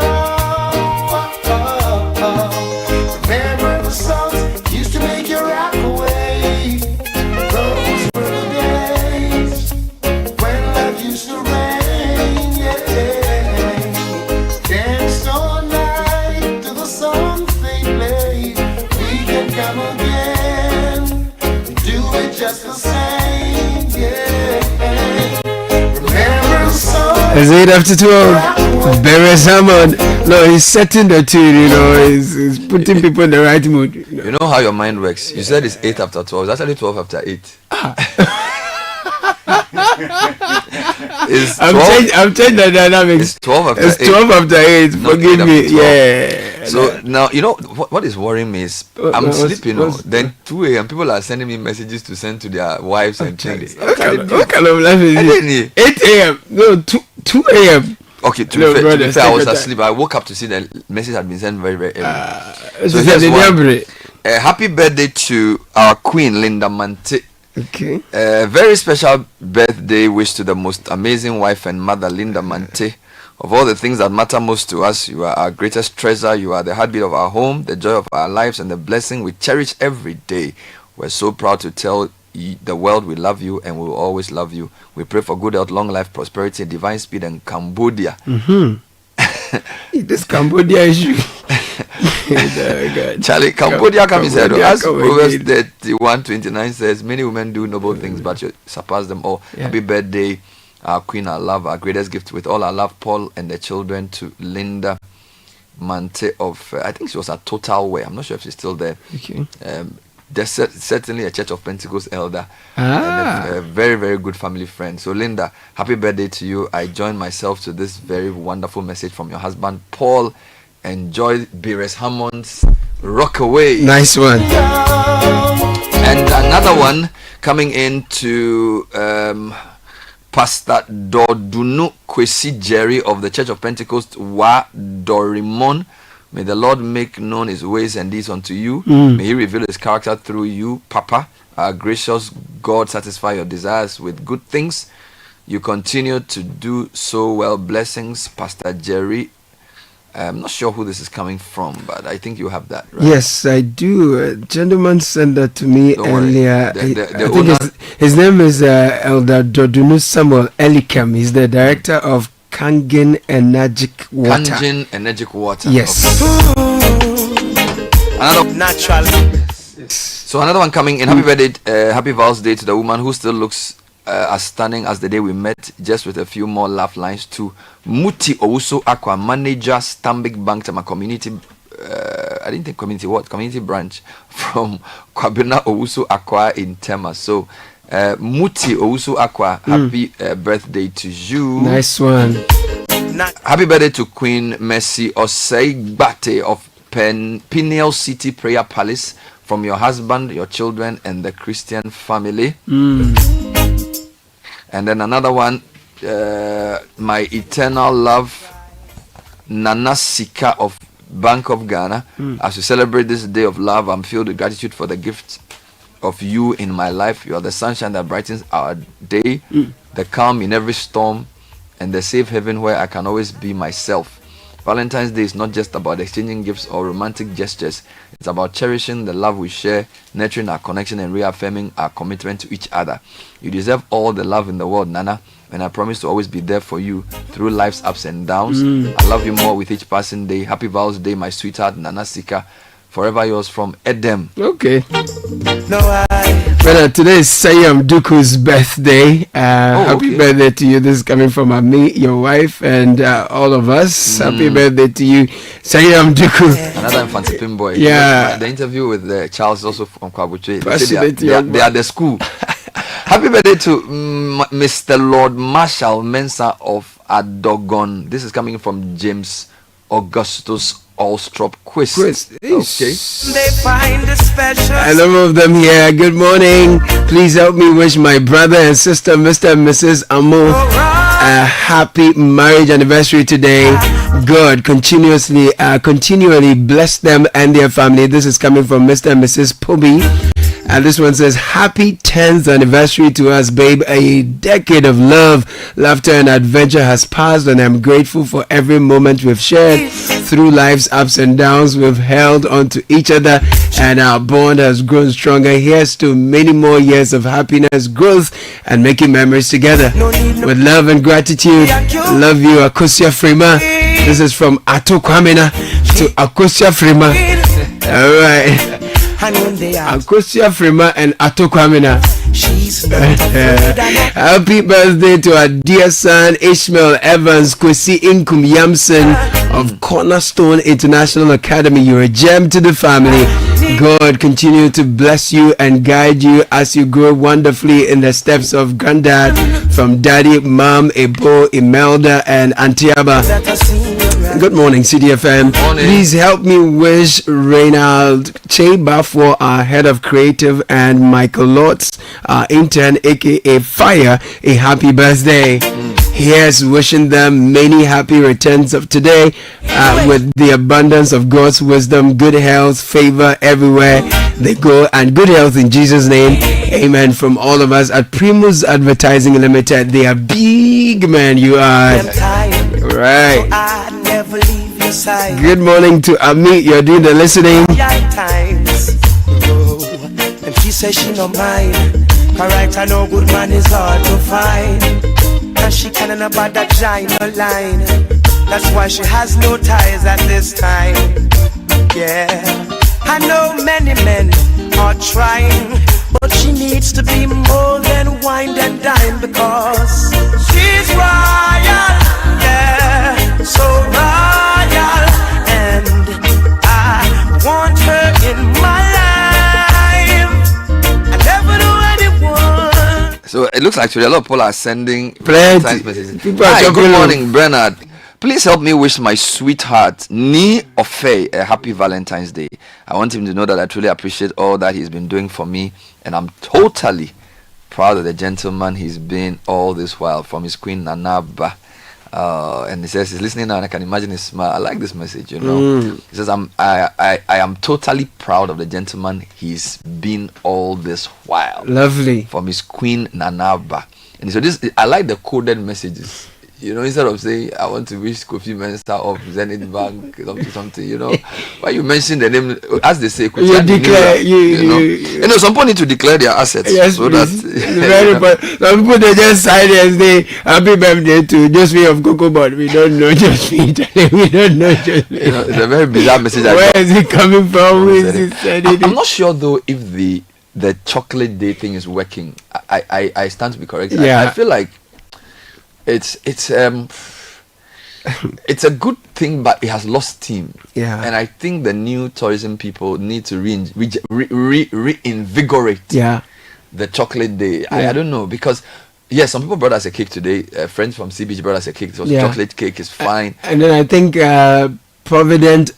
Remember the songs used to make you rock away. Those were the days when love used to rain. Yeah, dance all night to the songs they play. We can come again, do it just the same. Yeah. It's 8 after 12. Barry Salmon. No, he's setting the tune, you know, he's putting people in the right mood. You know how your mind works. You said it's 8 after 12. It's actually 12 after 8. I'm changing the dynamics. It's 12 after 8. It's 12 after 8. Forgive me. Yeah. So now, you know, what is worrying me is I'm sleeping. Then 2 a.m. people are sending me messages to send to their wives and things. What kind of life is this? 8 a.m. No, 2 a.m. Okay, to be fair, I was asleep. I woke up to see the message had been sent very, very early. So here's one. Happy birthday to our queen, Linda Mante. Okay. Very special birthday wish to the most amazing wife and mother, Linda Mante. Of all the things that matter most to us, you are our greatest treasure. You are the heartbeat of our home, the joy of our lives, and the blessing we cherish every day. We're so proud to tell the world we love you and we will always love you. We pray for good health, long life, prosperity, divine speed, and Cambodia. This Cambodia issue. Charlie, Cambodia comes in. As Proverbs 31:29 says, many women do noble things, but you surpass them all. Yeah. Happy birthday, our queen, our love, our greatest gift with all our love, Paul and the children, to Linda Mante of, I think she was at Total Wear. I'm not sure if she's still there. Okay. certainly a Church of Pentecost elder and a very, very good family friend. So Linda, happy birthday to you. I join myself to this very wonderful message from your husband Paul. Enjoy Beres Hammond's Rock Away. Nice one. And another one coming in to Pastor Dodunu Kwesi Jerry of the Church of Pentecost Wa Dorimon. May the Lord make known his ways and deeds unto you. May he reveal his character through you, Papa. Our gracious God, satisfy your desires with good things. You continue to do so well. Blessings, Pastor Jerry. I'm not sure who this is coming from, but I think you have that, right? Yes, I do. A gentleman sent that to me earlier. I think his name is Elder Dodunu Samuel Elikem. He's the director of Kangin Energic Water. Kangin Energic Water. Yes. So another one coming in. Happy birthday, happy Val's Day to the woman who still looks as stunning as the day we met, just with a few more laugh lines to Muti Owusu Aqua, manager Stanbic Bank Tema community. I didn't think community what? Community branch from Kwabena Owusu Aqua in Tema. So Muti Owusu Aqua, happy birthday to you. Nice one. Happy birthday to Queen Mercy Osei Bate of Pineal City Prayer Palace, from your husband, your children, and the Christian family. And then another one, my eternal love, Nana Sika of Bank of Ghana. As we celebrate this day of love, I'm filled with gratitude for the gift of you in my life. You are the sunshine that brightens our day, the calm in every storm, and the safe haven where I can always be myself. Valentine's Day is not just about exchanging gifts or romantic gestures. It's about cherishing the love we share, nurturing our connection, and reaffirming our commitment to each other. You deserve all the love in the world, Nana, and I promise to always be there for you through life's ups and downs. I love you more with each passing day. Happy Val's Day, my sweetheart, Nana Sika. Forever yours from Edem. Okay. Well, today is Sayam Duku's birthday. Happy birthday to you. This is coming from me, your wife, and all of us. Happy birthday to you, Sayam Duku. Another Infancy Pin boy. Yeah. The interview with Charles also from Kwabuche. They are the school. Happy birthday to Mr. Lord Marshall Mensah of Adogon. This is coming from James Augustus Allstrop Quiz. Okay. They find a special. I love all of them here. Good morning. Please help me wish my brother and sister, Mr. and Mrs. Amo, a happy marriage anniversary today. God continually bless them and their family. This is coming from Mr. and Mrs. Poby. And this one says, happy 10th anniversary to us, babe. A decade of love, laughter, and adventure has passed, and I'm grateful for every moment we've shared. Through life's ups and downs, we've held on to each other, and our bond has grown stronger. Here's to many more years of happiness, growth, and making memories together. With love and gratitude, love you, Akosia Frima. This is from Ato Kwamena to Akosia Frima. All right. Akosia Frima and Atokwamina. Happy birthday to our dear son Ishmael Evans Kwesi Inkum Yamson of Cornerstone International Academy. You're a gem to the family. God continue to bless you and guide you as you grow wonderfully in the steps of Granddad, from Daddy, Mom, Ebo, Imelda, and Antiaba. Good morning, Citi FM. Please help me wish Reynald Cheba for our head of creative and Michael Lotz, our intern, aka Fire, a happy birthday. Here's wishing them many happy returns of today, with the abundance of God's wisdom, good health, favor everywhere they go, and good health in Jesus' name. Amen. From all of us at Primus Advertising Limited. They are big men, you are. Right. Good morning to Amit. You're doing the listening. And she says she no mind. Correct, I know good man is hard to find. And she can't about that giant line. That's why she has no ties at this time. Yeah, I know many men are trying, but she needs to be more than wine and dine, because she's royal, yeah, so royal, and I want her in my life. it looks like today a lot of people are sending plenty messages. People Hi, are good morning, Bernard. Please help me wish my sweetheart Ni Ofe a happy Valentine's Day. I want him to know that I truly appreciate all that he's been doing for me, and I'm totally proud of the gentleman he's been all this while, from his queen Nanaba. And he says he's listening now, and I can imagine his smile. I like this message, you know. He says, I am totally proud of the gentleman he's been all this while. Lovely. From his queen Nanaba. And so this, I like the coded messages. You know, instead of saying, I want to wish Kofi Mensa of Zenith Bank, something, you know. Why you mention the name, as they say, you declare, you know, some people need to declare their assets. Yes, so please. that Very important. Some people, they just sign and say, happy birthday to Josephine of Cocoa, but we don't know Josephine. We don't know Josephine. You know, it's a very bizarre message. Where is it coming from? Who is it sending? I'm not sure, though, if the chocolate day thing is working. I stand to be corrected. Yeah. I feel like it's a good thing, but it has lost steam. Yeah. And I think the new tourism people need to reinvigorate the chocolate day. I don't know, because yes, some people brought us a cake today. Friends from CBG brought us a cake. So chocolate cake is fine. And then I think Providence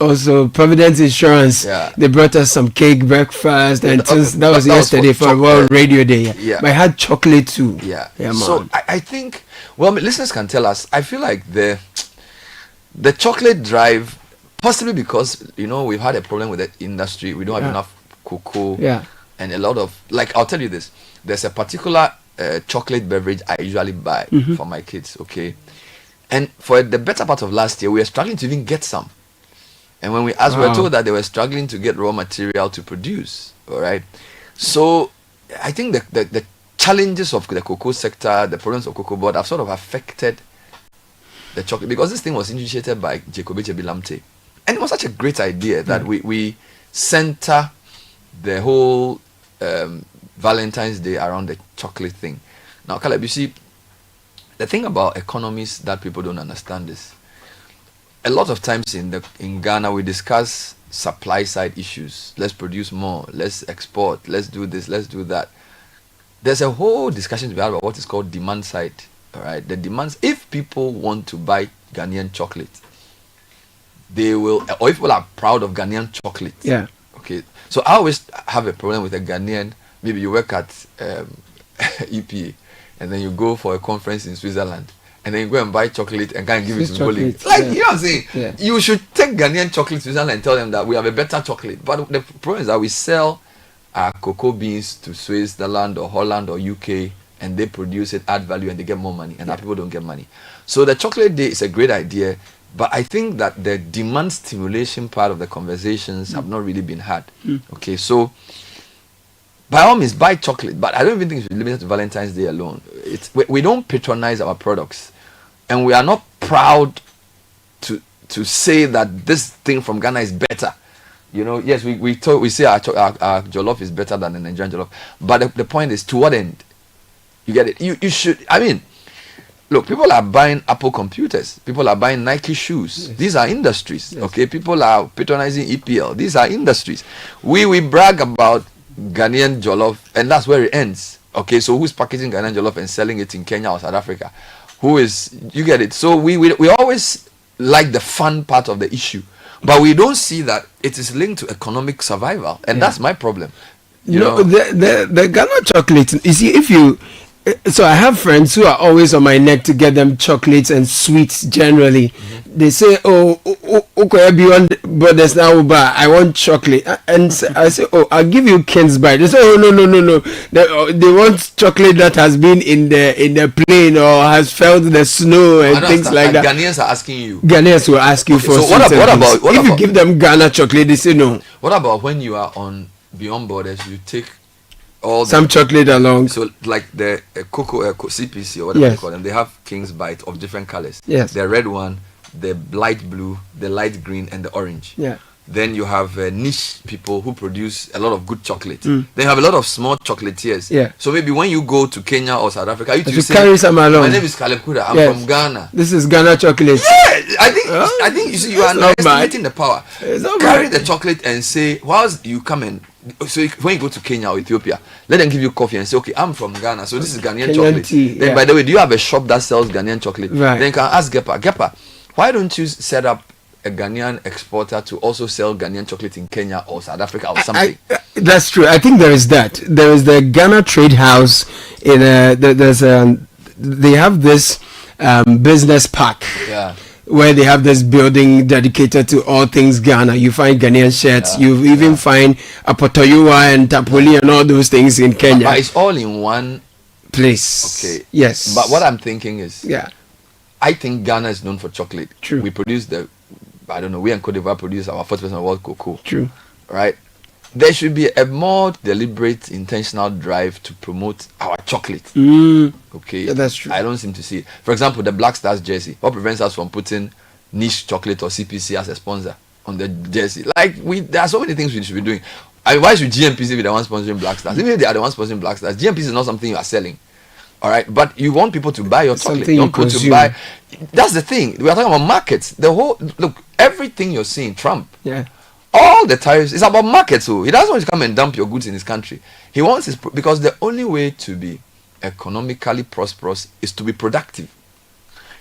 Insurance, they brought us some cake, breakfast, and that was yesterday for World Radio Day. Yeah. But I had chocolate too. Yeah. Man. So I think, well, listeners can tell us. I feel like the chocolate drive, possibly because, you know, we've had a problem with the industry. We don't have enough cocoa. Yeah. And a lot of, like, I'll tell you this. There's a particular chocolate beverage I usually buy for my kids, okay? And for the better part of last year, we were struggling to even get some. And when we asked, we were told that they were struggling to get raw material to produce. All right. So I think the challenges of the cocoa sector, the problems of cocoa board have sort of affected the chocolate, because this thing was initiated by Jacob Bilamte. And it was such a great idea that we center the whole Valentine's Day around the chocolate thing. Now, Caleb, you see, the thing about economies that people don't understand is, a lot of times in Ghana, we discuss supply side issues. Let's produce more. Let's export. Let's do this. Let's do that. There's a whole discussion to be had about what is called demand side. All right. The demands. If people want to buy Ghanaian chocolate, they will. Or if people are proud of Ghanaian chocolate. Yeah. Okay. So I always have a problem with a Ghanaian. Maybe you work at EPA, and then you go for a conference in Switzerland, and then you go and buy chocolate and kind of give it to Bolling. Like, you know what I'm saying? Yeah. You should take Ghanaian chocolate to Switzerland and tell them that we have a better chocolate. But the problem is that we sell our cocoa beans to Switzerland or Holland or UK, and they produce it, add value, and they get more money, and our people don't get money. So the chocolate day is a great idea, but I think that the demand stimulation part of the conversations have not really been had. Okay, so by all means, buy chocolate, but I don't even think it's limited to Valentine's Day alone. We don't patronize our products, and we are not proud to say that this thing from Ghana is better. You know, yes, we say our jollof is better than the Nigerian jollof, but the point is, to what end? You get it? You should. I mean, look, people are buying Apple computers. People are buying Nike shoes. Yes. These are industries. Yes. Okay, people are patronizing EPL. These are industries. We brag about Ghanaian jollof, and that's where it ends. Okay, so who's packaging Ghanaian jollof and selling it in Kenya or South Africa? Who is, you get it? So we always like the fun part of the issue, but we don't see that it is linked to economic survival, and that's my problem. You know, the Ghana chocolate, you see, if you, so I have friends who are always on my neck to get them chocolates and sweets generally. They say, okay, beyond brothers now, but I want chocolate. And I say, I'll give you Ken's Bite. They say, no. They want chocolate that has been in the plane or has felt the snow and things like that. Ghanaians are asking you. Ghanaians will ask you for so what about if you give them Ghana chocolate, they say no. What about when you are on Beyond Borders, you take some chocolate along? So like the cocoa CPC or whatever they call them, they have King's Bite of different colors. Yes. The red one, the light blue, the light green, and the orange. Yeah. Then you have niche people who produce a lot of good chocolate. Then you have a lot of small chocolatiers. Yeah. So maybe when you go to Kenya or South Africa, you say, carry some along. My name is Caleb Kuda. I'm from Ghana. This is Ghana chocolate. Yeah. I think you see, you are underestimating the power. Carry the chocolate and say, whilst you come in. So when you go to Kenya or Ethiopia, let them give you coffee and say, okay, I'm from Ghana, so this is Ghanaian chocolate. Tea, then, by the way, do you have a shop that sells Ghanaian chocolate? Right. Then you can ask Gepa, why don't you set up a Ghanaian exporter to also sell Ghanaian chocolate in Kenya or South Africa or something? That's true. I think there is that. There is the Ghana Trade House. They have this business park. Yeah. Where they have this building dedicated to all things Ghana. You find Ghanaian shirts. You even find Apotoyua and Tapoli and all those things in Kenya. But it's all in one place. Okay. Yes. But what I'm thinking is, I think Ghana is known for chocolate. True. We produce we and Cote d'Ivoire produce our 40% of world cocoa. True. Right? There should be a more deliberate, intentional drive to promote our chocolate. Okay, yeah, that's true. I don't seem to see it. For example, the Black Stars jersey. What prevents us from putting niche chocolate or CPC as a sponsor on the jersey? Like there are so many things we should be doing. Why should GMPC be the one sponsoring Black Stars? Even if they are the one sponsoring Black Stars, GMPC is not something you are selling. All right, but you want people to buy your chocolate. Something you want people to buy. That's the thing. We are talking about markets. Everything you're seeing, Trump. Yeah. All the tariffs, it's about markets. So he doesn't want to come and dump your goods in his country. He wants because the only way to be economically prosperous is to be productive.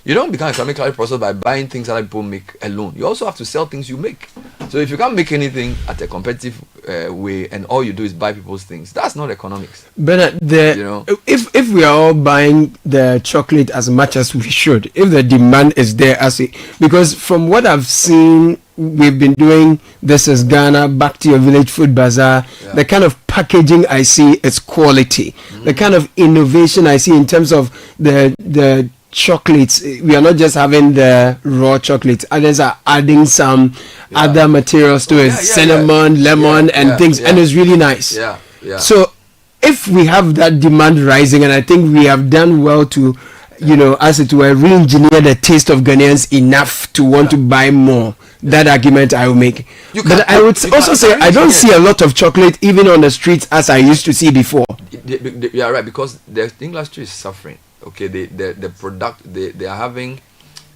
You don't become economically prosperous by buying things that people make alone. You also have to sell things you make. So if you can't make anything at a competitive way and all you do is buy people's things, that's not economics. But if we are all buying the chocolate as much as we should, if the demand is there, because from what I've seen, we've been doing This Is Ghana, Back to Your Village Food Bazaar. The kind of packaging I see is quality. The kind of innovation I see in terms of the chocolates, we are not just having the raw chocolates. Others are adding some other materials to it, cinnamon, lemon, and things, and it's really nice. So if we have that demand rising, and I think we have done well to, as it were, re-engineer the taste of Ghanaians enough to want to buy more. That argument I will make. But I would also say I don't see a lot of chocolate even on the streets as I used to see before. You are right, because the industry is suffering. Okay, the product they are having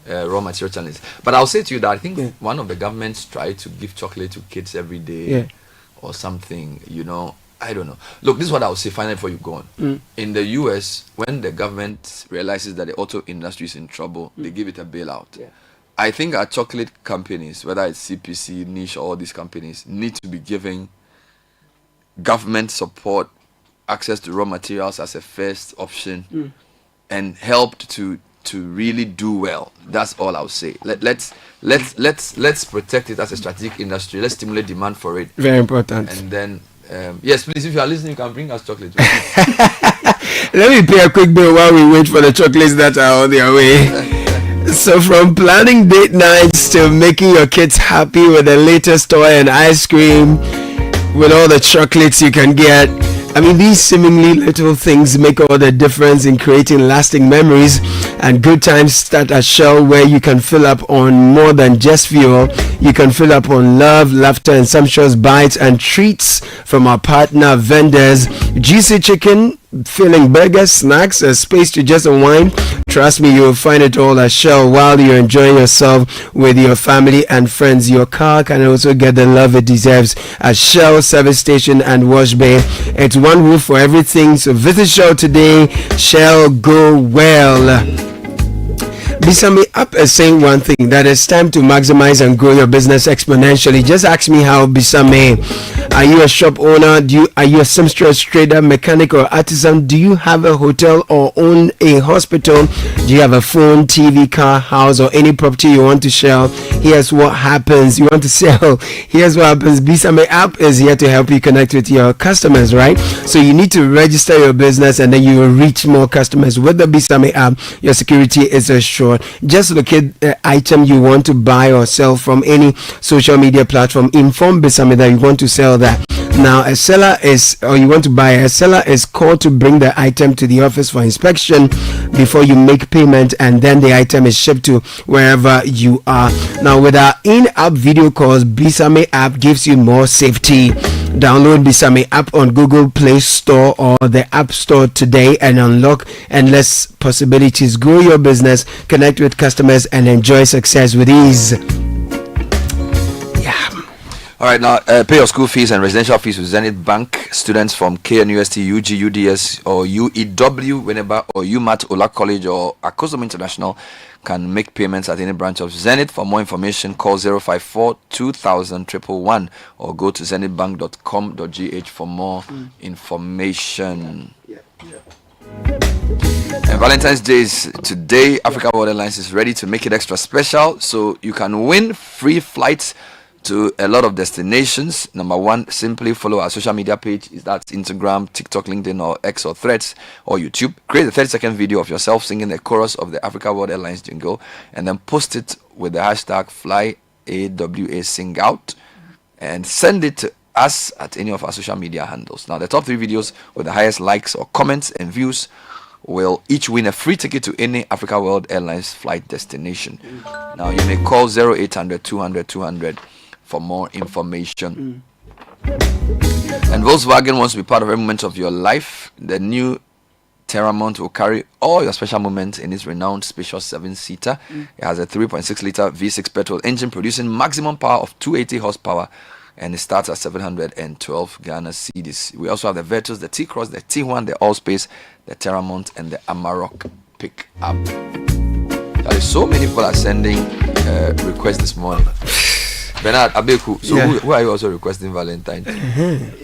raw material challenges. But I'll say to you that I think one of the governments tried to give chocolate to kids every day or something. I don't know. Look, this is what I'll say finally before you go on. In the US, when the government realizes that the auto industry is in trouble, they give it a bailout. I think our chocolate companies, whether it's CPC, Niche, or all these companies, need to be giving government support, access to raw materials as a first option, and helped to really do well. That's all I'll say. Let's protect it as a strategic industry. Let's stimulate demand for it. Very important. And then yes, please, if you are listening, you can bring us chocolate. Let me pay a quick bill while we wait for the chocolates that are on their way. So from planning date nights to making your kids happy with the latest toy and ice cream, with all the chocolates you can get, I mean, these seemingly little things make all the difference in creating lasting memories, and good times start at Shell, where you can fill up on more than just fuel. You can fill up on love, laughter, and sumptuous bites and treats from our partner vendors. Juicy chicken, filling burgers, snacks, a space to just unwind. Trust me, you will find it all at Shell while you're enjoying yourself with your family and friends. Your car can also get the love it deserves at Shell Service Station and Wash Bay. It's one roof for everything, so visit Shell today. Shell, go well. Bisame App is saying one thing, that it's time to maximize and grow your business exponentially. Just ask me how, Bisame. Are you a shop owner? Are you a seamstress, trader, mechanic, or artisan? Do you have a hotel or own a hospital? Do you have a phone, TV, car, house, or any property you want to sell? Here's what happens. You want to sell? Here's what happens. Bisame App is here to help you connect with your customers, right? So you need to register your business, and then you will reach more customers. With the Bisame App, your security is assured. Just locate the item you want to buy or sell from any social media platform. Inform Bisame that you want to sell that. Now, a seller is called to bring the item to the office for inspection before you make payment, and then the item is shipped to wherever you are. Now, with our in-app video calls, Bisame App gives you more safety. Download Bisame app on Google Play Store or the App Store today and unlock endless possibilities. Grow your business, connect with customers, and enjoy success with ease. All right, now pay your school fees and residential fees with Zenith Bank. Students from KNUST, UG, UDS, or UEW, Winneba, or UMAT, Ola College, or Akosum International can make payments at any branch of Zenith. For more information, call 054 2000 111 or go to zenithbank.com.gh for more information. And Valentine's Day is today. Africa World Airlines is ready to make it extra special, so you can win free flights to a lot of destinations. Number one, simply follow our social media page. That's Instagram, TikTok, LinkedIn, or X, or Threads, or YouTube. Create a 30-second video of yourself singing the chorus of the Africa World Airlines jingle, and then post it with the hashtag FlyAWASingOut, and send it to us at any of our social media handles. Now, the top 3 videos with the highest likes or comments and views will each win a free ticket to any Africa World Airlines flight destination. Now, you may call 0800 200 200 for more information. And Volkswagen wants to be part of every moment of your life. The new Terramont will carry all your special moments in its renowned spacious 7-seater. It has a 3.6 liter V6 petrol engine producing maximum power of 280 horsepower, and it starts at 712 Ghana cedis. We also have the Virtus, the T-Cross, the T1, the Allspace, the Terramont, and the Amarok pickup. So many people are sending requests this morning. Bernard Abeku, so who are you also requesting Valentine?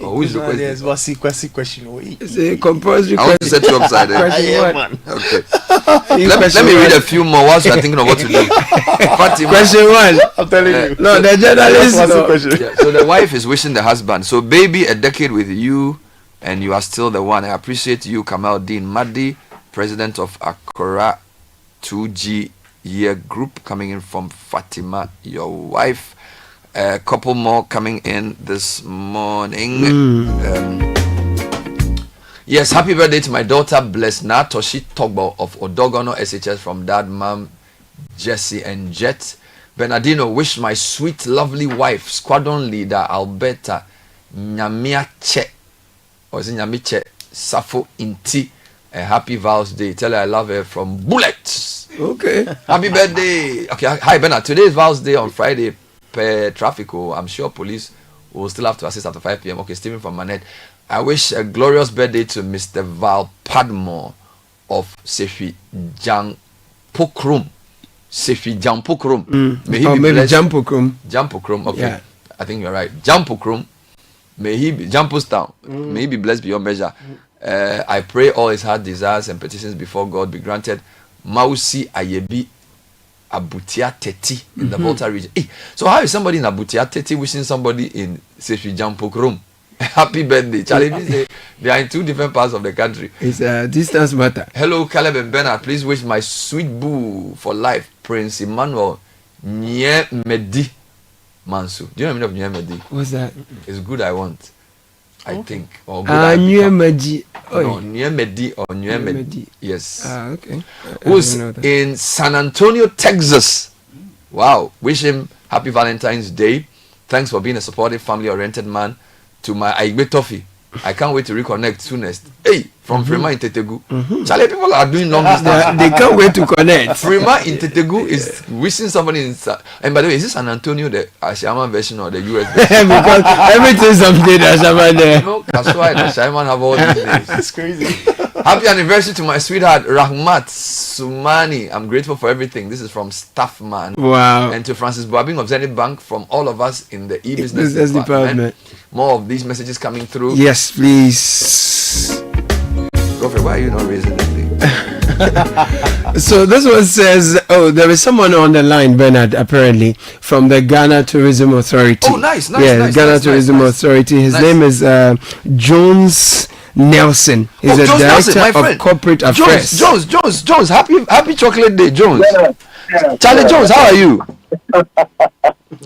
Or who is requesting? Yes, what's the question? It's a compulsory I want to set you upside down. Okay. Let me read a few more whilst you are thinking of what to do. Question 1. I'm telling you. No, the journalist. Yeah, so the wife is wishing the husband, so baby, a decade with you, and you are still the one. I appreciate you, Kamal Dean Madi, president of Akora 2G Year Group, coming in from Fatima, your wife. A couple more coming in this morning. Yes, happy birthday to my daughter Blessna Toshi Togbo of Odogono SHS from Dad, Mom, Jesse and Jet. Bernardino, wish my sweet, lovely wife, squadron leader Alberta Nyamiache, or is it Nyamiche Safo Inti, a happy Val's Day. Tell her I love her from Bullets. Okay. Happy birthday. Okay, hi Bernard. Today is Val's Day on Friday. Per traffic, I'm sure police will still have to assist after 5 p.m. Okay, Stephen from Manette. I wish a glorious birthday to Mr. Val Padmore of Sefi Jampokrum. Sefi Jampokrum. May he be blessed. Jampokrum. Jampokrum. Okay, yeah. I think you're right. Jampokrum. May he be Jampostown. May he be blessed beyond measure. I pray all his heart desires and petitions before God be granted. Mausi Ayebi Abutia Teti in the Volta region. Hey, so how is somebody in Abutia Teti wishing somebody in Sefi Jampokrum happy birthday? Charlie, they are in 2 different parts of the country. It's a distance matter. Hello, Caleb and Bernard. Please wish my sweet boo for life, Prince Emmanuel Nyemedi Mansu. Do you know the meaning of Nyemedi? What's that? It's good, I want. I think. Or good. Nyemedi. No, Nyemedi or Nyemedi. Yes. Okay. Who's in San Antonio, Texas? Wow. Wish him happy Valentine's Day. Thanks for being a supportive, family-oriented man. To my Aigbe Toffee. I can't wait to reconnect soonest. Hey, from Frema in Tetegu. Charlie, people are doing long distance. They can't wait to connect. Frema in Tetegu is wishing somebody in. And by the way, is this San Antonio the Ashaman version or the US version? Because everything's updated Ashaman there. No, that's why the Ashaman have all these names. It's crazy. Happy anniversary to my sweetheart Rahmat Sumani. I'm grateful for everything. This is from Staffman. Wow. And to Francis Boabing of Zenith Bank, from all of us in the e-business department. More of these messages coming through. Yes, please. Godfrey, why are you not raising anything? So this one says, there is someone on the line, Bernard, apparently, from the Ghana Tourism Authority. Oh, nice. Ghana Tourism Authority. His name is Jones Nelson. He's a director of corporate affairs. Jones. Happy chocolate day, Jones. Charlie Jones, how are you?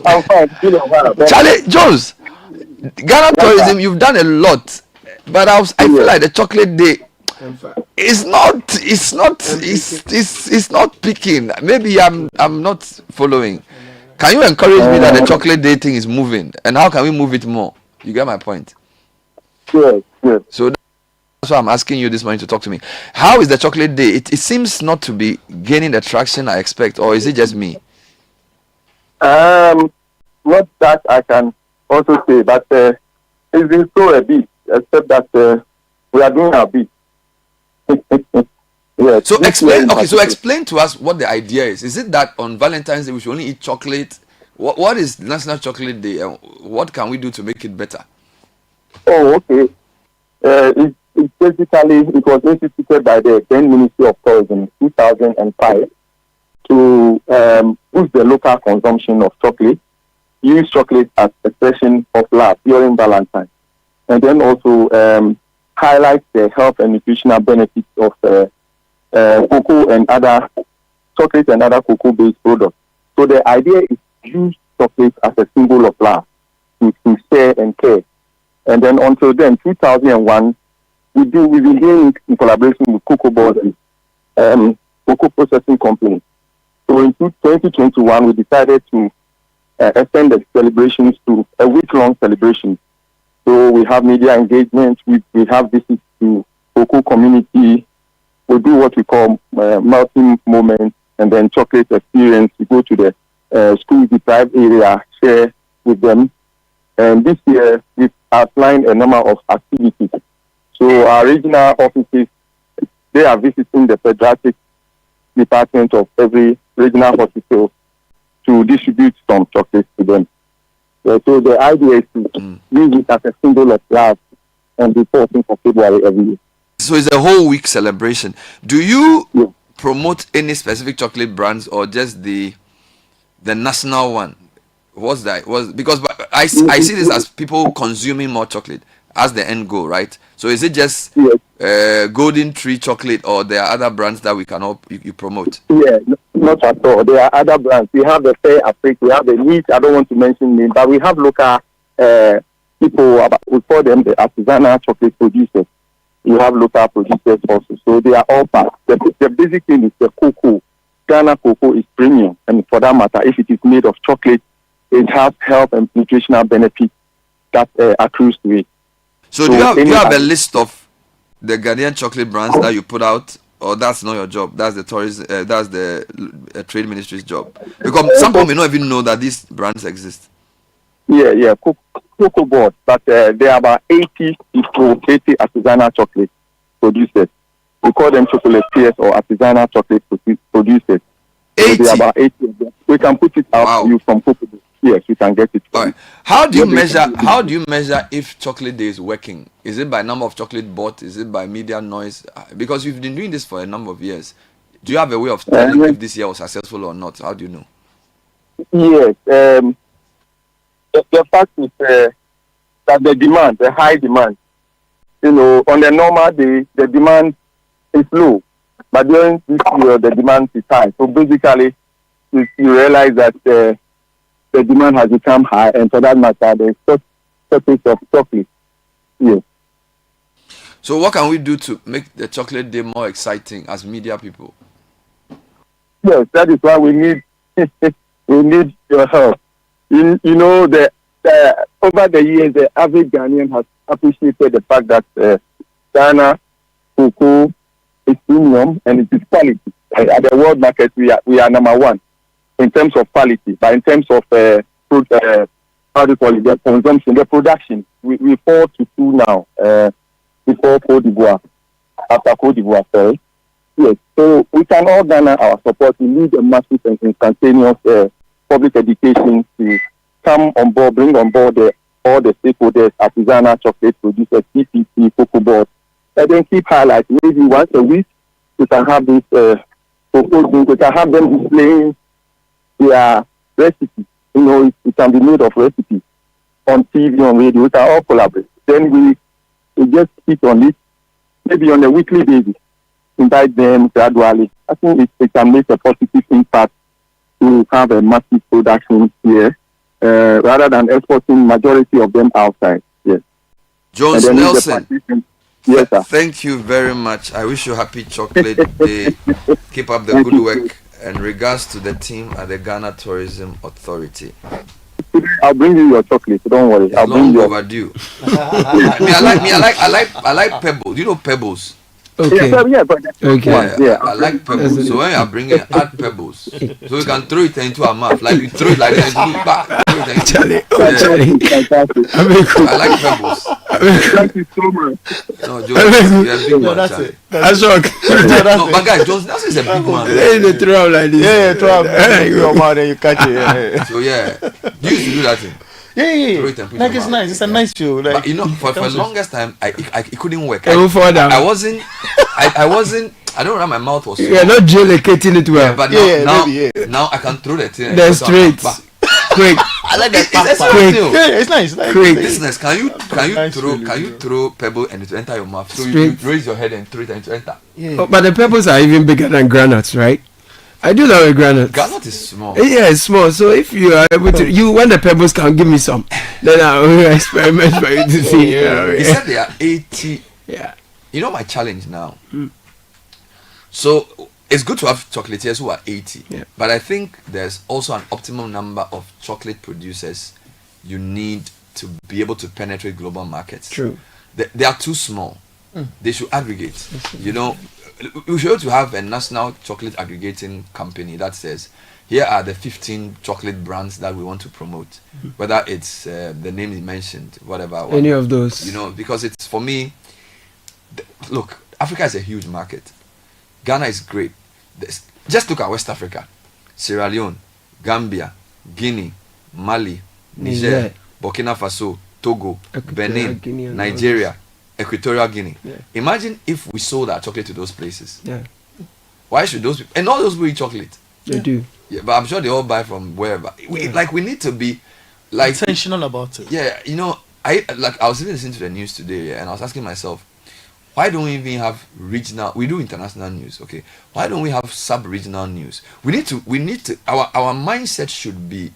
I'm fine. Charlie Jones, Ghana Tourism, you've done a lot, but I feel like the chocolate day it's not picking. Maybe I'm not following. Can you encourage me that the chocolate day thing is moving, and how can we move it more? You get my point? Yes. So that's why I'm asking you this morning to talk to me. How is the chocolate day? It seems not to be gaining the traction I expect, or is it just me? Not that I can also say, but it's been so a bit, except that we are doing our bit. Yes. So explain to us what the idea is. Is it that on Valentine's Day we should only eat chocolate? What is National Chocolate Day, and what can we do to make it better? Oh, okay. It's basically, it was instituted by the then Ministry of Tourism in 2005 to boost the local consumption of chocolate, use chocolate as expression of love during Valentine, and then also highlight the health and nutritional benefits of cocoa and other chocolate and other cocoa-based products. So the idea is to use chocolate as a symbol of love, to share and care. And then until then, 2001, we've been doing it in collaboration with Cocoa Board, cocoa processing company. So in 2021, we decided to extend the celebrations to a week-long celebration. So we have media engagement, we have visits to cocoa community, we do what we call melting moments, and then chocolate experience. We go to the school deprived area, share with them. And this year, we've outlined a number of activities. So our regional offices, they are visiting the pediatric department of every regional hospital to distribute some chocolates to them. So the idea is to use it as a symbol of love and reporting for February every year. So it's a whole week celebration. Do you promote any specific chocolate brands or just the national one? What's that? Because I see this as people consuming more chocolate as the end goal, right? So is it just Golden Tree chocolate, or there are other brands that we can you promote? Yeah, not at all. There are other brands. We have the Fair Africa, we have the Neat. I don't want to mention names, but we have local people. We call them the artisanal chocolate producers. We have local producers also. So they are all part. The basic thing is the cocoa. Ghana cocoa is premium, and for that matter, if it is made of chocolate, it has health and nutritional benefits that accrues to it. So do you have a list of the Ghanaian chocolate brands that you put out, or that's not your job? That's the that's the trade ministry's job. Because some people may not even know that these brands exist. Yeah, cocoa board, but there are about 80 artisanal chocolate producers. We call them chocolatiers or artisanal chocolate producers. 80. So there are about 80 of them. We can put it out to you from cocoa board. Yes, you can get it. All right. How do you measure if Chocolate Day is working? Is it by number of chocolate bought? Is it by media noise? Because you've been doing this for a number of years. Do you have a way of telling if this year was successful or not? How do you know? Yes. The fact is that the high demand, on the normal day, the demand is low. But during this year, the demand is high. So basically, you realize that the demand has become high, and for that matter, there's shortage of chocolate. Yes. So what can we do to make the chocolate day more exciting as media people? Yes, that is why we need your help. Over the years, the average Ghanaian has appreciated the fact that Ghana cocoa is premium and it is quality. At the world market, we are number one in terms of quality, but in terms of the consumption, the production, we fall to 2 now before Côte d'Ivoire, after Côte d'Ivoire, sorry. Yes, so we can all garner our support. We need a massive and instantaneous public education to come on board, bring on board all the stakeholders, artisanal chocolate producers, CPC, cocoa board, and then keep highlighting. Maybe once a week, we can have this proposing, we can have them displaying their recipe. It can be made of recipes on TV, on radio. We can all collaborate. Then we just keep on it, maybe on a weekly basis, invite them gradually. I think it can make a positive impact to have a massive production here, rather than exporting majority of them outside. Yes. Jones Nelson. Yes, sir. Thank you very much. I wish you happy chocolate day. Keep up the good work. And regards to the team at the Ghana Tourism Authority. I'll bring you your chocolate. Don't worry. I'll bring you. Overdue. I like pebbles. You know pebbles. Okay. I like pebbles. So when you bring it, add pebbles. So you can throw it into a mouth. Like you throw it like this, look back. Charlie. I like pebbles. Thank you so much. No, Jones, you're a big man, Charlie. That's shock. No, but guys, Jones, that is a big man. They throw like this. Yeah, throw up. Your mouth and you catch it. So yeah, you used to do that thing. Yeah. Like it's nice. It's a nice feel. Like, but you know, for the longest time, it couldn't work. I don't know, my mouth was. You're not gelacating it well. Yeah, but now I can throw the thing. Then straight. Quick. I like that. It's nice. Like, quick. Business. Can you throw pebble and it enter your mouth? So you raise your head and throw it and it enter. Yeah. Oh, but the pebbles are even bigger than granules, right? I do love a granite. Granite is small. Yeah, it's small. So if you are able to, when the pebbles can give me some, then I will experiment for you to see. He said they are 80. Yeah. You know my challenge now. So it's good to have chocolatiers who are 80. Yeah. But I think there's also an optimum number of chocolate producers you need to be able to penetrate global markets. True. They are too small. They should aggregate. You know, we should to have a national chocolate aggregating company that says, here are the 15 chocolate brands that we want to promote. Whether it's the name you mentioned, whatever. Any of those. You know, because it's, for me, look, Africa is a huge market. Ghana is great. Just look at West Africa. Sierra Leone, Gambia, Guinea, Mali, Niger, Burkina Faso, Togo, Benin, Nigeria, Equatorial Guinea. Yeah. Imagine if we sold our chocolate to those places. Yeah. Why should those people, and all those people eat chocolate? They do. Yeah, but I'm sure they all buy from wherever. We need to be like intentional about it. Yeah, you know, I was even listening to the news today, and I was asking myself, why don't we even have regional? We do international news, okay? Why don't we have sub-regional news? We need to. Our mindset should be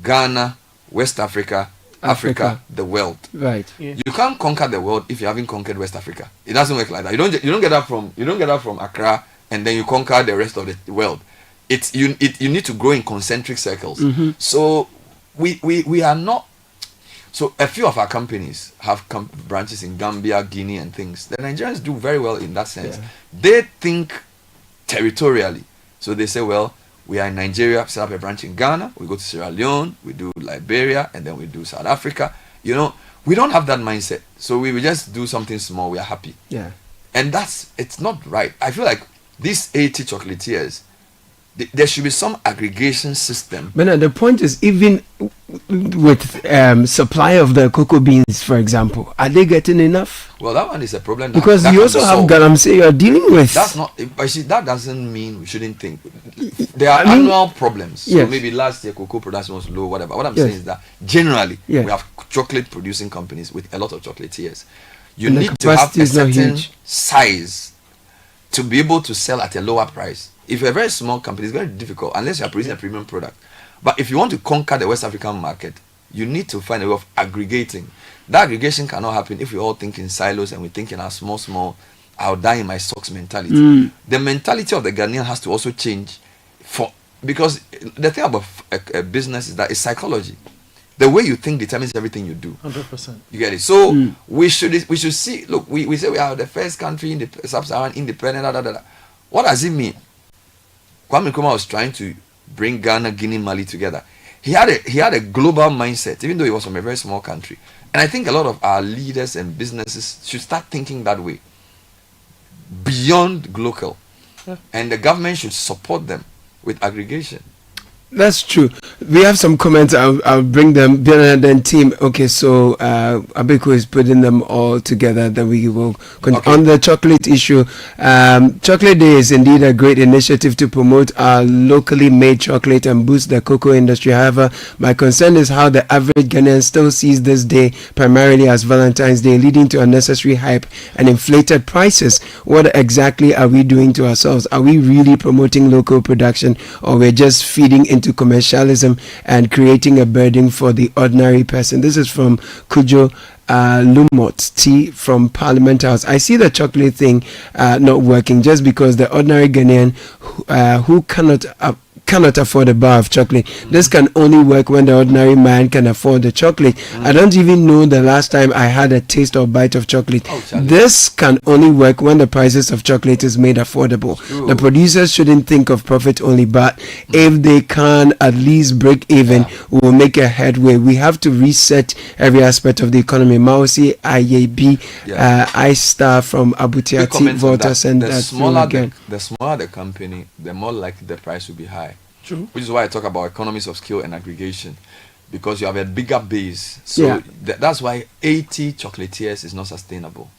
Ghana, West Africa, Africa, the world. Right. Yeah. You can't conquer the world if you haven't conquered West Africa. It doesn't work like that. You don't get that from Accra and then you conquer the rest of the world. You need to grow in concentric circles. So we are not. So a few of our companies have branches in Gambia, Guinea, and things. The Nigerians do very well in that sense. Yeah. They think territorially. So they say, well, we are in Nigeria, set up a branch in Ghana, we go to Sierra Leone, we do Liberia, and then we do South Africa. You know, we don't have that mindset. So we will just do something small, we are happy. Yeah. And it's not right. I feel like these 80 chocolatiers, there should be some aggregation system. But the point is, even with supply of the cocoa beans, for example, are they getting enough? Well, that one is a problem. Because you also have galamsey you are dealing with. That's not. But see, that doesn't mean we shouldn't think. There are annual problems. So maybe last year cocoa production was low, whatever. What I'm saying is that generally we have chocolate producing companies with a lot of chocolatiers. You need to have a certain size to be able to sell at a lower price. If you're a very small company, it's very difficult unless you're producing a premium product. But if you want to conquer the West African market, you need to find a way of aggregating. That aggregation cannot happen if we all think in silos and we think in our small, I'll die in my socks mentality. The mentality of the Ghanaian has to also change because the thing about a business is that it's psychology. The way you think determines everything you do. 100%. You get it? So we should see, look, we say we are the first country in the sub-Saharan independent, What does it mean? Kwame Nkrumah was trying to bring Ghana, Guinea, Mali together. He had a global mindset, even though he was from a very small country. And I think a lot of our leaders and businesses should start thinking that way, beyond local. Yeah. And the government should support them with aggregation. That's true. We have some comments. I'll bring them. Bernard and team. Okay, so Abeko is putting them all together. Then we will on the chocolate issue. Chocolate Day is indeed a great initiative to promote our locally made chocolate and boost the cocoa industry. However, my concern is how the average Ghanaian still sees this day primarily as Valentine's Day, leading to unnecessary hype and inflated prices. What exactly are we doing to ourselves? Are we really promoting local production, or we're just feeding into commercialism and creating a burden for the ordinary person? This is from Kujo Lumot T from Parliament House. I see the chocolate thing not working just because the ordinary Ghanaian who cannot cannot afford a bar of chocolate. This can only work when the ordinary man can afford the chocolate. I don't even know the last time I had a taste or bite of chocolate. This can only work when the prices of chocolate is made affordable. The producers shouldn't think of profit only, but if they can at least break even, we will make a headway. We have to reset every aspect of the economy. Mausi IAB, I-Star from Abutiati Volta send that again. The smaller the company, the more likely the price will be high. True. Which is why I talk about economies of scale and aggregation, because you have a bigger base. So that's why 80 chocolatiers is not sustainable.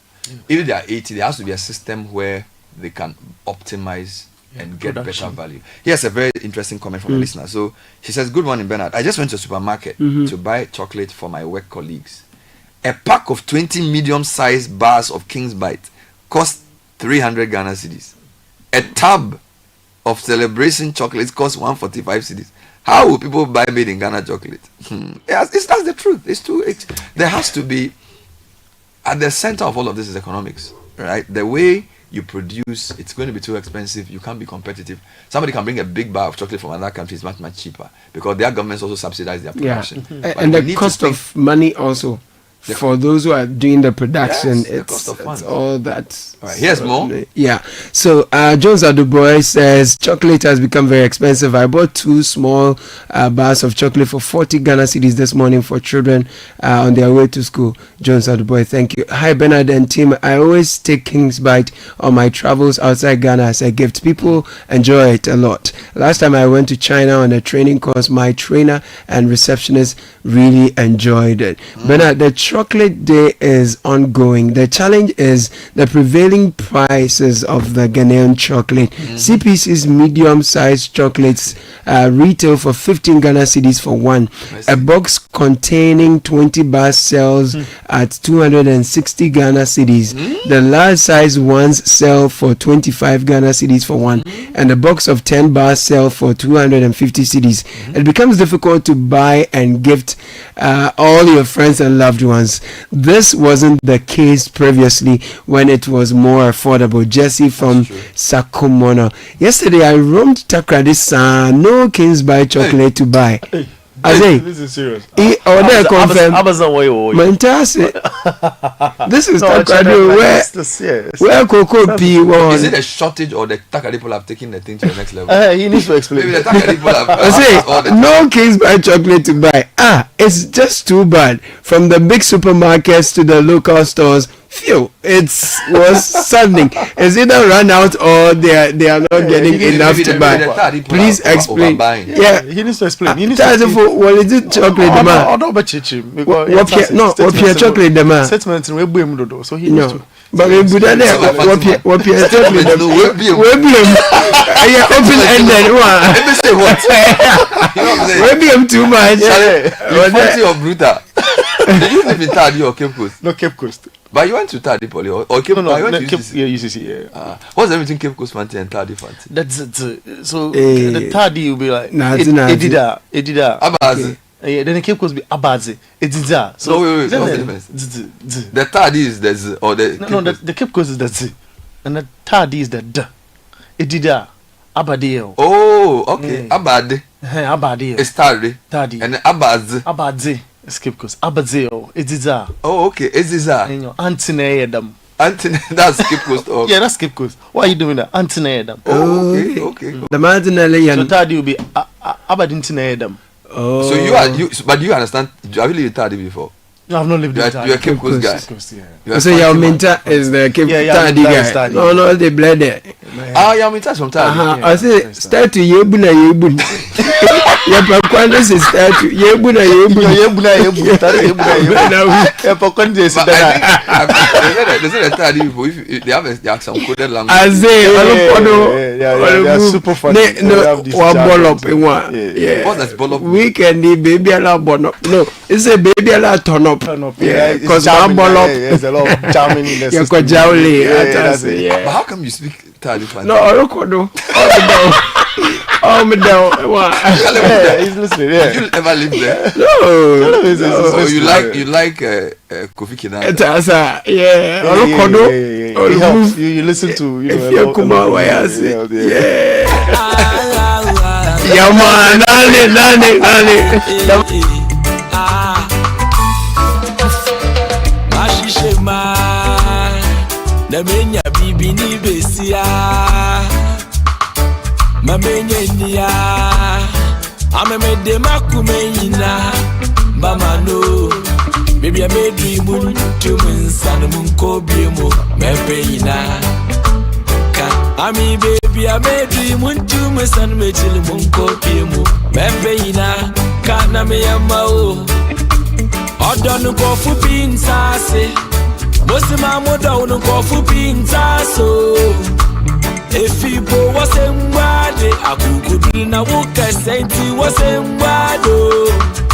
If there are 80, there has to be a system where they can optimize and get better value. Here's a very interesting comment from a listener. So she says, "Good morning, Bernard. I just went to a supermarket to buy chocolate for my work colleagues. A pack of 20 medium-sized bars of King's Bite cost 300 Ghana cedis. A tub of Celebration chocolates cost 145 cedis. How will people buy made in Ghana chocolate?" Yes, that's the truth. There has to be, at the center of all of this is economics, right? The way you produce, it's going to be too expensive. You can't be competitive. Somebody can bring a big bar of chocolate from another country, it's much, much cheaper because their governments also subsidize their production. And the cost of money also. For those who are doing the production, it's all that. All right, here's more. Yeah. So Jones Aduboy says chocolate has become very expensive. I bought 2 small bars of chocolate for 40 Ghana cedis this morning for children on their way to school. Jones Aduboy, thank you. Hi Bernard and team. I always take King's Bite on my travels outside Ghana as a gift. People enjoy it a lot. Last time I went to China on a training course, my trainer and receptionist really enjoyed it. Bernard, the Chocolate Day is ongoing. The challenge is the prevailing prices of the Ghanaian chocolate. CPC's medium-sized chocolates retail for 15 Ghana cedis for one. A box containing 20 bars sells at 260 Ghana cedis. The large-sized ones sell for 25 Ghana cedis for one, and a box of 10 bars sell for 250 cedis. It becomes difficult to buy and gift all your friends and loved ones. This wasn't the case previously when it was more affordable. Jesse from Sakumono. Yesterday I roamed Takrady, no King's Bite chocolate to buy. This is serious. This is Takrady where Cocoa P was. Is it a shortage or the Takrady people have taken the thing to the next level? He needs to explain. Maybe the Takrady people have no King's Bite chocolate to buy. It's just too bad. From the big supermarkets to the local stores, it was saddening. It's either run out or they are not getting enough to buy. Please explain. He needs to explain. What is it chocolate demand? What your chocolate demand? Settlement in Webuim, so he needs to. But we put that there. What your chocolate demand? Webuim. Open ended one. Let me say what? Webuim too much. You of Bruta. Did you live in Tadi or Cape Coast? No, Cape Coast. But you went to Tadi Poly or Cape Coast? No, UCC. What's everything Cape Coast Fanti and Tadi Fanti? That's it. So the Tadi will be like Edida. Abazi. Then the Cape Coast will be Abazi. Edida. So wait. The Tadi is the Z or the no. The Cape Coast is the Z, and the Tadi is the D. Edida. Abadeo. Oh, okay. Abade. Abadeo. It's Tadi. And Abazi. Cape Coast. Abazeo. Ediza. Oh, okay. Ediza. Antine Adam. That's Cape Coast. Yeah, that's Cape Coast. Why are you doing that? Antine Adam. Oh, okay. The Martinelli and so Tadi will be Abadintine Adam. Oh. So but do you understand? Have you lived in Tadi before? No, I've not lived in Tadi. You're a Cape Coast guy. So your mentor is the Cape Tadi guy. No, they bled it. Your mentor is from Tadi. I say start to Yebuna. Yepakwana is start to Yebuna. There's a Tadi people. If they have some coded language. I say, they are super funny. No, one ball up in one. What's that ball up? Weekend, baby, a ball up. No, it's a baby, a turn up. Because one ball up. There's a lot of jamming in the system. But how come you speak Tadi? No, I don't know. He's listening. Have you ever lived there? No. So you like Kofi Kinana? He helps. You listen to Yeah, man, nani. Mashishema, namenya bibi ni besia, mamenye niya, amemede makumenyina, bamano, baby I made dream to mun munko biemo, mepeyina. Ami baby I made dream to mun munko biemo, mepeyina. Kana me yamao. Odonu go fu pinsase Mosima modonu go fu pinsaso Efibo wasembade Akukudu na wuka senti wasembado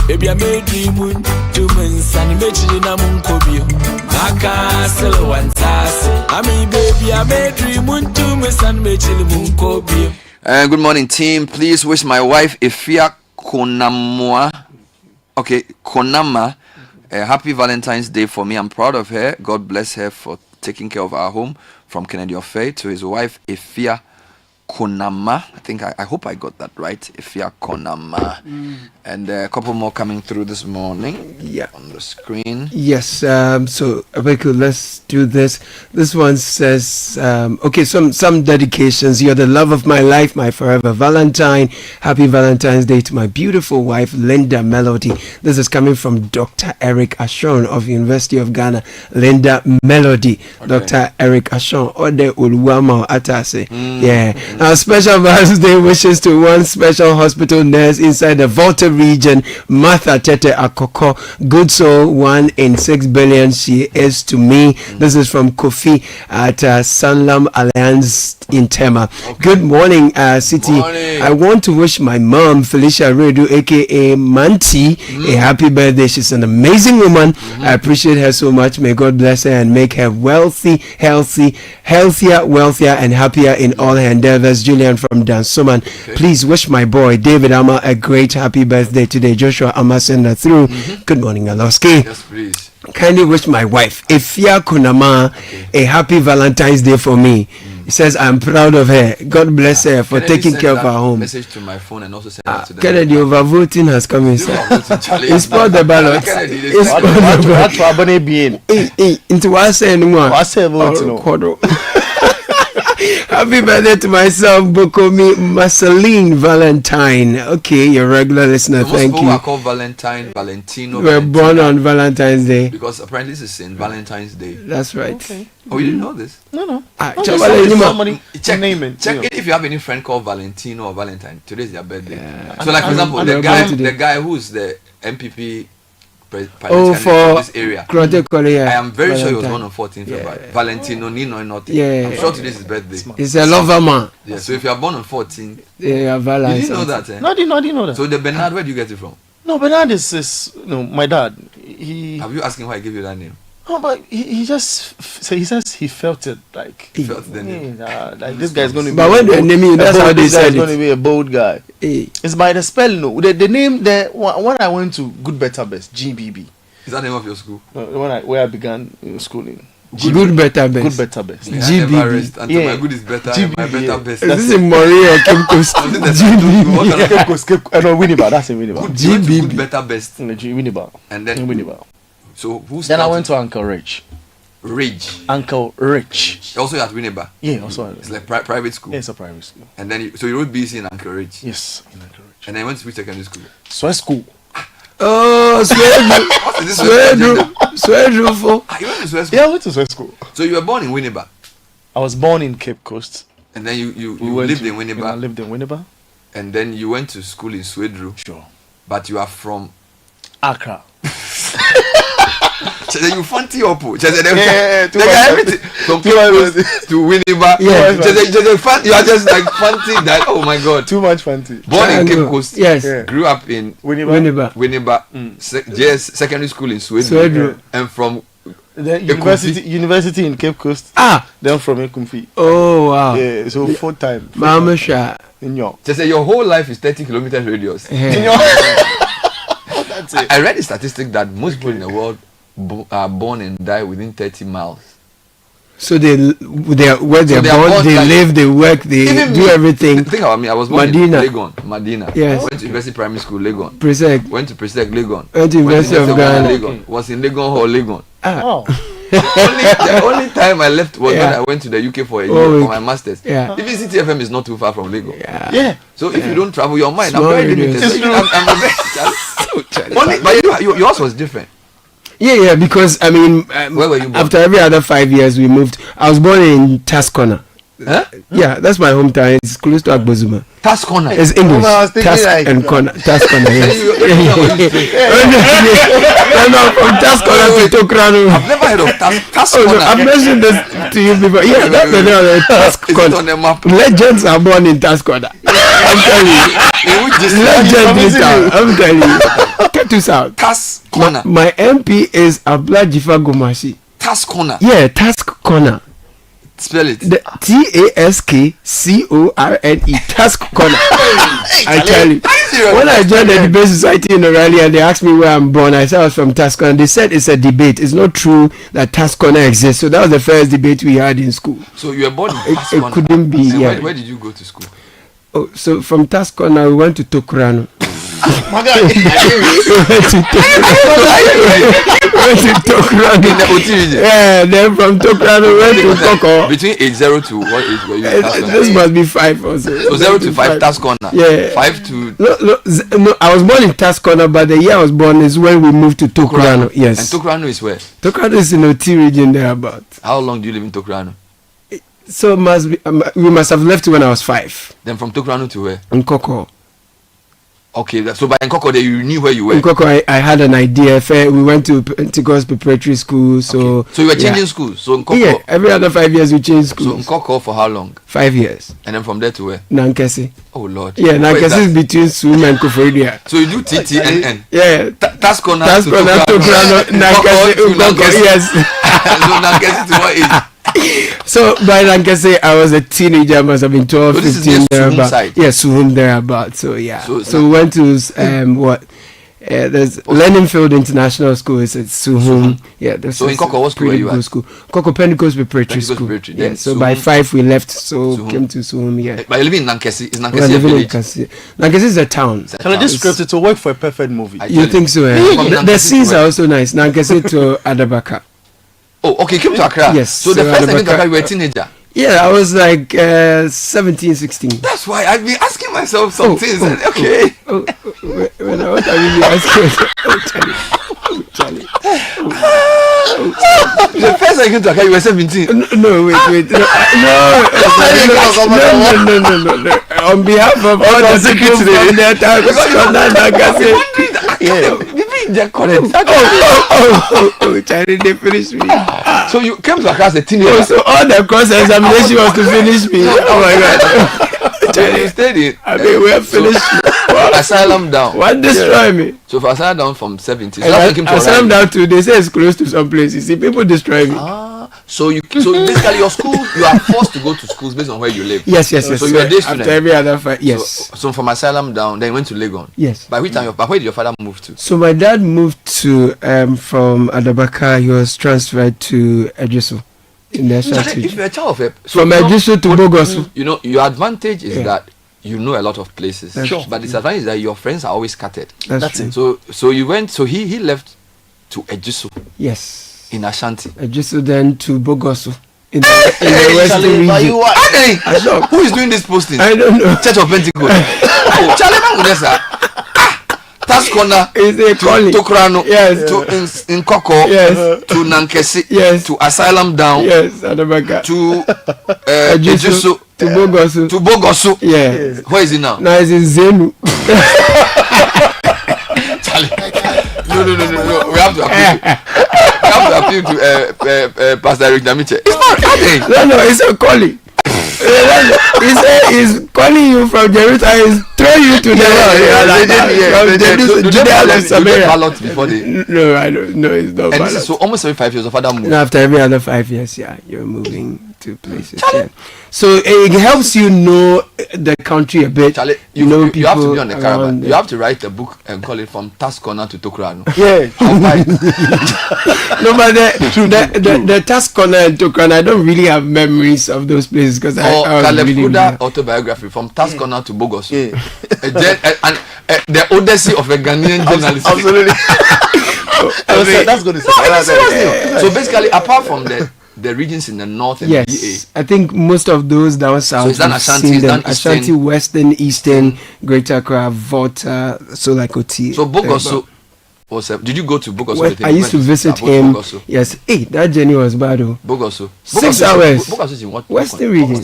Baby I made dream to mensani mechili na munkobio Maka selo wansase Ami baby I made dream to mensani mechili munkobio. Good morning team, please wish my wife Ifia Konamwa Konama happy Valentine's Day for me. I'm proud of her. God bless her for taking care of our home. From Kennedy Ofe to his wife Ifia Konama. I hope I got that right. Ifia Konama. And a couple more coming through this morning. Yeah, on the screen. Yes. So Abeku, let's do this. This one says, some dedications. You're the love of my life, my forever Valentine. Happy Valentine's Day to my beautiful wife Linda Melody. This is coming from Dr. Eric Ashon of University of Ghana. Linda Melody. Okay. Dr. Eric Ashon. Ode Uluwama Atase. Yeah. Our special birthday wishes to one special hospital nurse inside the Volta region, Martha Tete Akoko. Good soul, 1 in 6 billion she is to me. This is from Kofi at Sanlam Alliance in Tema. Okay. Good morning, Citi. Morning. I want to wish my mom, Felicia Redu, aka Manti, a happy birthday. She's an amazing woman. I appreciate her so much. May God bless her and make her healthier, wealthier, and happier in all her endeavors. Julian from Dansoman. Okay. Please wish my boy David Ama a great happy birthday today. Joshua Ama send her through. Good morning, Aloski. Yes, please. Kindly wish my wife Ifia Kunama a happy Valentine's Day for me. He says I'm proud of her. God bless her for taking care of our home. Message to my phone and also send it to them. Kennedy, overvoting has come in. It's for the ballot. It's for the ballot. Into what say Happy birthday to myself, Bokomi Marceline Valentine. Okay, your regular listener. Thank you. Most people are called Valentine, Valentino. We're born on Valentine's Day. Because apparently this is St. Valentine's Day. That's right. Okay. Oh, you didn't know this? No. Check if you have any friend called Valentino or Valentine. Today's their birthday. Yeah. So, like for example, the guy who's the MPP. For this area. I am very sure he was born on 14th February. Valentino Nino nothing. I'm sure today's his birthday. He's a lover man. Yeah, so if you are born on 14th, Valentine. You didn't know that, No, I didn't know that. So the Bernard, where do you get it from? No, Bernard is my dad. Have you asked him why he gave you that name? No, but he just he says he felt it like he felt the name. Like this guy's going to be. But when they name you, that's how they said it. Going to be a bold guy. It's by the spell. No, the name when I went to Good Better Best, GBB. Is that the name of your school? Where I began schooling. Good Better Best. Good Better Best. Yeah, GBB. Until my good is better. GBB, my better best. Is this in Maria or Cape Coast? GBB. Cape Coast. No, Winneba. That's in Winneba. GBB. Good Better Best. Winneba. And then Winneba. So who's then I went to Uncle Rich. Uncle Rich. Also at Winneba? Yeah, also. It's like private school? Yeah, it's a private school. And then you wrote BC in Uncle Rich? Yes, in Uncle Rich. And then you went to which secondary school? Swear School. Oh, Swedru. You went to Swear School? Yeah, I went to Swear School. So you were born in Winneba? I was born in Cape Coast. And then you lived in Winneba? I lived in Winneba. And then you went to school in Swedru? Sure. But you are from? Accra. You fancy up. From to Winneba. Yeah. You are just like fancy that. Oh my God. Too much fancy. Born in Cape Coast. Yes. Grew up in Winneba. Secondary school in Sweden. And from the university in Cape Coast. Then from Ekumfi. Oh wow. Yeah. So full time. Mama Sha. In York. Just say your whole life is 30 kilometers radius. In York. That's it. I read a statistic that most people in the world are born and die within 30 miles. So they where they're born, they live, they work, they do everything. Think about me. I was born in Medina. Yes. Went to University Primary School, Legon. Presec. Went to Presec, Legon. Went to University of Ghana, Legon. Was in Legon Hall, Legon. The only time I left was when I went to the UK for a year for my masters. Yeah. Even Citi FM is not too far from Legon. Yeah. So if you don't travel, your mind, Small I'm very radius. limited. So I'm the best. But yours was different. Yeah, because I mean, where were you born? After every other 5 years, we moved. I was born in Tascona. Huh? Yeah, that's my hometown. It's close to Agbozuma. Tascona. It's English. Task and corner. Tascona. Yes. No, from Tascona to Tokrano. I've never heard of Tascona. Oh, no, I've mentioned this to you before. Yeah, that's the name of Tascona. Legends are born in Tascona. I'm telling you. Legends in town. I'm telling you. Get to South. Tascona. My MP is Abla Jifa Gomashi. Tascona. Yeah, Tascona. Spell it. Taskcorne. Tascona. I tell you. When I joined the debate society in O'Reilly and they asked me where I'm born, I said I was from Tascona. They said it's a debate. It's not true that Tascona exists. So that was the first debate we had in school. So you were born in Tascona. It couldn't be. Yeah. Where did you go to school? Oh, so from Tascona we went to Tokrano. My God. We went to Tokrano. In the Oti region. Yeah, then from Tokrano we went to Koko. Between age 0 to what age were you? This must be 5 or so. So 0 to 5 Tascona. Yeah. 5 to no, I was born in Tascona, but the year I was born is when we moved to Tokrano. Yes. And Tokrano is where? Tokrano is in Oti region thereabout. How long do you live in Tokrano? So we must have left when I was 5. Then from Tokrano to where? In Koko. Okay, so by Nkoko, you knew where you were. In Koko, I had an idea. We went to Pentecost Preparatory School. So okay. So you were changing schools. So Nkoko. Yeah, every other 5 years we changed schools. So Nkoko for how long? 5 years. And then from there to where? Nankesi. Oh Lord. Yeah, Nankesi is between Sum and Koforidua. So you do TTNN. Yeah. Tascona to Tokrano. Nankesi. Yes. So Nankesi to what age? So by Nankesi, I was a teenager. I must have been 12, so 15 thereabout. Yeah, Suhum thereabout. So yeah. So we went to what? There's Learning Field International School. It's at Suhum. Yeah. So in Koko, what school were you at? School. Koko Pentecost Preparatory School. Yeah. So by 5 we left. So came to Suhum. Yeah. But you live in Nankesi. Is Nankesi a village? Nankesi is a town. Can I just script it to work for a perfect movie? You think so? The scenes are also nice. Nankesi to Adabaka. Oh, okay, came to Accra. Yes. So the first time you came to Accra, you were a teenager. Yeah, I was like 17, 16. That's why I've been asking myself some things. Okay. When I was really asking. Charlie. The first time you came to Accra, you were 17. No, wait. No. On behalf of all the secrets from their time, Charlie, they finished me. So you came to Accra as a teenager. So all the cross-examination was to finish me. Oh my God. Charlie, you stayed in. I mean, we have finished. Asylum down. What destroy me? So for asylum down from 70. So asylum down to, they say it's close to some places. See, people destroy me. So basically your school, you are forced to go to schools based on where you live. Yes. So you are a day student. After every other 5, yes. So from asylum down, then you went to Legon. Yes. By which time where did your father move to? So my dad moved to from Adabaka. He was transferred to Ejisu. In the if you're a child of from Ejisu to Bogosu. You know, your advantage is that you know a lot of places. Sure. But the disadvantage is that your friends are always scattered. That's it. So you went. So he left to Ejisu. Yes. In Ashanti. Ejisu then to Bogosu. In the western region. Who is doing this posting? I don't know. Church of Pentecost. Tascona to Tokrano, yes. To in Koko, yes. To Nankesi, yes. To Asylum Down, yes. Adabaka. To Ejisu, to Bogosu. To Bogosu. Yeah. Yes. Where is he now? Now he's in Zenu. No. We have to appeal to Pastor Eric Damiche. It's not happening. No, it's a calling. He said he's calling you from Jerusalem. He's throwing you to the ballot before they. No, I don't know. It's not and ballot. So almost every 5 years, your father moved. After every other 5 years, yeah, you're moving to places. Yeah. So it helps you know the country a bit. Charlie, you know you have to be on the caravan. there. You have to write a book and call it From Task Corner to Tokra. No? Yeah. No, but the Task Corner and Tokra, I don't really have memories of those places because I Caleb really Kuda autobiography From Task Corner to Bogos. Yeah. The Odyssey of a Ghanaian journalist. Absolutely. That's going to say. So basically, apart from the regions in the north and yes, I think most of those down south. So it's done Ashanti, Western, Eastern, Greater Accra, Volta, so like Oti. So Bogoso did you go to Bogoso? I used to visit him. Bogoso. Yes. Hey, that journey was bad. Bogoso. 6 hours. Bogoso is in what? Western region.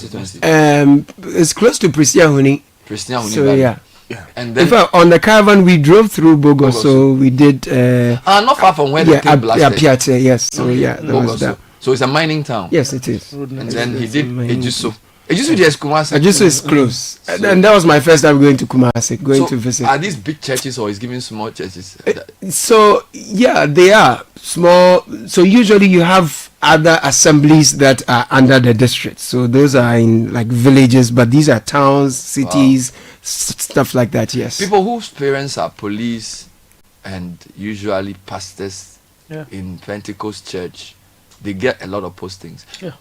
It's close to Prisia Huni. So yeah. And then, in fact, on the caravan we drove through Bogoso. So we did. Not far from where the plane blasted. Yeah, Piazza. Yes. So yeah, that was that. So it's a mining town. Yes, it is. And then he did Ejuso. Ejuso is close. And that was my first time going to Kumasi, to visit. Are these big churches or is giving small churches? So yeah, they are small. So usually you have other assemblies that are under the district. So those are in like villages, but these are towns, cities, stuff like that. Yes. People whose parents are police and usually pastors in Pentecost church, they get a lot of postings. Yeah.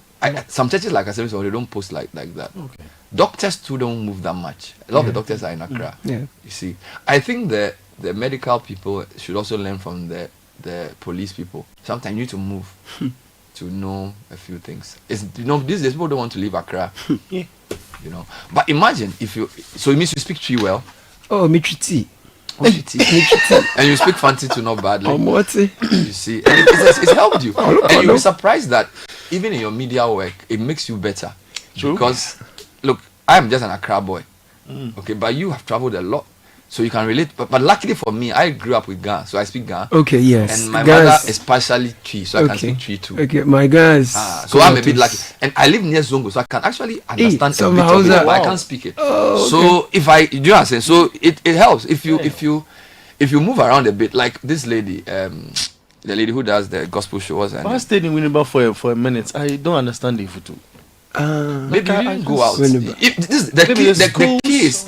Some churches like Assemblies, they don't post like that. Okay. Doctors too don't move that much. A lot of the doctors are in Accra. Yeah. You see, I think the medical people should also learn from the police people. Sometimes you need to move to know a few things. These days people don't want to leave Accra. Yeah. You know, but imagine if you. So it means you speak Twi well. Oh, Mitriti. And you speak Fanti too, not badly. You see, and it's helped you. And you'll be surprised that even in your media work, it makes you better. True. Because, look, I am just an Accra boy. Okay, but you have traveled a lot. So you can relate. But luckily for me, I grew up with Ga, so I speak Ga. Okay, yes. And my mother is partially Twi, so I can speak Twi too. Okay, my Ga is... so I'm a bit lucky. And I live near Zongo, so I can actually understand a bit of it, but I can't speak it. Oh, okay. So if I... Do you understand? So it helps. If you move around a bit, like this lady, the lady who does the gospel show, I stayed in Winneba for a minute. I don't understand the photo. Maybe you didn't go out. The key is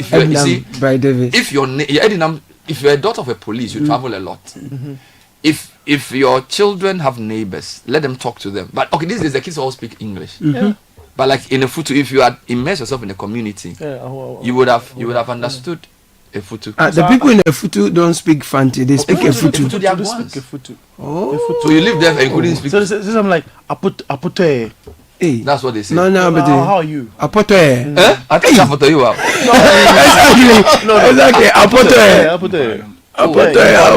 if you're a daughter of a police, you travel a lot. Mm-hmm. If your children have neighbors, let them talk to them. But okay, these days the kids all speak English. Mm-hmm. Yeah. But like in a photo, if you had immersed yourself in the community, you would have understood a photo. The people in a photo don't speak Fanti. They speak a photo. They speak a photo. Oh. So you live there and you couldn't speak. So I'm like, I put a. Hey. That's what they say. No, but how are you? Apote. I think Apote you are. No. Exactly. Apote. How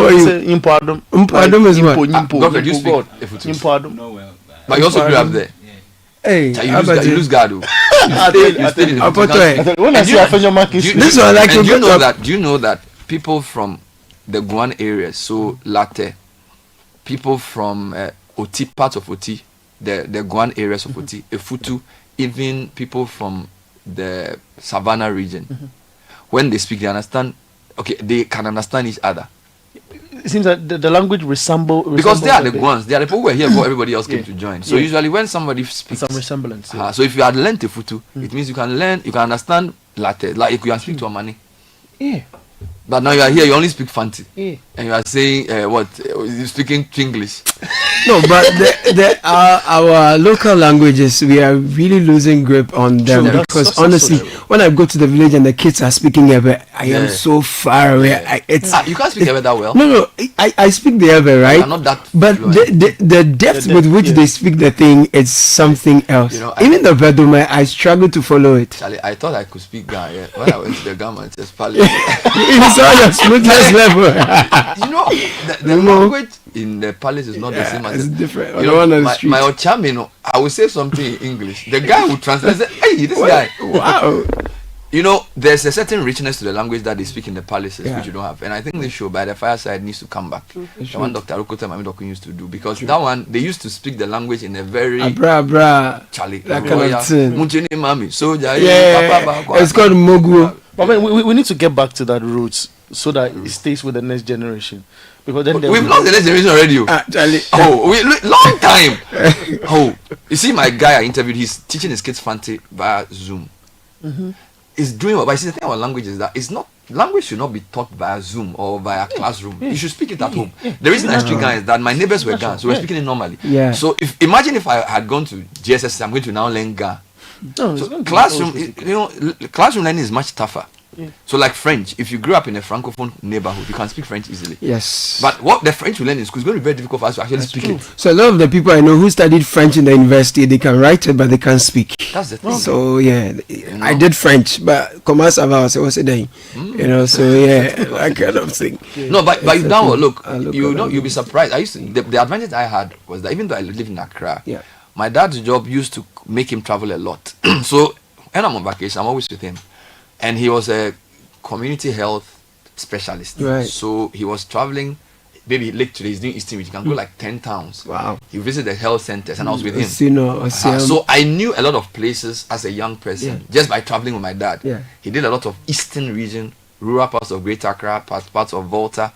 are you? Impadum is what? God, you speak Impadum. No, well. But you also grew up there. Hey, you lose God. When I see Afenyo Marcus, this one like do you know that people from the Guan area, so Latte, people from Oti, parts of Oti, the Guan areas of Oti, Efutu, even people from the Savannah region, when they speak, they understand. Okay, they can understand each other. It seems that the language resembles because they are the ones. They are the people who were here before everybody else came to join. So usually when somebody speaks, some resemblance. So if you had learned Efutu, it means you can understand Latte, like you can speak to Amani. Yeah. But now you are here, you only speak Fanti. Yeah. And you are saying, you're speaking English. No, but our local languages, we are really losing grip on them. True, because honestly, when I go to the village and the kids are speaking Ebe, I am so far away. You can't speak Ebe that well. No, I speak the Ebe, right? Not that but the depth with which they speak the thing is something else. You know, even the Bedouin, I struggle to follow it. Charlie, I thought I could speak Ga. Yeah. When I went to the Gamma, it was Pali. It's on your smoothness level. You know, the language in the palace is not the same as it's different. You know, my Ochame, I will say something in English. The guy will translate. Say, hey, this guy. Wow. You know, there's a certain richness to the language that they speak in the palaces, which you don't have. And I think this show by the fireside needs to come back. The one Dr. Rokota Mamidoku used to do, because that one they used to speak the language in a very Charlie, that kind of thing. Mami, soldier, it's called Mogu. But we need to get back to that roots. so that it stays with the next generation. Because then we've lost the next generation already. Long time. You see, my guy I interviewed, he's teaching his kids Fante via Zoom. He's doing well, but see, the thing about language is that it's not. Language should not be taught via Zoom or via classroom. You should speak it at home. The reason I speak Ghana is that my neighbors were Ghana, so we're speaking it normally. So imagine if I had gone to GSS, I'm going to now learn Ghana. So classroom, classroom learning is much tougher. So like French, if you grew up in a francophone neighborhood, you can speak French easily. But what the French we learn in school is going to be very difficult for us to actually speak it. So a lot of the people I know who studied French in the university, they can write it, but they can't speak. That's the thing. So I did French, but comment ça va? So so that kind of thing. No, but now look, you'll be surprised. The advantage I had was that even though I live in Accra, my dad's job used to make him travel a lot. So when I'm on vacation, I'm always with him. And he was a community health specialist. So he was traveling, maybe literally he's doing Eastern Region. He can go like 10 towns. He visited the health centers and I was with him. So I knew a lot of places as a young person just by traveling with my dad. He did a lot of Eastern Region, rural parts of Greater Accra, parts of Volta.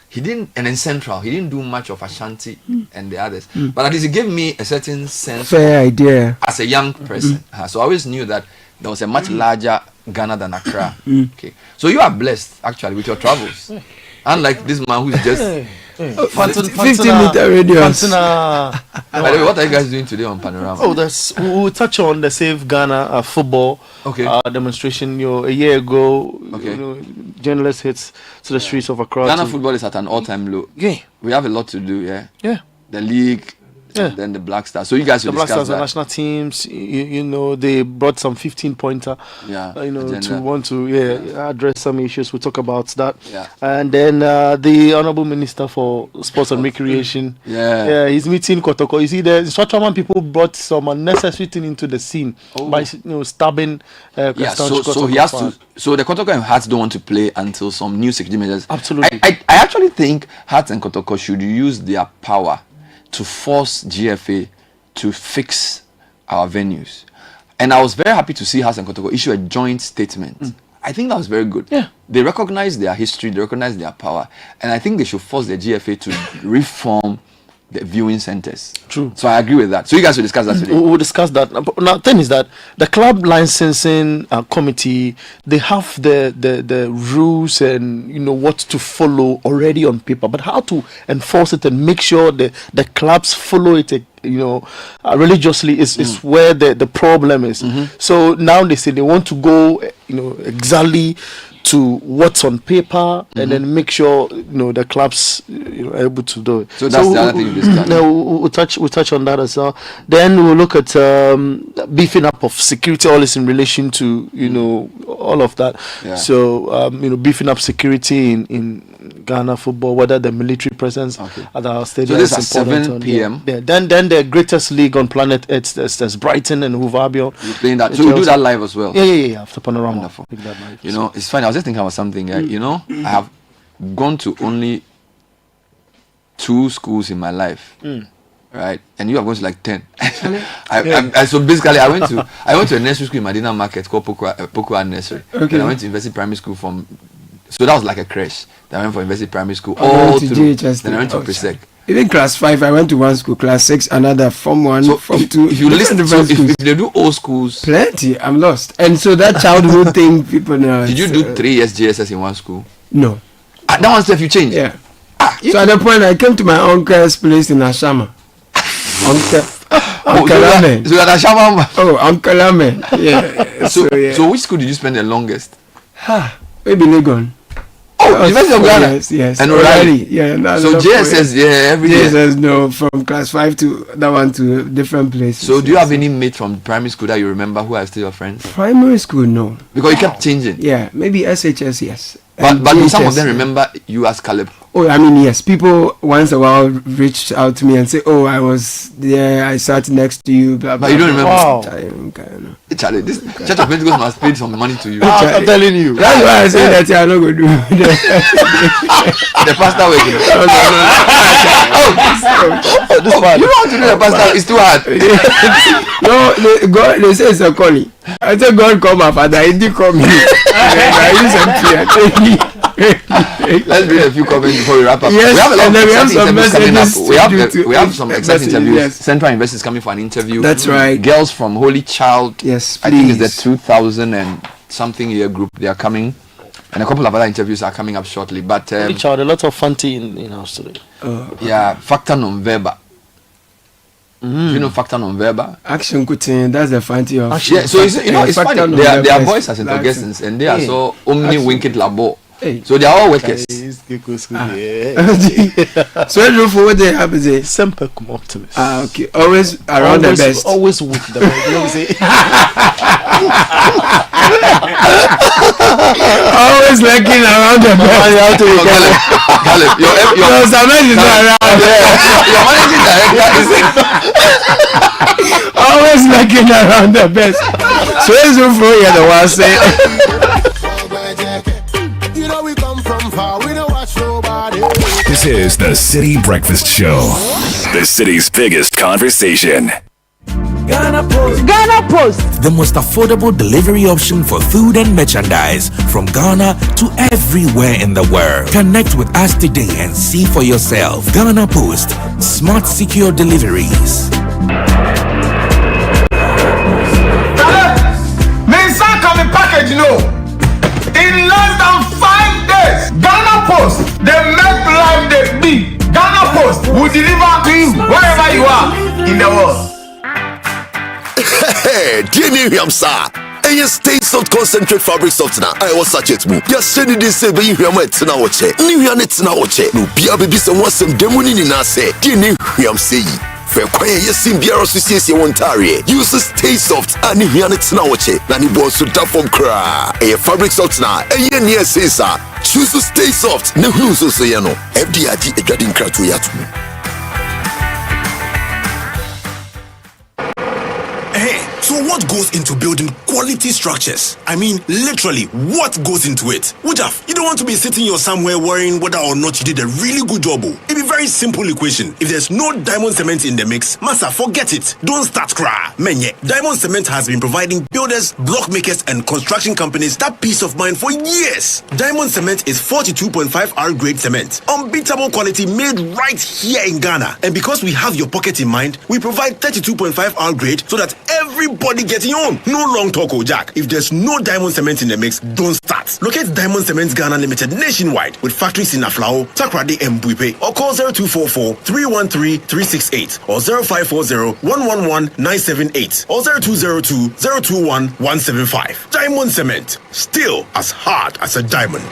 He didn't, and in Central, he didn't do much of Ashanti and the others. But at least he gave me a certain sense idea as a young person. So I always knew that there was a much larger Ghana than Accra. Okay, so you are blessed actually with your travels, unlike this man who's just 50-meter radius. By the way, what are you guys doing today on Panorama? We'll touch on the Save Ghana football demonstration. A year ago, journalists hit to the streets of Accra. Ghana football is at an all-time low. We have a lot to do. The league. Then the Black Stars. So you guys will discuss that. The national teams, they brought some 15-pointer. To want to address some issues. We'll talk about that. And then the Honorable Minister for Sports and Recreation. He's meeting Kotoko. You see, the Instructorman people brought some unnecessary thing into the scene by stabbing. So he has to. So the Kotoko and Hearts don't want to play until some new security measures. Absolutely. I actually think Hearts and Kotoko should use their power to force GFA to fix our venues. And I was very happy to see Hearts and Kotoko issue a joint statement. I think that was very good. They recognize their history, they recognize their power, and I think they should force the GFA to reform the viewing centers. True. So I agree with that. So you guys will discuss that today. We'll discuss that. Now, the thing is that the club licensing committee, they have the rules and what to follow already on paper, but how to enforce it and make sure the clubs follow it religiously is where the problem is. So now they say they want to go exactly to what's on paper and then make sure the clubs are able to do it. So that's the other thing you discussed. We'll touch on that as well. Then we'll look at beefing up of security, all this in relation to all of that. So beefing up security in Ghana football, whether the military presence at our stadium. So this is at 7 p.m. Then the greatest league on planet Earth, there's Brighton and Hove Albion. You're playing that. So you do that live as well. Yeah. After Panorama. Wonderful. It's funny. I was just thinking about something. I have gone to only 2 schools in my life. Right, and you have gone to like 10. So basically, I went to a nursery school in Medina Market called Pokua Nursery. Then I went to University Primary School so that was like a crash. Then I went for University Primary School all through. Then I went to Presec. Even class 5, I went to one school. Class 6, another. Form 1, Form 2. If you listen to if they do old schools, plenty. I'm lost. And so that childhood thing, people know. Did you do 3 years GSS in one school? No. That one stuff you changed. Yeah. So at the point, I came to my uncle's place in Ashama. Uncle Lame. So you're at Ashama. Oh, Uncle Lame. Yeah. So which school did you spend the longest? Maybe Legon. Oh, University of Ghana. Yes. And O'Reilly. Yeah. So JSS, every year. JSS, no, from class 5 to that one to different places. So do you have any mate from primary school that you remember who are still your friends? Primary school, no. Because you kept changing. Yeah, maybe SHS, yes. But do some of them remember you as Caleb? Oh, I mean, yes. People once a while reached out to me and say, "Oh, I was there. I sat next to you." Blah, blah, but you don't remember? Wow. Charlie, this Church of Pentecost must pay some money to you. I'm telling you. That's why I say that I'm not going to do the pastor working. This one. You don't want to do the pastor. It's too hard. No, they say it's a calling. I said, God call my father. He didn't call me. I use empty. Let's read a few comments before we wrap up. Yes, we have a lot and then we have some interviews coming up. messages. We have some exciting interviews. Yes. Central Invest is coming for an interview. That's right. Girls from Holy Child. Yes, I think it's the 2000 and something year group. They are coming. And a couple of other interviews are coming up shortly. But Holy Child, a lot of fun tea in house today. Yeah, factor non-verbal. You know factor non-verbal? Action Kutin, that's the fancy of. Yeah, so it's funny. They are boys as interguests and they are so omni winked labo. So they are all workers. So what they have is a simple optimist. Okay. Always around the best. Always with the best. You know what I'm saying? Always looking around the best. Caleb, your Samuel is not around. Your managing director is always looking around the best. So it's for you the one say. This is the Citi Breakfast Show, the city's biggest conversation. Ghana Post. Ghana Post. The most affordable delivery option for food and merchandise from Ghana to everywhere in the world. Connect with us today and see for yourself. Ghana Post. Smart, secure deliveries. Package, in less than 5 days, Ghana Post, they make life the big. Ghana Post will deliver to you wherever you are in the world. Hey, dear Miriam, sir. And you stay soft concentrate fabric softener. I was such it move. You're sending this say, but you hear my tina watch. New Yanit now watch. No, be a baby, some was some demon in us. Dear Miriam, say. For quiet, yes, in Biara Association Ontario. Use Stay Soft and Yanit now watch. Nani boss to tap from cry. A fabric softener. And yen yes, sir. Choose to Stay Soft. No who's so say no. FDIG a garden crack to yatu. So what goes into building quality structures? I mean, literally, what goes into it? Wujaf, you don't want to be sitting here somewhere worrying whether or not you did a really good job. It'd be very simple equation. If there's no diamond cement in the mix, massa, forget it. Don't start cry. Menye, diamond cement has been providing builders, block makers, and construction companies that peace of mind for years. Diamond cement is 42.5R grade cement. Unbeatable quality made right here in Ghana. And because we have your pocket in mind, we provide 32.5R grade so that everybody getting on. No long talk, Jack. If there's no diamond cement in the mix, don't start. Locate Diamond Cement Ghana Limited nationwide with factories in Aflao, Takrade, and Buipe, or call 0244-313-368 or 0540-111-978 or 0202-021-175. Diamond Cement, still as hard as a diamond.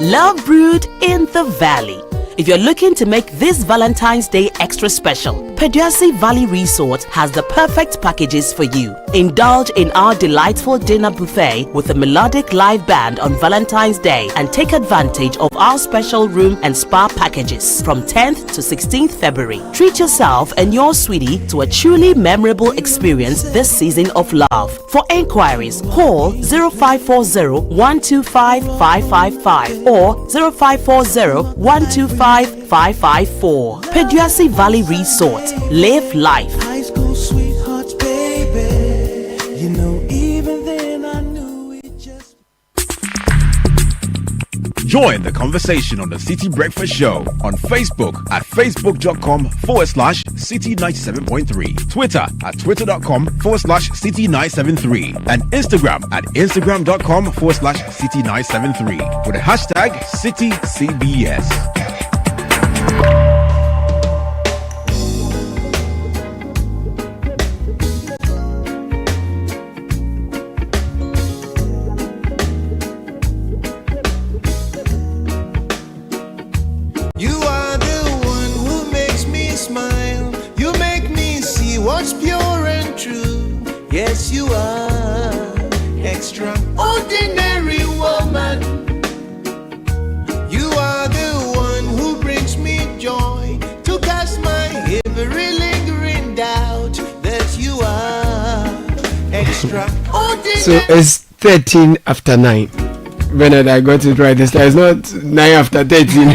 Love brewed in the valley. If you're looking to make this Valentine's Day extra special, Paduasi Valley Resort has the perfect packages for you. Indulge in our delightful dinner buffet with a melodic live band on Valentine's Day and take advantage of our special room and spa packages from 10th to 16th February. Treat yourself and your sweetie to a truly memorable experience this season of love. For enquiries, call 0540-125-555 or 0540-125-554. Paduasi Valley Resort. Live life. High school sweethearts, baby. You know, even then I knew it just. Join the conversation on the Citi Breakfast Show on Facebook at facebook.com/Citi97.3, Twitter at twitter.com/Citi973, and Instagram at instagram.com/Citi973 with the hashtag CitiCBS. Yes, you are extraordinary woman. You are the one who brings me joy to cast my every lingering doubt that you are extraordinary. So it's 13 after 9. Bernard, I got it right this time. It's not 9 after 13.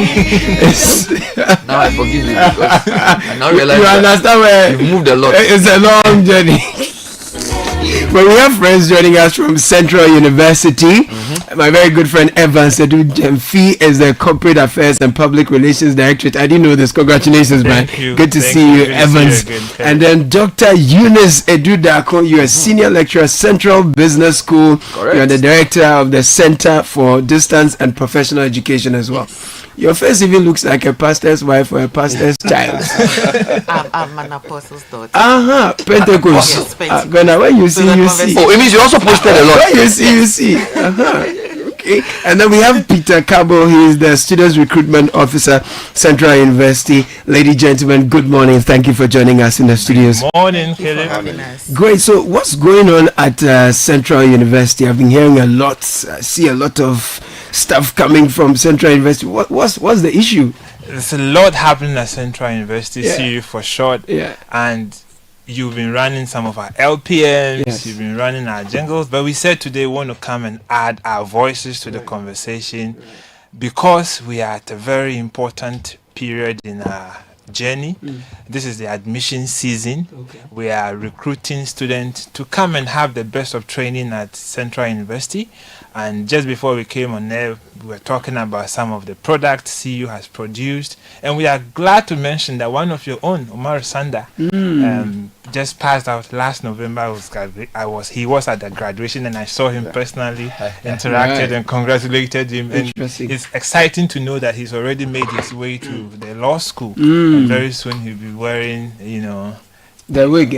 Now I forgive you because I now realize you understand where you've moved a lot. It's a long journey. But we have friends joining us from Central University. My very good friend Evans Edu Jemfi is the Corporate Affairs and Public Relations Directorate. I didn't know this. Congratulations, man. Good to see you, Evans. And then Dr. Eunice Edu Dako, you are Senior Lecturer, Central Business School. Correct. You are the Director of the Center for Distance and Professional Education as well. Your face even looks like a pastor's wife or a pastor's child. I'm an apostle's daughter. Pentecost. When you see, you see. Oh, it means you also posted a lot. When you see, you see. Okay. And then we have Peter Cabo. He is the Students Recruitment Officer, Central University. Ladies and gentlemen, good morning. Thank you for joining us in the studios. Good morning, Caleb. Great. So what's going on at Central University? I've been hearing a lot. I see a lot of stuff coming from Central University. What's the issue? There's a lot happening at Central University, CU for short. Yeah. And you've been running some of our LPMs, you've been running our jingles, but we said today we want to come and add our voices to the conversation because we are at a very important period in our journey. This is the admission season. We are recruiting students to come and have the best of training at Central University. And just before we came on air, we were talking about some of the products CU has produced, and we are glad to mention that one of your own, Omar Sanda, just passed out last November. He was at the graduation, and I saw him personally, interacted and congratulated him. And it's exciting to know that he's already made his way to the law school, and very soon he'll be wearing, the wig.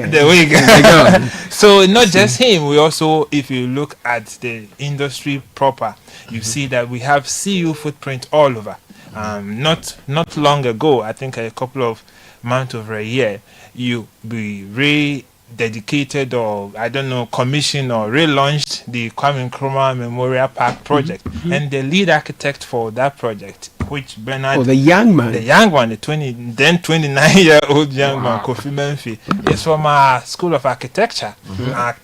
So not just him, we also, if you look at the industry proper, you see that we have CU footprint all over. Not long ago, I think a couple of months over a year, you be rededicated or commissioned or relaunched the Kwame Nkrumah Memorial Park project, and the lead architect for that project, which Bernard, the young man, the 29-year-old young man, Kofi Menfi, is from our School of Architecture.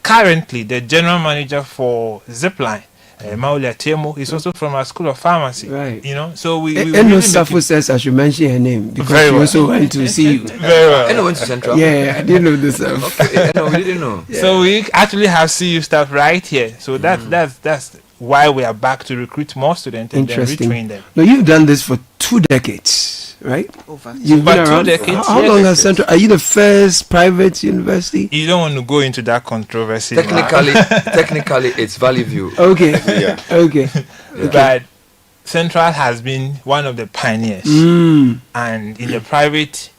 Currently, the general manager for Zipline, Maulia Temo, is also from our School of Pharmacy. Right. So we really Safo says I should mention her name because she also went to see you. Very well. I went to Central. Yeah, I didn't know this. Okay, no, we didn't know. Yeah. So we actually have CU staff right here. So that's why we are back to recruit more students and then retrain them. Now you've done this for 2 decades, right? You've been around 2 decades. How long has Central? Are you the first private university? You don't want to go into that controversy. Technically, it's Valley View. Okay. Okay. But Central has been one of the pioneers, and in the private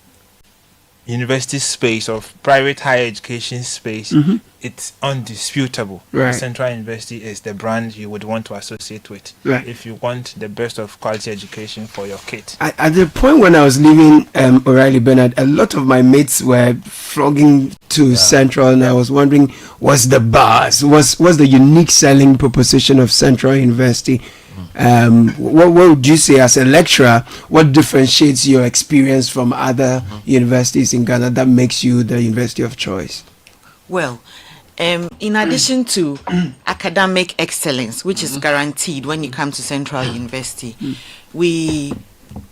university space of private higher education space, it's undisputable. Right. Central University is the brand you would want to associate with if you want the best of quality education for your kid. At the point when I was leaving O'Reilly Bernard, a lot of my mates were flogging to Central, and I was wondering, what's the buzz? What's the unique selling proposition of Central University? What would you say as a lecturer? What differentiates your experience from other universities in Ghana that makes you the university of choice? Well, in addition to academic excellence, which is guaranteed when you come to Central University, we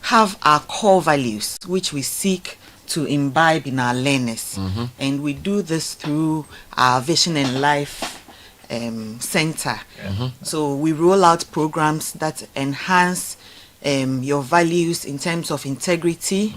have our core values, which we seek to imbibe in our learners. And we do this through our Vision and Life center. So we roll out programs that enhance your values in terms of integrity,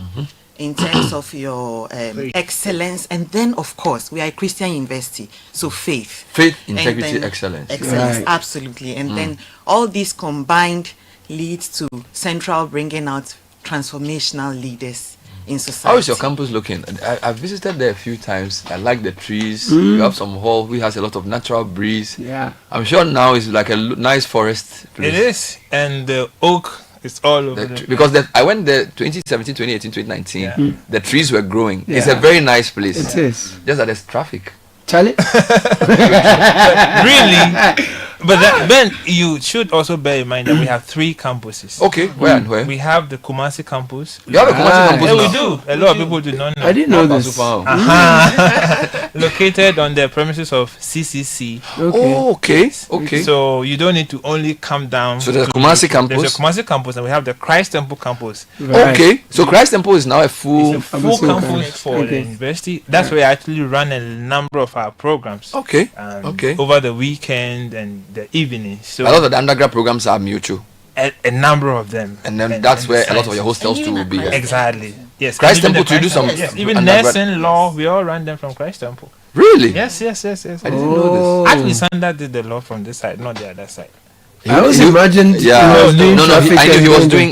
in terms of your excellence, and then of course we are a Christian university, so faith, integrity, excellence, right. Absolutely. And then all these combined leads to Central bringing out transformational leaders in society. How is your campus looking? I've visited there a few times. I like the trees. You have some hall which has a lot of natural breeze. Yeah, I'm sure now it's like a nice forest place. It is, and the oak is all over because I went there 2017, 2018, 2019. The trees were growing. It's a very nice place. It is. Just that there's traffic. Charlie? Really? But then you should also bear in mind that we have 3 campuses. Okay, where and where? We have the Kumasi campus. You have the Kumasi campus? Yeah, we do. A lot of people do not know. I didn't know this. Located on the premises of CCC. Okay. So you don't need to only come down. So there's a Kumasi campus. There's a Kumasi campus, and we have the Christ Temple campus. Right. Okay. So Christ Temple is now a full campus for the university. That's where I actually run a number of our programs. Okay. Over the weekend and the evening. So a lot of the undergrad programs are mutual. A number of them. And then that's where a lot of your hostels too will be. Exactly. Yes. Christ Temple to do some. Yes. Even nursing, law, we all run them from Christ Temple. Really? Yes. I didn't know this. Actually, Sanda did the law from this side, not the other side. I always imagined he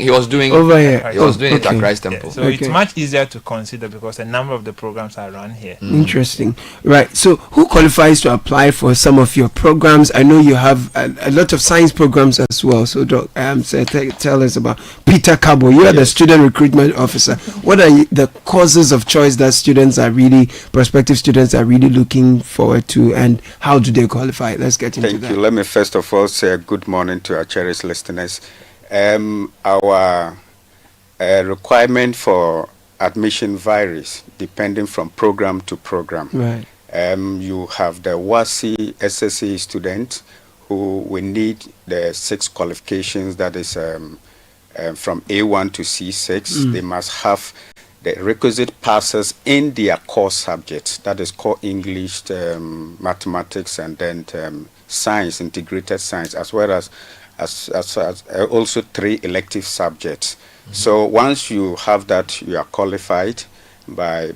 was doing over here. He was doing it at Christ Temple. Yeah, so it's much easier to consider because a number of the programs are run here. Interesting. Right. So who qualifies to apply for some of your programs? I know you have a lot of science programs as well. So tell us about Peter Cabo. You are the student recruitment officer. What are the courses of choice that prospective students are really looking forward to, and how do they qualify? Let's get into that. Thank you. Let me first of all say good morning to our cherished listeners. Our requirement for admission varies depending from program to program. Right. You have the WASI SSC student who will need the 6 qualifications, that is from A1 to C6. They must have the requisite passes in their core subjects, that is core English, mathematics, and then science, integrated science, as well as also 3 elective subjects. So once you have that, you are qualified by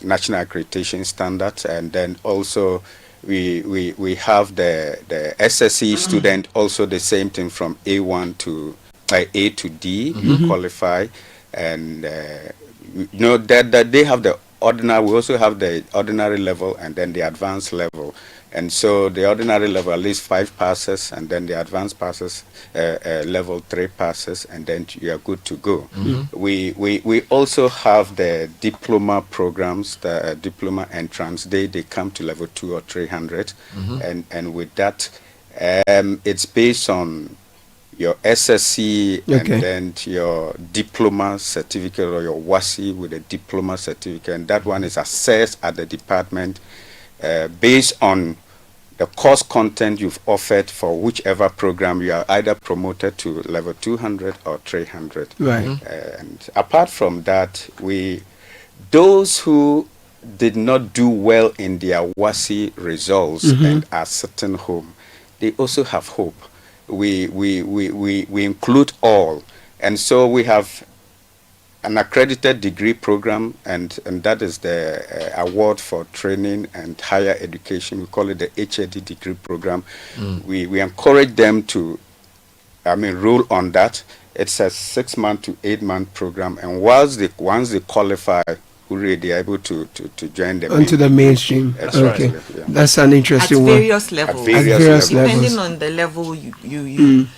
national accreditation standards. And then also we have the SSC student, also the same thing from A1 to A to D. You qualify, and that they have the ordinary. We also have the ordinary level and then the advanced level. And so the ordinary level, at least 5 passes, and then the advanced passes, level 3 passes, and then you are good to go. We also have the diploma programs, the diploma entrance. They come to level 2 or 300, and with that, it's based on your SSC and then your diploma certificate, or your WASI with a diploma certificate, and that one is assessed at the department based on the course content you've offered for whichever program. You are either promoted to level 200 or 300. Right. And apart from that, those who did not do well in their WASI results and are sitting home, they also have hope. We include all, and so we have an accredited degree program, and that is the award for training and higher education. We call it the HAD degree program. We encourage them to roll on that. It's a 6-month to 8-month program, and once they qualify, they are able to join them onto the mainstream. Okay, that's an interesting one. At various levels. Depending on the level you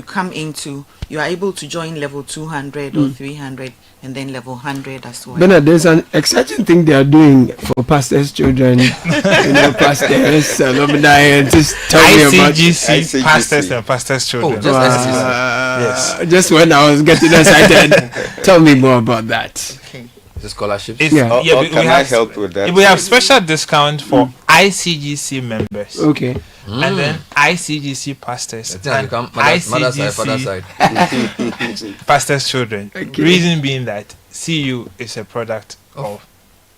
come into, you are able to join level 200 or 300, and then level 100 as well. Bernard, there's an exciting thing they are doing for pastors' children. Pastors, alumni, and just tell me about ICGC pastors and pastors' children. Yes. Just when I was getting excited, tell me more about that. The scholarships. Can I help with that? We have special discount for ICGC members. Okay. And then ICGC pastors and ICGC pastors' children. Okay. Reason being that CU is a product of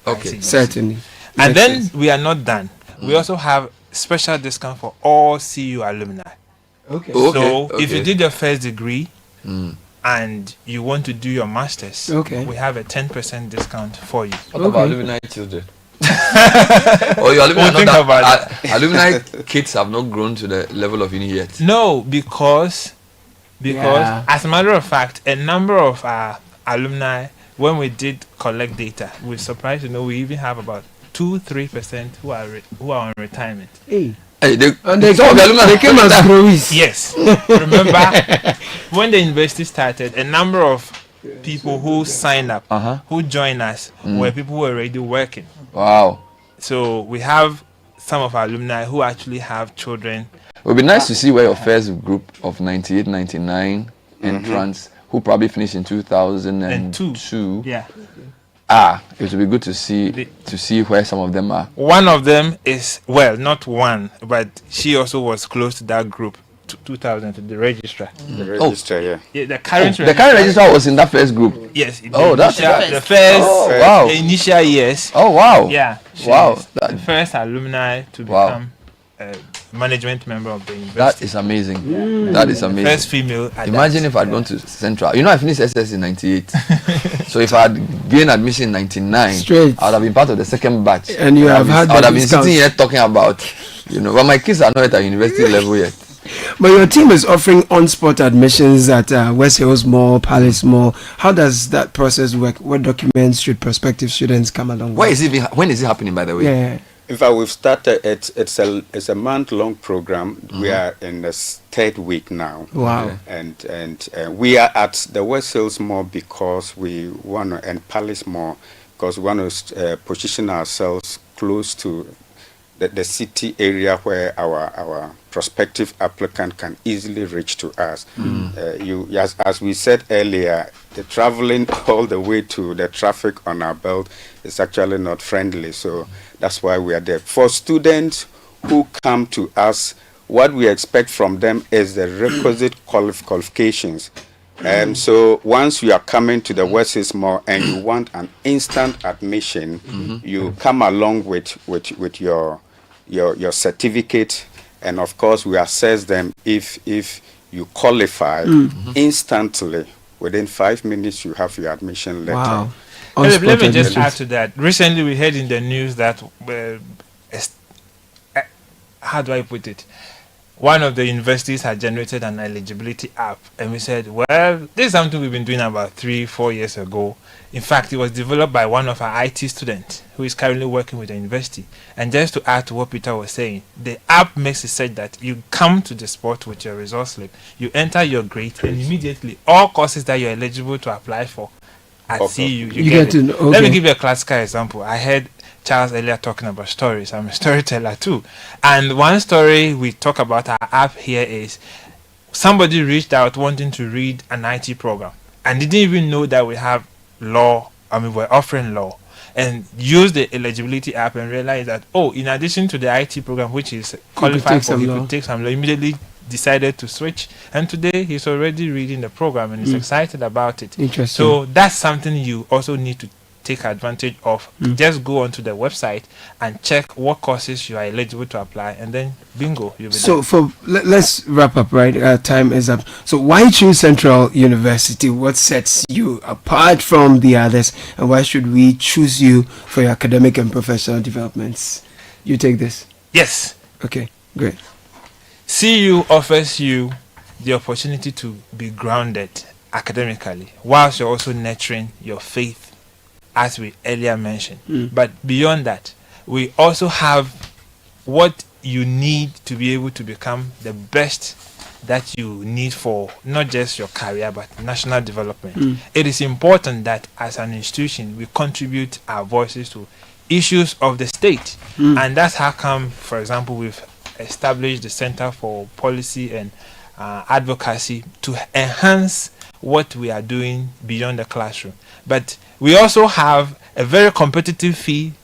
ICGC. Certainly. And then we are not done. We also have special discount for all CU alumni. Okay. So if you did your first degree and you want to do your masters, we have a 10% discount for you. What about alumni children? Your alumni kids have not grown to the level of uni yet. No, because as a matter of fact, a number of our alumni, when we did collect data, we're surprised to know we even have about 2-3% who are on retirement. They came as growies. Yes. Remember, when the university started, a number of people who signed up, who joined us, were people who were already working. Wow. So we have some of our alumni who actually have children It would be nice to see where your first group of 98, 99 entrants who probably finished in 2002. Yeah. It would be good to see where some of them are. One of them is, well, not one, but she also was close to that group, 2000, the registrar. The registrar, Yeah, the current registrar was in that first group. Yes. The first. Wow. The initial years. Oh, wow. Yeah. Wow. The first alumni to become management member of the university. That is amazing. That is amazing. First female. Imagine if I'd gone to Central. You know, I finished SS in 98. So if I had gained admission in 99, I would have been part of the second batch. And you have had I would have been sitting here talking about, but my kids are not at university level yet. But your team is offering on-spot admissions at West Hills Mall, Palace Mall. How does that process work? What documents should prospective students come along with? When is it happening, by the way? Yeah. In fact, we've started. It's a month-long program. We are in the third week now. Wow! And we are at the West Hills Mall because we want to, and Palace Mall because we want to position ourselves close to the city area where our prospective applicant can easily reach to us. As we said earlier, the traveling all the way to the traffic on our belt is actually not friendly. So that's why we are there. For students who come to us, what we expect from them is the requisite qualifications. And so once you are coming to the West Hills Mall and you want an instant admission, you come along with your certificate, and of course we assess them. If you qualify, instantly within 5 minutes you have your admission letter. Wow. Let me just add to that. Recently we heard in the news that how do I put it, one of the universities had generated an eligibility app, and we said, well, this is something we've been doing about 3-4 years ago. In fact, it was developed by one of our IT students who is currently working with the university. And just to add to what Peter was saying, the app makes it such that you come to the spot with your resource slip, you enter your grade, and immediately all courses that you're eligible to apply for at CU, you get it. Let me give you a classical example. I heard Charles earlier talking about stories. I'm a storyteller too. And one story we talk about our app here is somebody reached out wanting to read an IT program and didn't even know that we have law. We're offering law, and use the eligibility app and realize that, in addition to the IT program, which is qualified for, he could take some law. Immediately decided to switch, and today he's already reading the program and is excited about it. Interesting. So that's something you also need to take advantage of. Just go onto the website and check what courses you are eligible to apply, and then bingo, you'll be done. Let's wrap up, right? Time is up. So why choose Central University? What sets you apart from the others, and why should we choose you for your academic and professional developments? You take this. Yes. Okay, great. CU offers you the opportunity to be grounded academically whilst you're also nurturing your faith, as we earlier mentioned. But beyond that, we also have what you need to be able to become the best that you need for not just your career but national development. It is important that as an institution we contribute our voices to issues of the state, and that's how come, for example, we've established the Center for Policy and Advocacy to enhance what we are doing beyond the classroom. But we also have a very competitive fee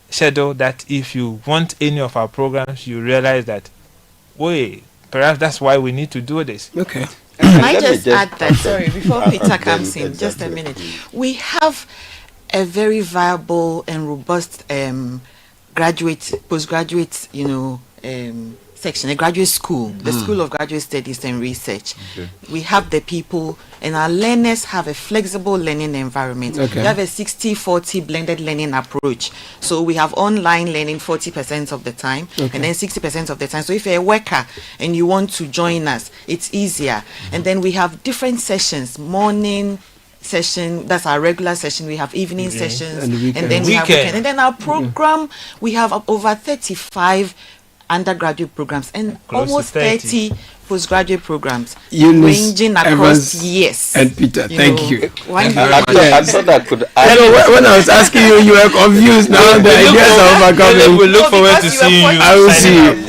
schedule that if you want any of our programs, you realize that, perhaps that's why we need to do this. Okay. Can I just add that, sorry, before Peter comes in, just a minute. We have a very viable and robust postgraduate, section, a graduate school, the School of Graduate Studies and Research. We have the people, and our learners have a flexible learning environment. We have a 60-40 blended learning approach. So we have online learning 40% of the time, and then 60% of the time. So if you're a worker and you want to join us, it's easier. And then we have different sessions, morning session, that's our regular session. We have evening sessions, and then we have weekend. And then our program, we have over 35 undergraduate programs and Close to almost 30 postgraduate programs, Eunice, ranging across Evans, years. and Peter, thank you. I thought I could add. When I was asking you, you were confused. Now the ideas are overcoming. We look forward to seeing you. I will see you.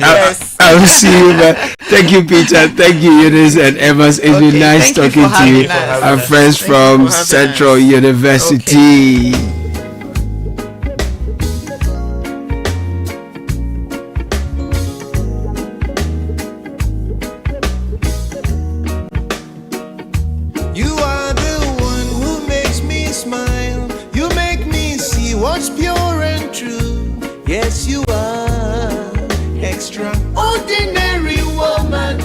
I will see you. But thank you, Peter. Thank you, Eunice and Evans. It's been nice talking to you. Our friends from Central University. You are the one who makes me smile. You make me see what's pure and true. Yes, you are extraordinary woman.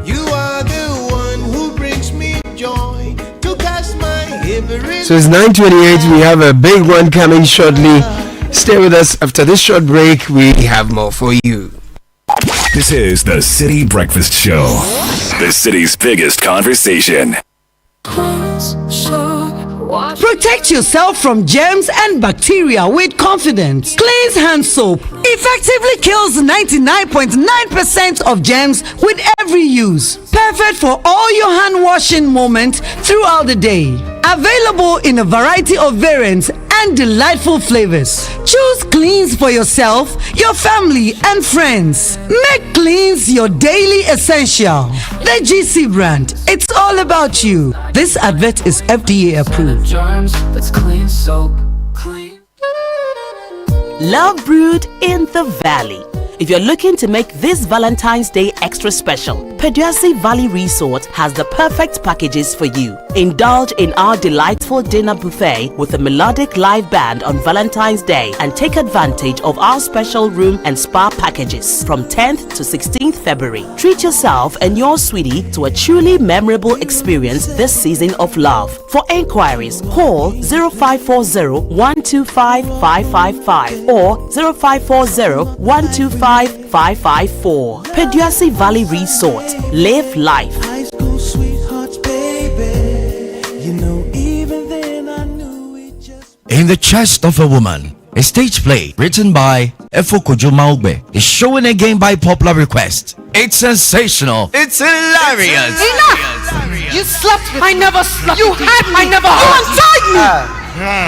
You are the one who brings me joy to cast my every. So it's 9:28. We have a big one coming shortly. Stay with us. After this short break, we have more for you. This is the Citi Breakfast Show, the city's biggest conversation. Protect yourself from germs and bacteria with confidence. Cleanse hand soap effectively kills 99.9% of germs with every use. Perfect for all your hand washing moments throughout the day. Available in a variety of variants and delightful flavors. Choose Cleanse for yourself, your family, and friends. Make Cleanse your daily essential. The GC brand. It's all about you. This advert is FDA approved. Love brewed in the valley. If you're looking to make this Valentine's Day extra special, Paduasi Valley Resort has the perfect packages for you. Indulge in our delightful dinner buffet with a melodic live band on Valentine's Day and take advantage of our special room and spa packages from 10th to 16th February. Treat yourself and your sweetie to a truly memorable experience this season of love. For enquiries, call 0540-125-555 or 0540-125-554. Paduasi Valley Resort. Live life. High school sweethearts, baby. You know, even then I knew it just. In the Chest of a Woman, a stage play written by Efo Kojo Maugbe is showing again by popular request. It's sensational. It's hilarious. Enough! You slept with me. I never slept. You had me. I never. You untied me.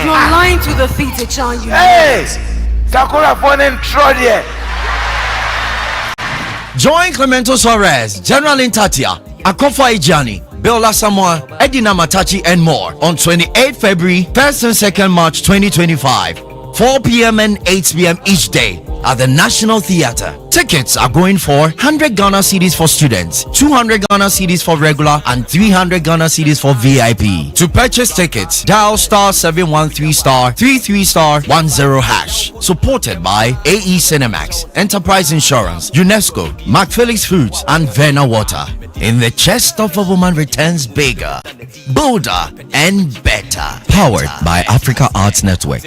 You're lying to the theater, John. You. Hey, Sakura phone and Trodia. Join Clemento Suarez, General Intatia, Akofa Ijani, Biola Samoa, Edina Matachi, and more on 28 February, 1st and 2nd March 2025, 4 p.m. and 8 p.m. each day at the National Theatre. Tickets are going for 100 Ghana cedis for students, 200 Ghana cedis for regular, and 300 Ghana cedis for VIP. To purchase tickets, dial *713*33*10#. Supported by AE Cinemax, Enterprise Insurance, UNESCO, McPhillips Foods, and Verna Water. In the Chest of a Woman returns bigger, bolder, and better. Powered by Africa Arts Network.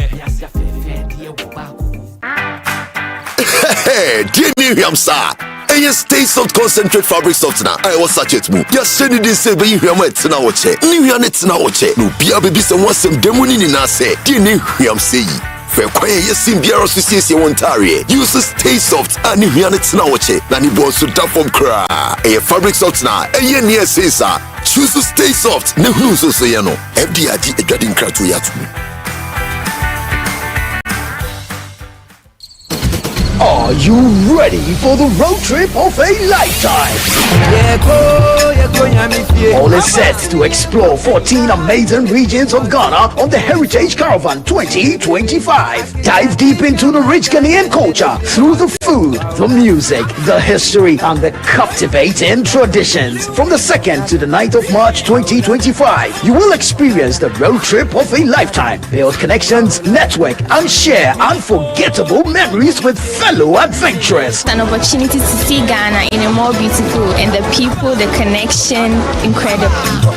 Hey, dear Miriam, sir. And you stay soft concentrate fabric softener. I was such it move. You're sending this say, but you hear my tina watch it. New Yanet now watch it. No, be a baby, someone some demoni in us say. Dear Miriam, say. Fair quiet, yes, in Biara Association Ontario. Use stay soft and New Yanet now watch it. Nanny boss to tap from cry. A fabric softener. And you near say, sir. Choose to stay soft. No, who's so say, no. FDID a getting crack to yatu. Are you ready for the road trip of a lifetime? All is set to explore 14 amazing regions of Ghana on the Heritage Caravan 2025. Dive deep into the rich Ghanaian culture through the food, the music, the history, and the captivating traditions. From the 2nd to the 9th of March 2025, you will experience the road trip of a lifetime. Build connections, network, and share unforgettable memories with fellow adventurers. An opportunity to see Ghana in a more beautiful, and the people, the connection, incredible.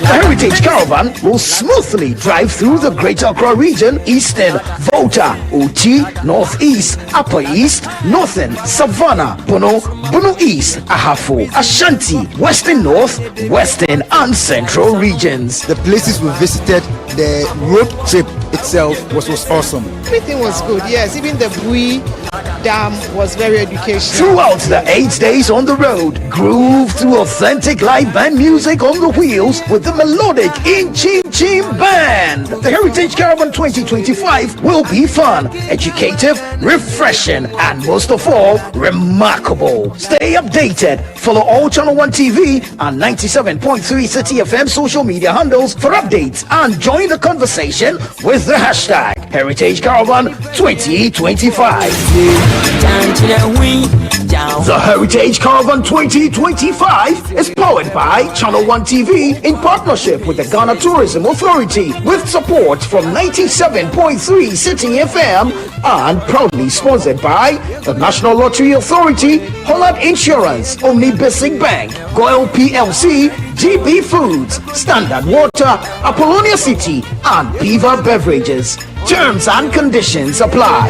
The Heritage Caravan will smoothly drive through the Greater Accra region, Eastern, Volta, Oti, Northeast, Upper East, Northern, Savannah, Bono, Bono East, Ahafo, Ashanti, Western North, Western, and Central regions. The places we visited the road trip itself was awesome. Everything was good, yes. Even the Bui Dam was very educational. Throughout the 8 days on the road, groove to authentic live band music on the wheels with the melodic In Chim Chim Band. The Heritage Caravan 2025 will be fun, educative, refreshing, and most of all, remarkable. Stay updated. Follow all Channel 1 TV and 97.3 Citi FM social media handles for updates and join the conversation with the hashtag Heritage Caravan 2025. The Heritage Caravan 2025 is powered by Channel 1 TV in partnership with the Ghana Tourism Authority with support from 97.3 Citi FM and proudly sponsored by the National Lottery Authority, Holland Insurance, Omni Basic Bank, Goyle PLC, GB Foods, Standard Water, Apollonia City, and Beaver Beverages. Terms and conditions apply.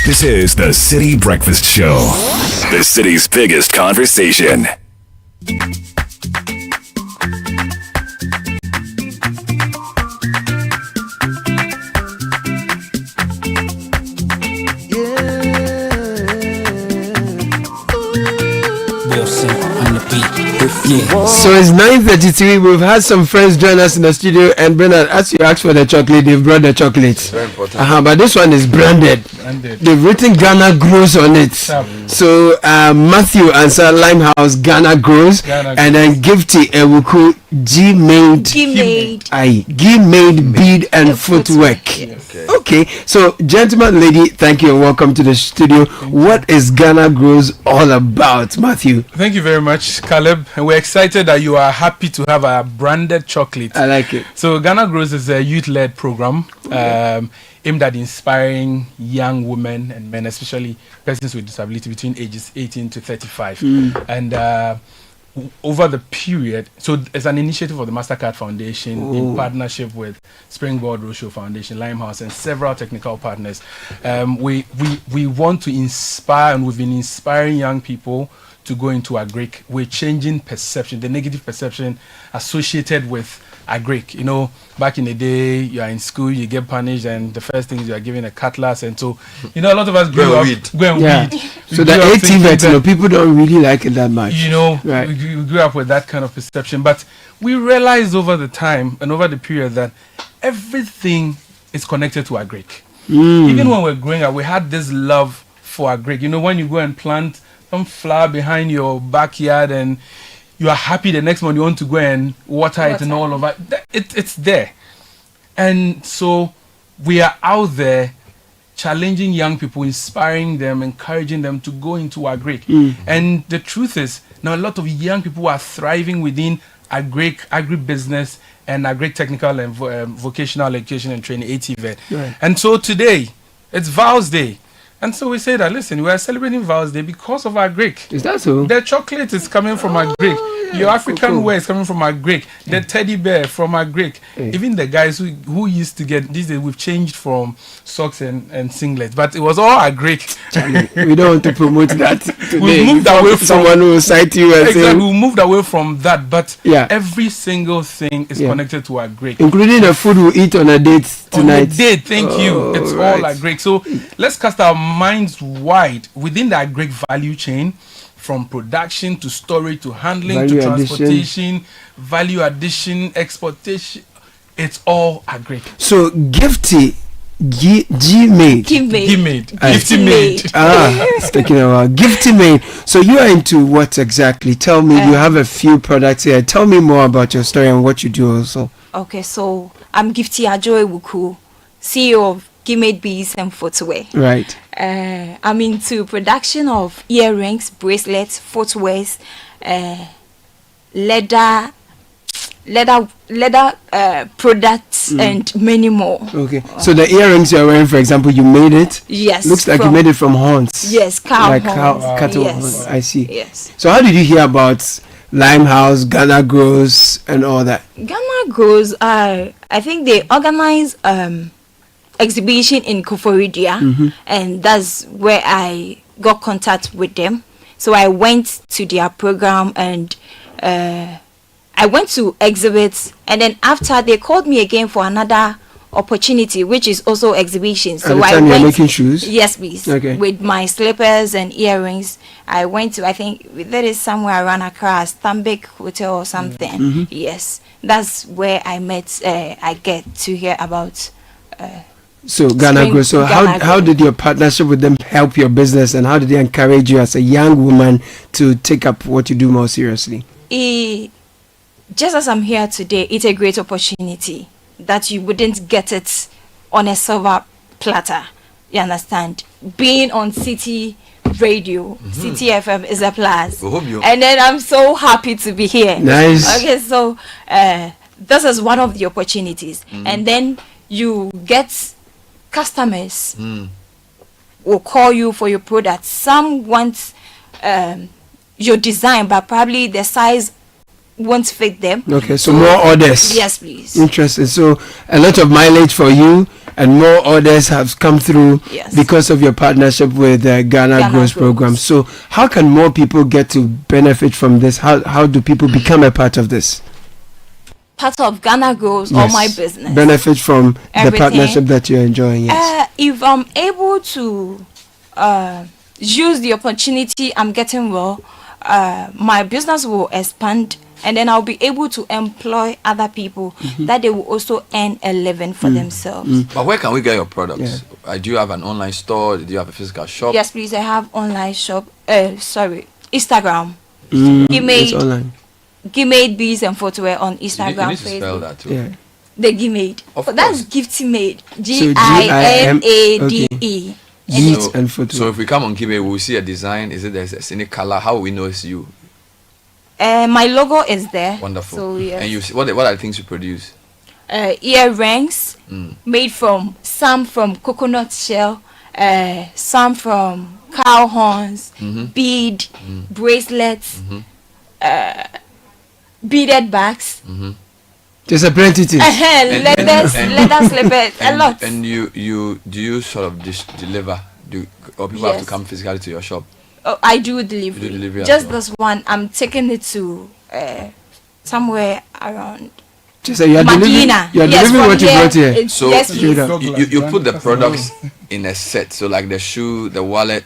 This is the Citi Breakfast Show, the city's biggest conversation. So it's 9:33. We've had some friends join us in the studio, and Bernard, as you asked for the chocolate, they've brought the chocolate. Very important. But this one is branded. They've written Ghana Grows on it. So Matthew answered Limehouse Ghana Grows, and then Gifty Ewuku G made bead and footwork. Okay, so gentlemen, lady, thank you and welcome to the studio. What is Ghana Grows all about, Matthew? Thank you very much, Caleb. And we're excited that you are happy to have a branded chocolate. I like it. So Ghana Grows is a youth-led program aimed at inspiring young women and men, especially persons with disability between ages 18 to 35. And over the period, so it's an initiative of the MasterCard Foundation in partnership with Springboard Roadshow Foundation, Limehouse, and several technical partners. We want to inspire, and we've been inspiring young people to go into agric. We're changing perception, the negative perception associated with agric. You know, back in the day, you are in school, you get punished, and the first thing is you are given a cutlass, and so, you know, a lot of us grew up weed. So the ATVET, you know, people don't really like it that much. You know, we grew up with that kind of perception, but we realized over the time and over the period that everything is connected to agric. Even when we're growing up, we had this love for agric. You know, when you go and plant some flower behind your backyard and you are happy the next month you want to go and water it and all of that, it's there. And so we are out there challenging young people, inspiring them, encouraging them to go into agric. And the truth is, now a lot of young people are thriving within agribusiness and agric technical and vocational education and training, ATVET. And so today, it's Vows Day. And so we say that, listen, we are celebrating Vows Day because of agric. Is that so? The chocolate is coming from agric. Your African wear is coming from agric. The teddy bear from agric. Even the guys who used to get, these days we've changed from socks and singlets, but it was all agric. We don't want to promote that today. We moved away from someone who will cite you and say, we moved away from that, but every single thing is connected to agric. Including the food we eat on a date tonight. On a date, thank you. It's all agric. So let's cast our minds wide within the agric value chain, from production to storage to handling value to transportation, value addition, exportation. It's all agric. So Gifty Gifty made. Speaking about Gifty made. So you are into what exactly? Tell me. You have a few products here. Tell me more about your story and what you do also. Okay, so I'm Gifty Ewuku, CEO of Gimade Bees and Footwear. Right. I'm into production of earrings, bracelets, footwears, leather products, and many more. Okay. So the earrings you're wearing, for example, you made it? Yes. Looks like you made it from horns. Yes, cow like horns. Cattle Yes. horns. I see. Yes. So how did you hear about Limehouse, Ghana Grows, and all that? Ghana Grows, I think they organize exhibition in Kuforidia, and that's where I got contact with them. So I went to their program and I went to exhibits, and then after they called me again for another opportunity, which is also exhibition. So I went. You're making shoes? Yes, please. Okay. With my slippers and earrings, I went to, I think that is somewhere around Accra, Stambik Hotel or something. Yes, that's where I met. I get to hear about. So Ghana Grows. So how did your partnership with them help your business, and how did they encourage you as a young woman to take up what you do more seriously? Just as I'm here today, it's a great opportunity that you wouldn't get it on a silver platter. You understand? Being on Citi Radio, Citi FM is a plus. And then I'm so happy to be here. Nice. Okay, so this is one of the opportunities. And then you get customers will call you for your product. Some want your design, but probably the size won't fit them. Okay, so more orders. Yes, please. Interesting. So a lot of mileage for you, and more orders have come through because of your partnership with Ghana Grows program. So how can more people get to benefit from this? How do people become a part of this? Part of Ghana Grows or my business. Benefit from everything. The partnership that you're enjoying. Yes. If I'm able to use the opportunity I'm getting, my business will expand, and then I'll be able to employ other people that they will also earn a living for themselves. But where can we get your products? Do you have an online store? Do you have a physical shop? Yes, please. I have online shop. Instagram. It's online. Gimade Bees and Footwear on Instagram. You need to spell that too. Yeah. The Gimade. That's Gifty Made. So Gimade. Yeet and Footwear. So if we come on Gimade, we'll see a design. Is it there's any color? How will we know it's you? My logo is there. Wonderful. So yes. And you see, what are the things you produce? Earrings made from some from coconut shell, some from cow horns, bead bracelets, beaded bags. There's a plenty things. Leather slippers, a lot. And do you sort of deliver? Or people have to come physically to your shop? Oh, I do delivery. You do delivery just this one, I'm taking it to somewhere around. Just say you're delivering what you brought here. So you put the products in a set. So like the shoe, the wallet,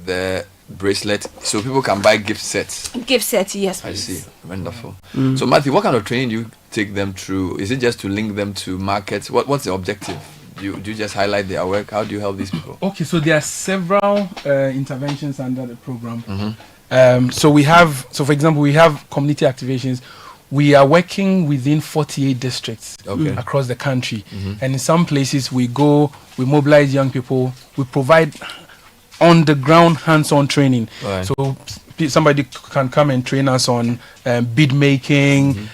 the bracelet, so people can buy gift sets. Gift sets, yes. I see. Wonderful. So Matthew, what kind of training do you take them through? Is it just to link them to markets? What's the objective? Do you just highlight their work? How do you help these people? Okay, so there are several interventions under the program. So for example, we have community activations. We are working within 48 districts across the country. And in some places we go, we mobilize young people, we provide on the ground hands-on training. So somebody can come and train us on bead making,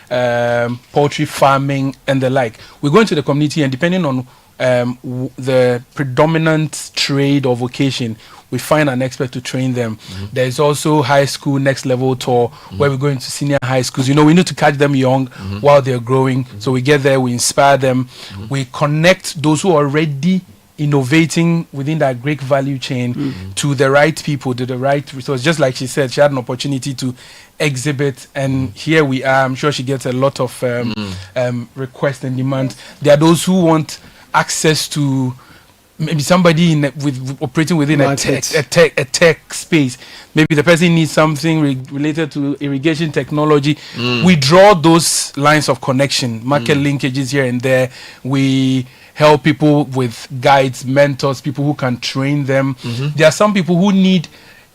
poultry farming and the like. We go into the community, and depending on the predominant trade or vocation, we find an expert to train them. There's also high school next level tour where we go into senior high schools. We need to catch them young while they're growing. So we get there, we inspire them, we connect those who are already innovating within that great value chain to the right people, to the right resource. Just like she said, she had an opportunity to exhibit, and here we are. I'm sure she gets a lot of requests and demands. There are those who want access to maybe somebody with operating within a tech space. Maybe the person needs something related to irrigation technology. We draw those lines of connection, market linkages here and there. We help people with guides, mentors, people who can train them. There are some people who need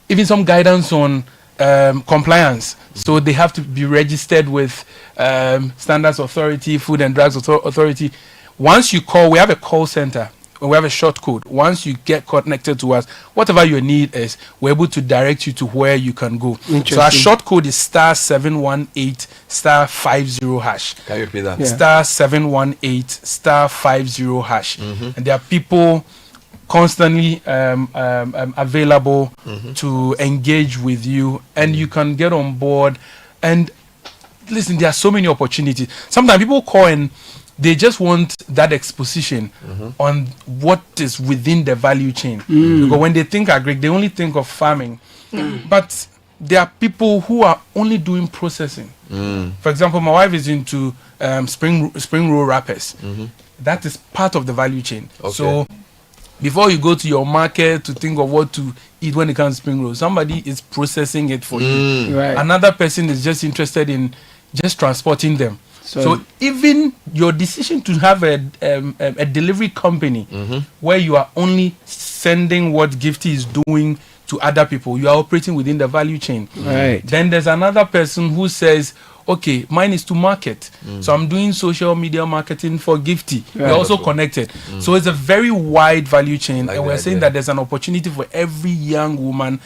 even some guidance on compliance. So they have to be registered with Standards Authority, Food and Drugs Authority. Once you call, we have a call center. We have a short code. Once you get connected to us, whatever your need is, we're able to direct you to where you can go. So our short code is *718 *50#. Can you repeat that? *718 *50#. And there are people constantly available to engage with you, and you can get on board. And listen, there are so many opportunities. Sometimes people call and they just want that exposition on what is within the value chain. Because when they think agric, they only think of farming. But there are people who are only doing processing. For example, my wife is into spring roll wrappers. That is part of the value chain. So before you go to your market to think of what to eat when it comes to spring roll, somebody is processing it for you. Right. Another person is just interested in just transporting them. So even your decision to have a delivery company where you are only sending what Gifty is doing to other people, you are operating within the value chain. Right. Then there's another person who says, okay, mine is to market. So I'm doing social media marketing for Gifty. We're also connected. So it's a very wide value chain. And we're saying that there's an opportunity for every young woman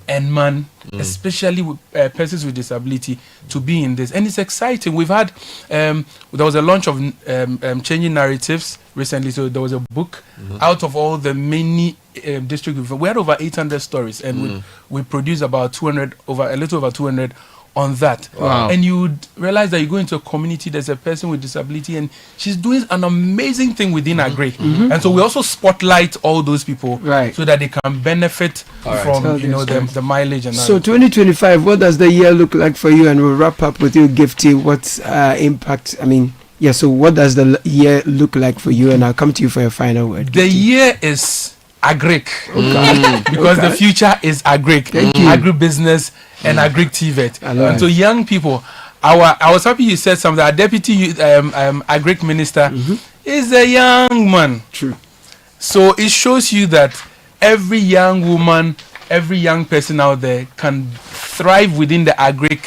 and man, especially with, persons with disability, to be in this. And it's exciting. We've had, there was a launch of Changing Narratives recently. So there was a book out of all the many districts. We had over 800 stories, and we produced about 200, a little over 200 on that. Wow. And you would realize that you go into a community, there's a person with disability, and she's doing an amazing thing within her grade. And so we also spotlight all those people so that they can benefit from the mileage and so 2025, what does the year look like for you? And we'll wrap up with you, Gifty. What impact, so what does the year look like for you? And I'll come to you for your final word. The year is agric, because the future is agric, agribusiness and agric TVET. And so young people, I was happy you said something. Our deputy agric minister is a young man. True. So it shows you that every young woman, every young person out there can thrive within the agric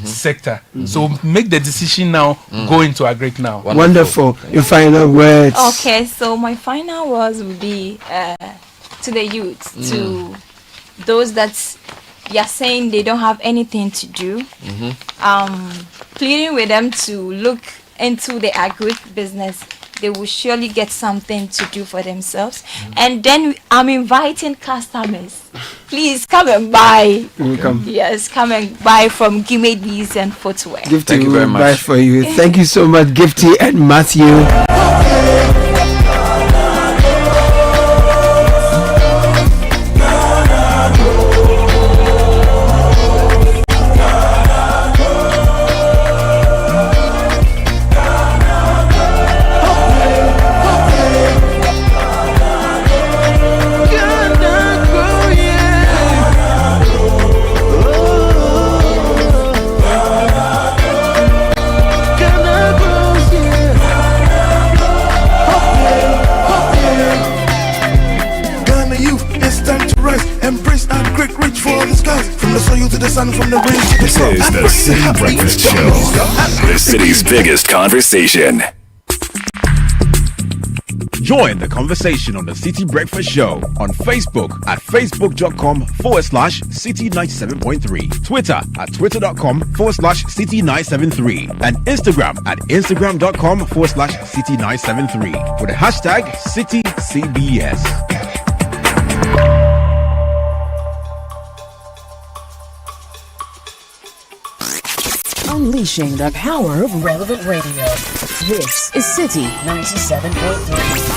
sector. So make the decision now, go into agric now. Wonderful. Your final words. Okay, so my final words would be to the youth, to those that you're saying they don't have anything to do, pleading with them to look into the agric business. They will surely get something to do for themselves. And then I'm inviting customers. Please come and buy. Yes, come and buy from Gimedi's and Footwear. Gifty, thank you very much. Buy for you. Thank you so much, Gifty and Matthew. This is the Citi Breakfast Show, the city's biggest conversation. Join the conversation on the Citi Breakfast Show on Facebook at facebook.com/Citi97.3, Twitter at twitter.com/Citi973, and Instagram at instagram.com/Citi973 with the hashtag CitiCBS. Unleashing the power of relevant radio. This is Citi 97.3.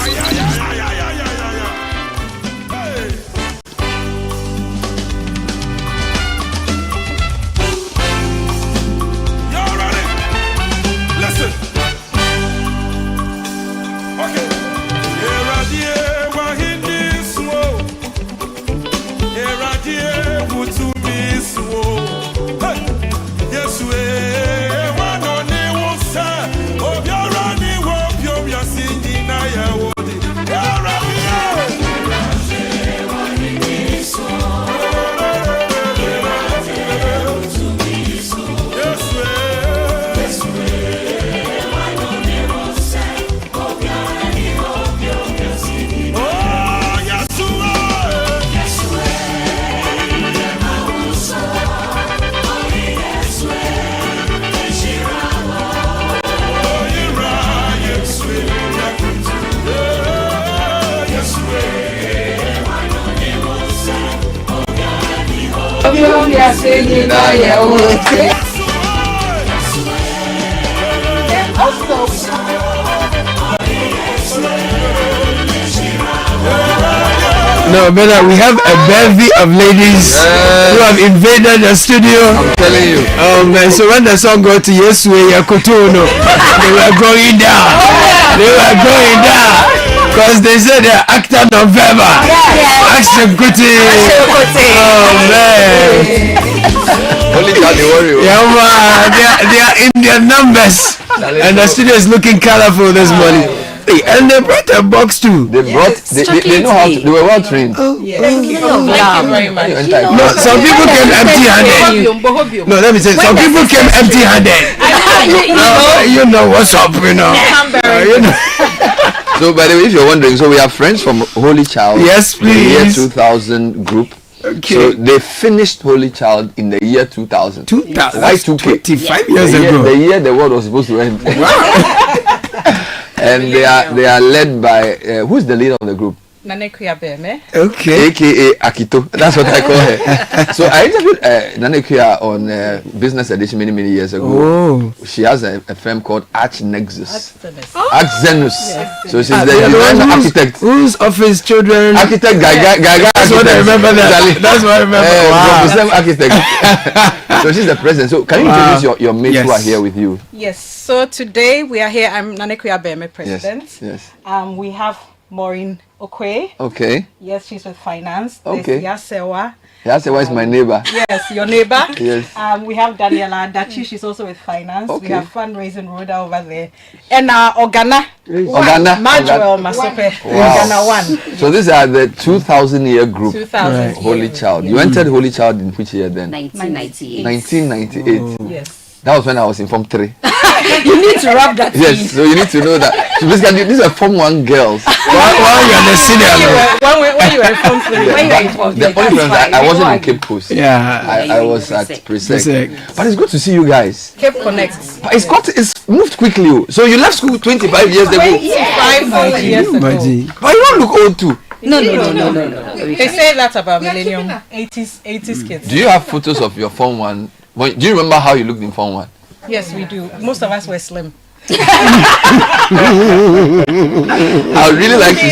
No, brother, we have a bevy of ladies who have invaded the studio. I'm telling you. Man, so when the song got to Yesue Yakutuno, they were going down. They were going down. Because they said they're actor November. Action Kuti. Oh, man. Only got the worry. Yeah, man. They are in their numbers. And the studio is looking colorful this morning. And they brought a box too. They brought. They know how to. They were well trained. Thank you very much. No, some people came empty-handed. No, let me say, some people came empty-handed. You know what's up, you know. So, by the way, if you're wondering, so we have friends from Holy Child. Yes, please. The year 2000 group. Okay. So they finished Holy Child in the year 2000. 2000. Why 2K? 25 years ago. The year the world was supposed to end. And they are led by who's the leader of the group? Nanekuya Beme. Okay. AKA Akito. That's what I call her. So I interviewed Nanekuya on Business Edition many years ago. Oh. She has a firm called Archnexus. Archzenus. So she's the designer architect. Whose office children? Architect Gaga. That's what I remember. That's what I remember. Wow. Same architect. So she's the president. So can you introduce your mates who are here with you? Yes. So today we are here. I'm Nanekuya Beme, president. Yes. We have Maureen Okwe. Okay. Yes, she's with finance. Okay. There's Yasewa. Yasewa is my neighbor. Yes, your neighbor. Yes. We have Daniela Dachi. She's also with finance. Okay. We have Fundraising Rhoda over there. And Ogana. Majuel Masope. Wow. Ogana 1. So these are the 2000-year group. 2000. Holy Child. You entered Holy Child in which year then? 1998. 1998. Yes. That was when I was in Form 3. You need to rub that. Yes, so you need to know that. So basically, these are Form 1 girls. While you're the senior. When you were in Form 3. The only difference I wasn't in Cape Coast. Yeah. I was at Presec. But it's good to see you guys. Cape Connect. But it's moved quickly. So you left school 25 years ago. 25 years ago. But you don't look old too. No. They say that about millennium 80s kids. Do you have photos of your Form 1? Do you remember how you looked in Form 1? Yes, we do. Most of us were slim. I would really like to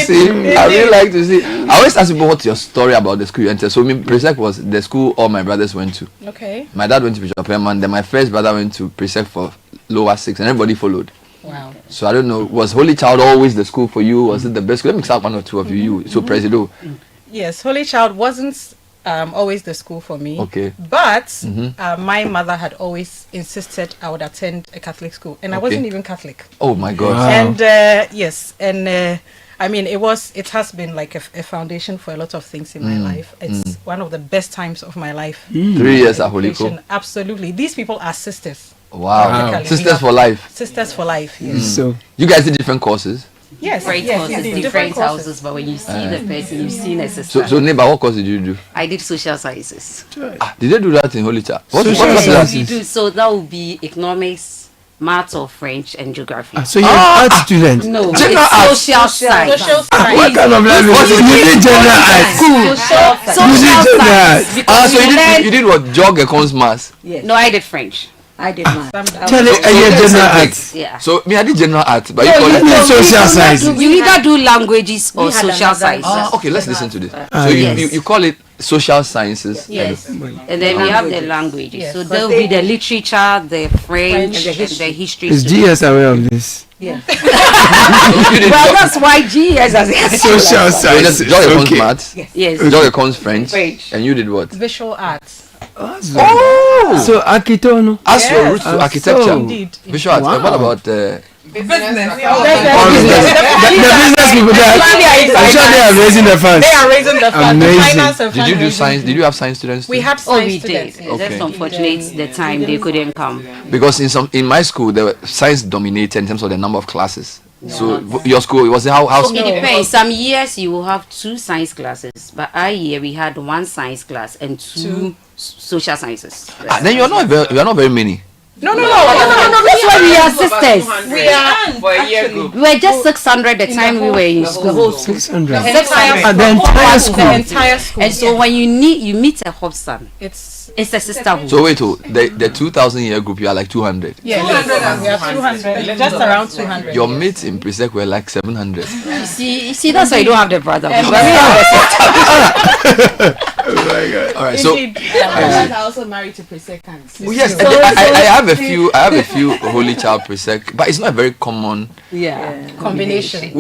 see. I always ask people what's your story about the school you entered. So Presec was the school all my brothers went to. Okay. My dad went to Bishop Herman, then my first brother went to Presec for lower 6, and everybody followed. Wow. So I don't know, was Holy Child always the school for you? Was it the best school? Let me start one or two of you. So Presido. Yes, Holy Child wasn't always the school for me. Okay. But my mother had always insisted I would attend a Catholic school, and I wasn't even Catholic. Oh my God. Wow. And yes, and I mean it has been like a foundation for a lot of things in my life. It's one of the best times of my life. 3 years at Holy Child. Absolutely. These people are sisters. Wow. Sisters for life. Sisters for life. Yes. So you guys did different courses? Yes, different houses, but when you see the person, you've seen a sister. So neighbor, what course did you do? I did social sciences. Did they do that in Holy Child? What we do? So that would be economics, maths or French, and geography. So you're an art student? No, general arts. social science. What kind of language? You did general arts. Social science. So you did what? Geography, maths? Yes. No, I did French. I did math. Tell it, general arts. Yeah. So me, I did general arts, but you call it social science. You either do languages or social sciences. Okay, let's listen to this. So you call it social sciences. Yes. And then we have the languages. Yes. So there will be the literature, the French, and the history. Is GS aware of this? Yeah. Well, that's why GS has social sciences. Geography, maths. Yes. Geography, French. And you did what? Visual arts. Oh, so architecture. As your roots to architecture. So, indeed. Visual arts. What about business people? I'm sure they are raising the funds. They are raising the funds. Amazing. Did you do science? Did you have science students too? We had science we students. did. Okay. That's unfortunate. The time they couldn't come. Because in my school, there were science dominated in terms of the number of classes. So your school was how? So it depends. Some years you will have 2 science classes, but our year we had 1 science class and 2 social sciences. Then you are not very many. No. That's why we are sisters. We are for a year ago. We were just 600 the time we were in school. 600. The entire school. And so when you meet a Hobson, it's a sisterhood. So wait, the 2000-year group, you are like 200. Yeah, we are 200, just around 200. Your mates in Presec were like 700. You see, that's why you don't have the brother. Oh my God. All right, so brothers are also married to Presecans. oh, yes, I have a few. I have a few Holy Child Presec, but it's not a very common combination.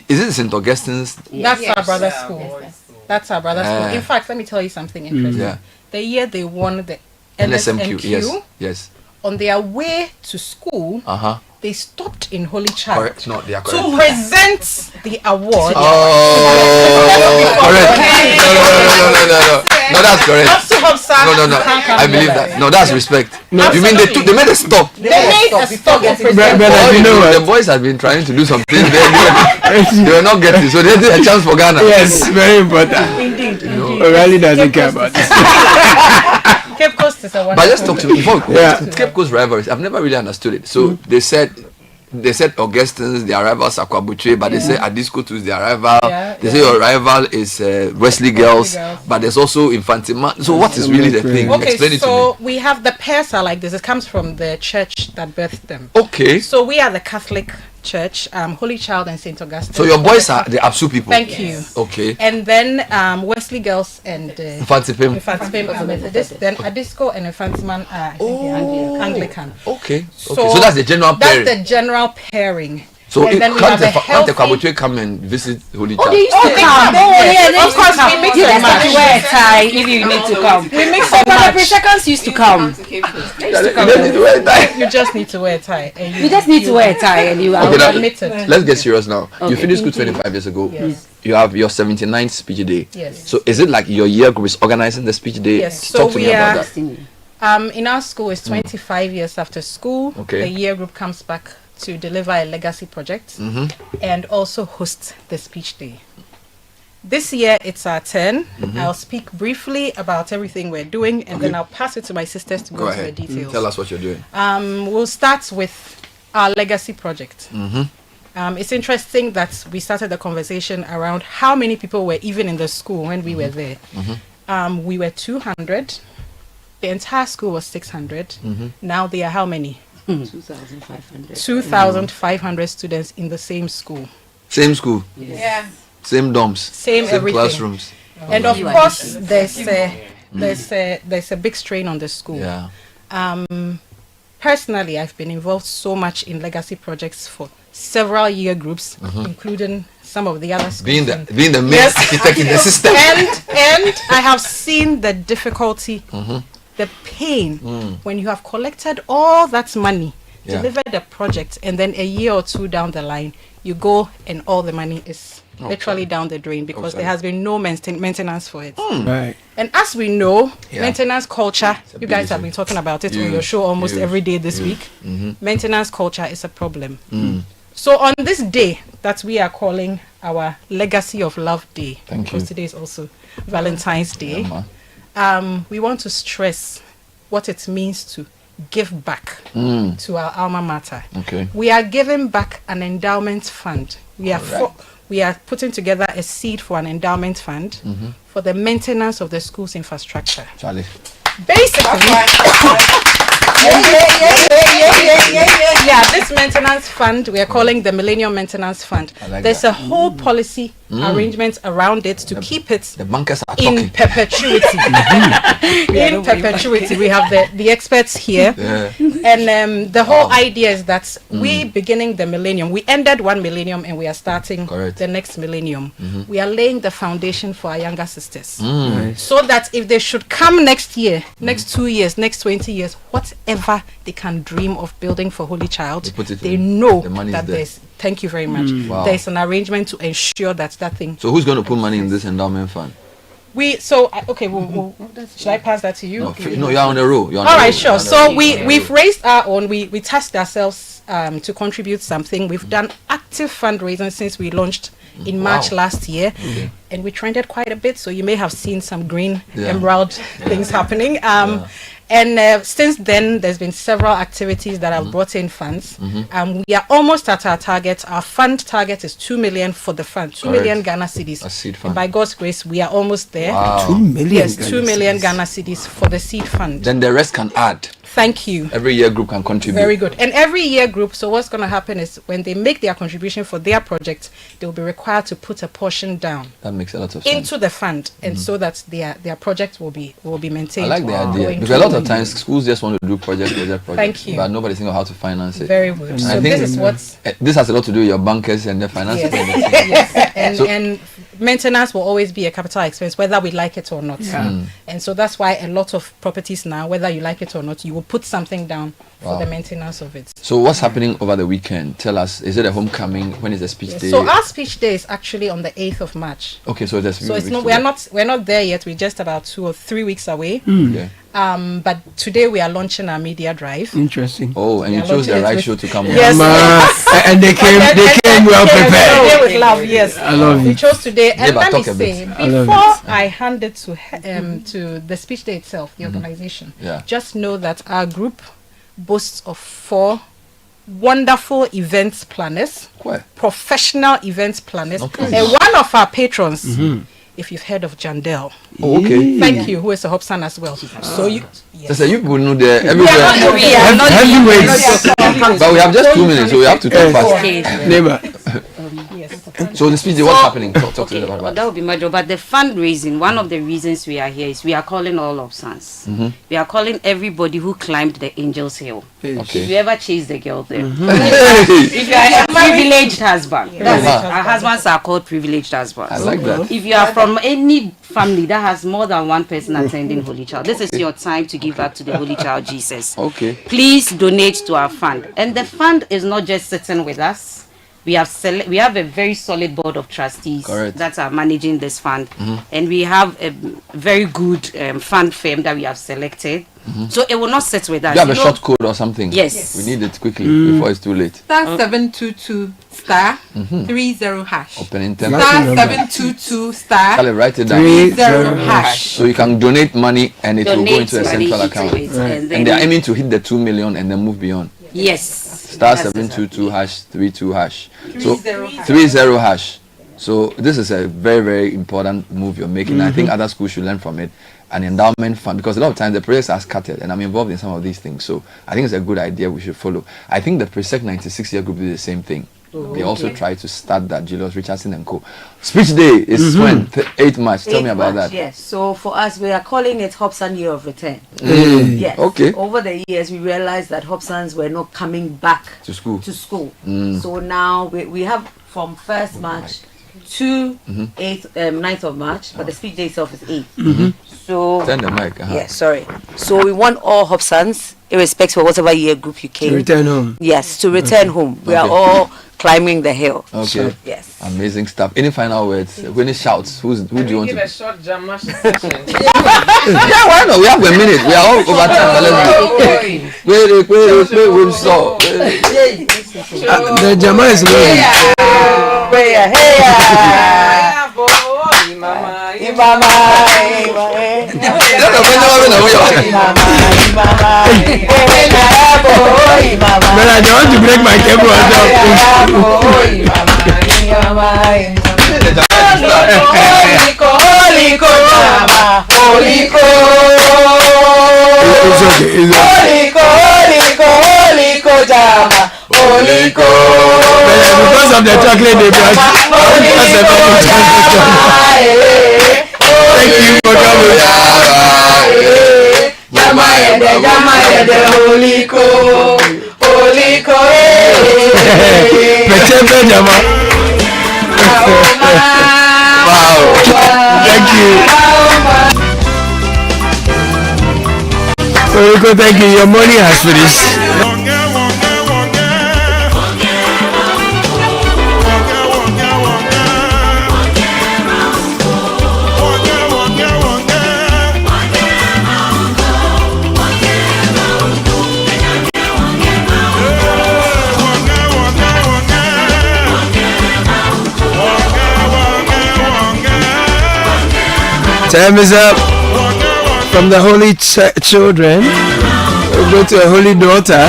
Is it St. Augustine's? That's our brother's school. That's our brother's school. In fact, let me tell you something interesting. Yeah. The year they won the NSMQ, yes. On their way to school, they stopped in Holy Child Correct. No, they are correct. to present the award. Correct. No, that's correct. No. I believe that. No, that's respect. You mean they made a stop? They made a stop. The boys have been trying to do something. They were not getting, so they did a chance for Ghana. Yes, very important. Indeed. O'Reilly doesn't care about this. Cape Coast is a wonderful. But let's talk to before Cape Coast rivalries. I've never really understood it. So they said Augustins, their rivals are Kwabuche, but they say Adisco too is their rival. They say your rival is Wesley Girls, but there's also Infantima. So what is really the thing? Okay, Explain it to me. so we have the pairs are like this. It comes from the church that birthed them. Okay. So we are the Catholic Church, Holy Child and St. Augustine. So your boys are the Absu people. Thank you. Okay. And then Wesley Girls and Infantipim are Methodist. Then Adisco and Infantiman are Anglican. Okay. So that's the general pairing. That's the general pairing. So and then we have a healthy... Kwabuche come and visit Holy Child? They used to come. Of course, we mix and match. You wear a tie if you need to come. We mix and But match. the Presecans used to come. You just need to wear a tie. You just need to wear a tie and you are admitted. Let's get serious now. Okay. You finished school 25 years ago. Yes. You have your 79th speech day. Yes. So is it like your year group is organizing the speech day? Yes. Talk to me about that. In our school, it's 25 years after school. Okay. The year group comes back to deliver a legacy project and also host the speech day. This year it's our turn. I'll speak briefly about everything we're doing and then I'll pass it to my sisters to go into the details. Tell us what you're doing. We'll start with our legacy project. It's interesting that we started the conversation around how many people were even in the school when we were there. We were 200. The entire school was 600. Now there are how many? 2,500. 2,500 students in the same school. Same school? Yeah. Same dorms? Same everything. Classrooms? And of course, there's a big strain on the school. Yeah. Personally, I've been involved so much in legacy projects for several year groups, including some of the other schools. Being the main architect in the system. And I have seen the difficulty, the pain when you have collected all that money, delivered the project, and then a year or two down the line, you go and all the money is literally down the drain because there has been no maintenance for it. Right. And as we know, maintenance culture, you guys have been talking about it on your show almost every day this week. Maintenance culture is a problem. So on this day that we are calling our Legacy of Love Day, because today is also Valentine's Day, we want to stress what it means to give back to our alma mater. We are giving back an endowment fund. We are putting together a seed for an endowment fund for the maintenance of the school's infrastructure. Basically, this maintenance fund we are calling the Millennium Maintenance Fund. There's a whole policy arrangement around it to keep it in perpetuity. In perpetuity, we have the experts here, and the whole idea is that we beginning the millennium, we ended one millennium and we are starting the next millennium. We are laying the foundation for our younger sisters, so that if they should come next year, next 2 years, next 20 years, whatever they can dream of building for Holy Child, they know that there's. Thank you very much. There's an arrangement to ensure that thing. So who's going to put money in this endowment fund? Should I pass that to you? No, you're on the roll. All right, sure. So we've raised our own. We tasked ourselves to contribute something. We've done active fundraising since we launched in March last year, and we trended quite a bit. So you may have seen some green emerald things happening. And since then, there's been several activities that have brought in funds. We are almost at our target. Our fund target is 2 million for the fund, 2 million Ghana cedis. And by God's grace, we are almost there. 2 million. Yes, 2 million Ghana cedis for the seed fund. Then the rest can add. Thank you. Every year group can contribute. Very good. And every year group, so what's going to happen is when they make their contribution for their project, they will be required to put a portion down. That makes a lot of sense. Into the fund, and so that their project will be maintained. I like the idea because a lot of times schools just want to do project. Thank you. But nobody thinks of how to finance it. Very good. So this is what's. This has a lot to do with your bankers and the finance. Yes. And maintenance will always be a capital expense, whether we like it or not. And so that's why a lot of properties now, whether you like it or not, you will put something down for the maintenance of it. So what's happening over the weekend? Tell us. Is it a homecoming? When is the speech day? So our speech day is actually on the 8th of March. Okay, so it's not. We're not there yet. We're just about 2 or 3 weeks away. Okay. But today we are launching our media drive. Interesting. Oh, and you chose the right show to come on. Yes. And they came well prepared. With love, yes. I love it. We chose today, and let me say, before I hand it to the speech day itself, the organization, just know that our group boasts of 4 wonderful events planners, professional events planners, and one of our patrons. If you've heard of Jandel. Oh, okay. Thank you, who is a Hobson as well. So you... Yes. So you people know the everywhere. Heavyweights. But we have just 2 minutes, so we have to talk fast. Neighbor. So the speech, what's happening? Talk to us about that. That would be my job. But the fundraising, one of the reasons we are here is we are calling all of sons. We are calling everybody who climbed the Angel's Hill. Okay. If you ever chased the girl there. If you are a privileged husband. Our husbands are called privileged husbands. I like that. If you are from any family that has more than one person attending Holy Child, this is your time to give back to the Holy Child Jesus. Okay. Please donate to our fund. And the fund is not just sitting with us. We have a very solid board of trustees that are managing this fund, and we have a very good fund firm that we have selected. So it will not sit with us. You have a short code or something? Yes. We need it quickly before it's too late. *722 *30#. Opening *722 Charlie, write it down. 30#. So you can donate money and it will go into a central account. And they are aiming to hit the 2 million and then move beyond. Yes. *722 #32#. So 30#. So this is a very, very important move you're making. I think other schools should learn from it. An endowment fund, because a lot of times the projects are scattered, and I'm involved in some of these things. So I think it's a good idea we should follow. I think the Presec 96 year group did the same thing. They also try to start that. Julius Richardson and co. Speech day is when 8th March. Tell me about that. Yes. So for us, we are calling it Hobson Year of Return. Yes. Okay. Over the years, we realized that Hobsons were not coming back to school. So now we have from 1st March to 9th of March, but the speech day itself is 8th. So turn the mic. Yes, sorry. So we want all Hobsons, irrespective of whatever year group you came, to return home. Yes, to return home. We are all climbing the hill. Okay. So, yes. Amazing stuff. Any final words? Any shouts? Who do you want to? Give a short jam session. Yeah, why not? We have a minute. We are all over time. Let's go. The Jama is ready. Man, I don't want to break my cable. Because of the chocolate they brought. Thank you for coming. Wow. Thank you. Thank you. Your money has finished. Time is up. From the holy children, we'll go to a holy daughter.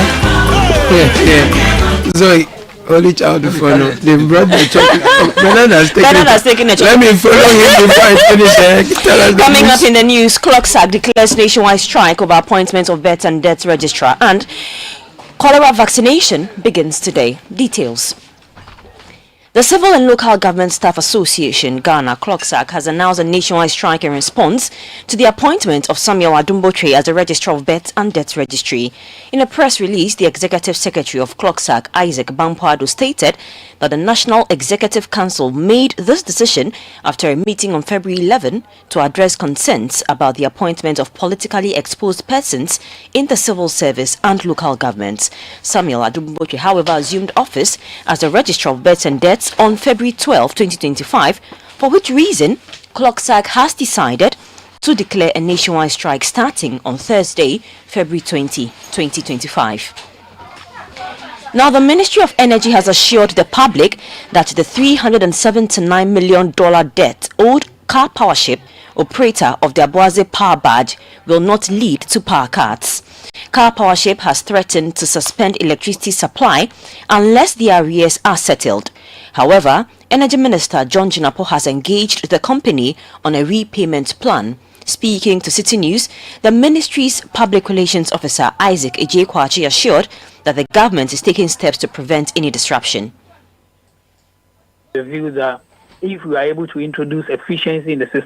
Zoe, Only child to follow. They brought the chocolate. Bernard has taken it. Let me follow him before I finish. Tell us Coming up in the news, Clocksack declares nationwide strike over appointment of birth and death registrar, and cholera vaccination begins today. Details. The Civil and Local Government Staff Association, Ghana, Clocksack, has announced a nationwide strike in response to the appointment of Samuel Adumbotre as the Registrar of Birth and Death Registry. In a press release, the Executive Secretary of Clocksack, Isaac Bampoado, stated that the National Executive Council made this decision after a meeting on February 11 to address concerns about the appointment of politically exposed persons in the civil service and local governments. Samuel Adumbotre, however, assumed office as the Registrar of Births and Deaths on February 12, 2025, for which reason Clocksack has decided to declare a nationwide strike starting on Thursday, February 20, 2025. Now, the Ministry of Energy has assured the public that the $379 million debt owed Car Powership, operator of the Abuaze Power Barge, will not lead to power cuts. Car Powership has threatened to suspend electricity supply unless the arrears are settled. However, Energy Minister John Jinapo has engaged the company on a repayment plan. Speaking to City News, the ministry's public relations officer Isaac Ejekwachi assured that the government is taking steps to prevent any disruption. The view that if we are able to introduce efficiency in the system,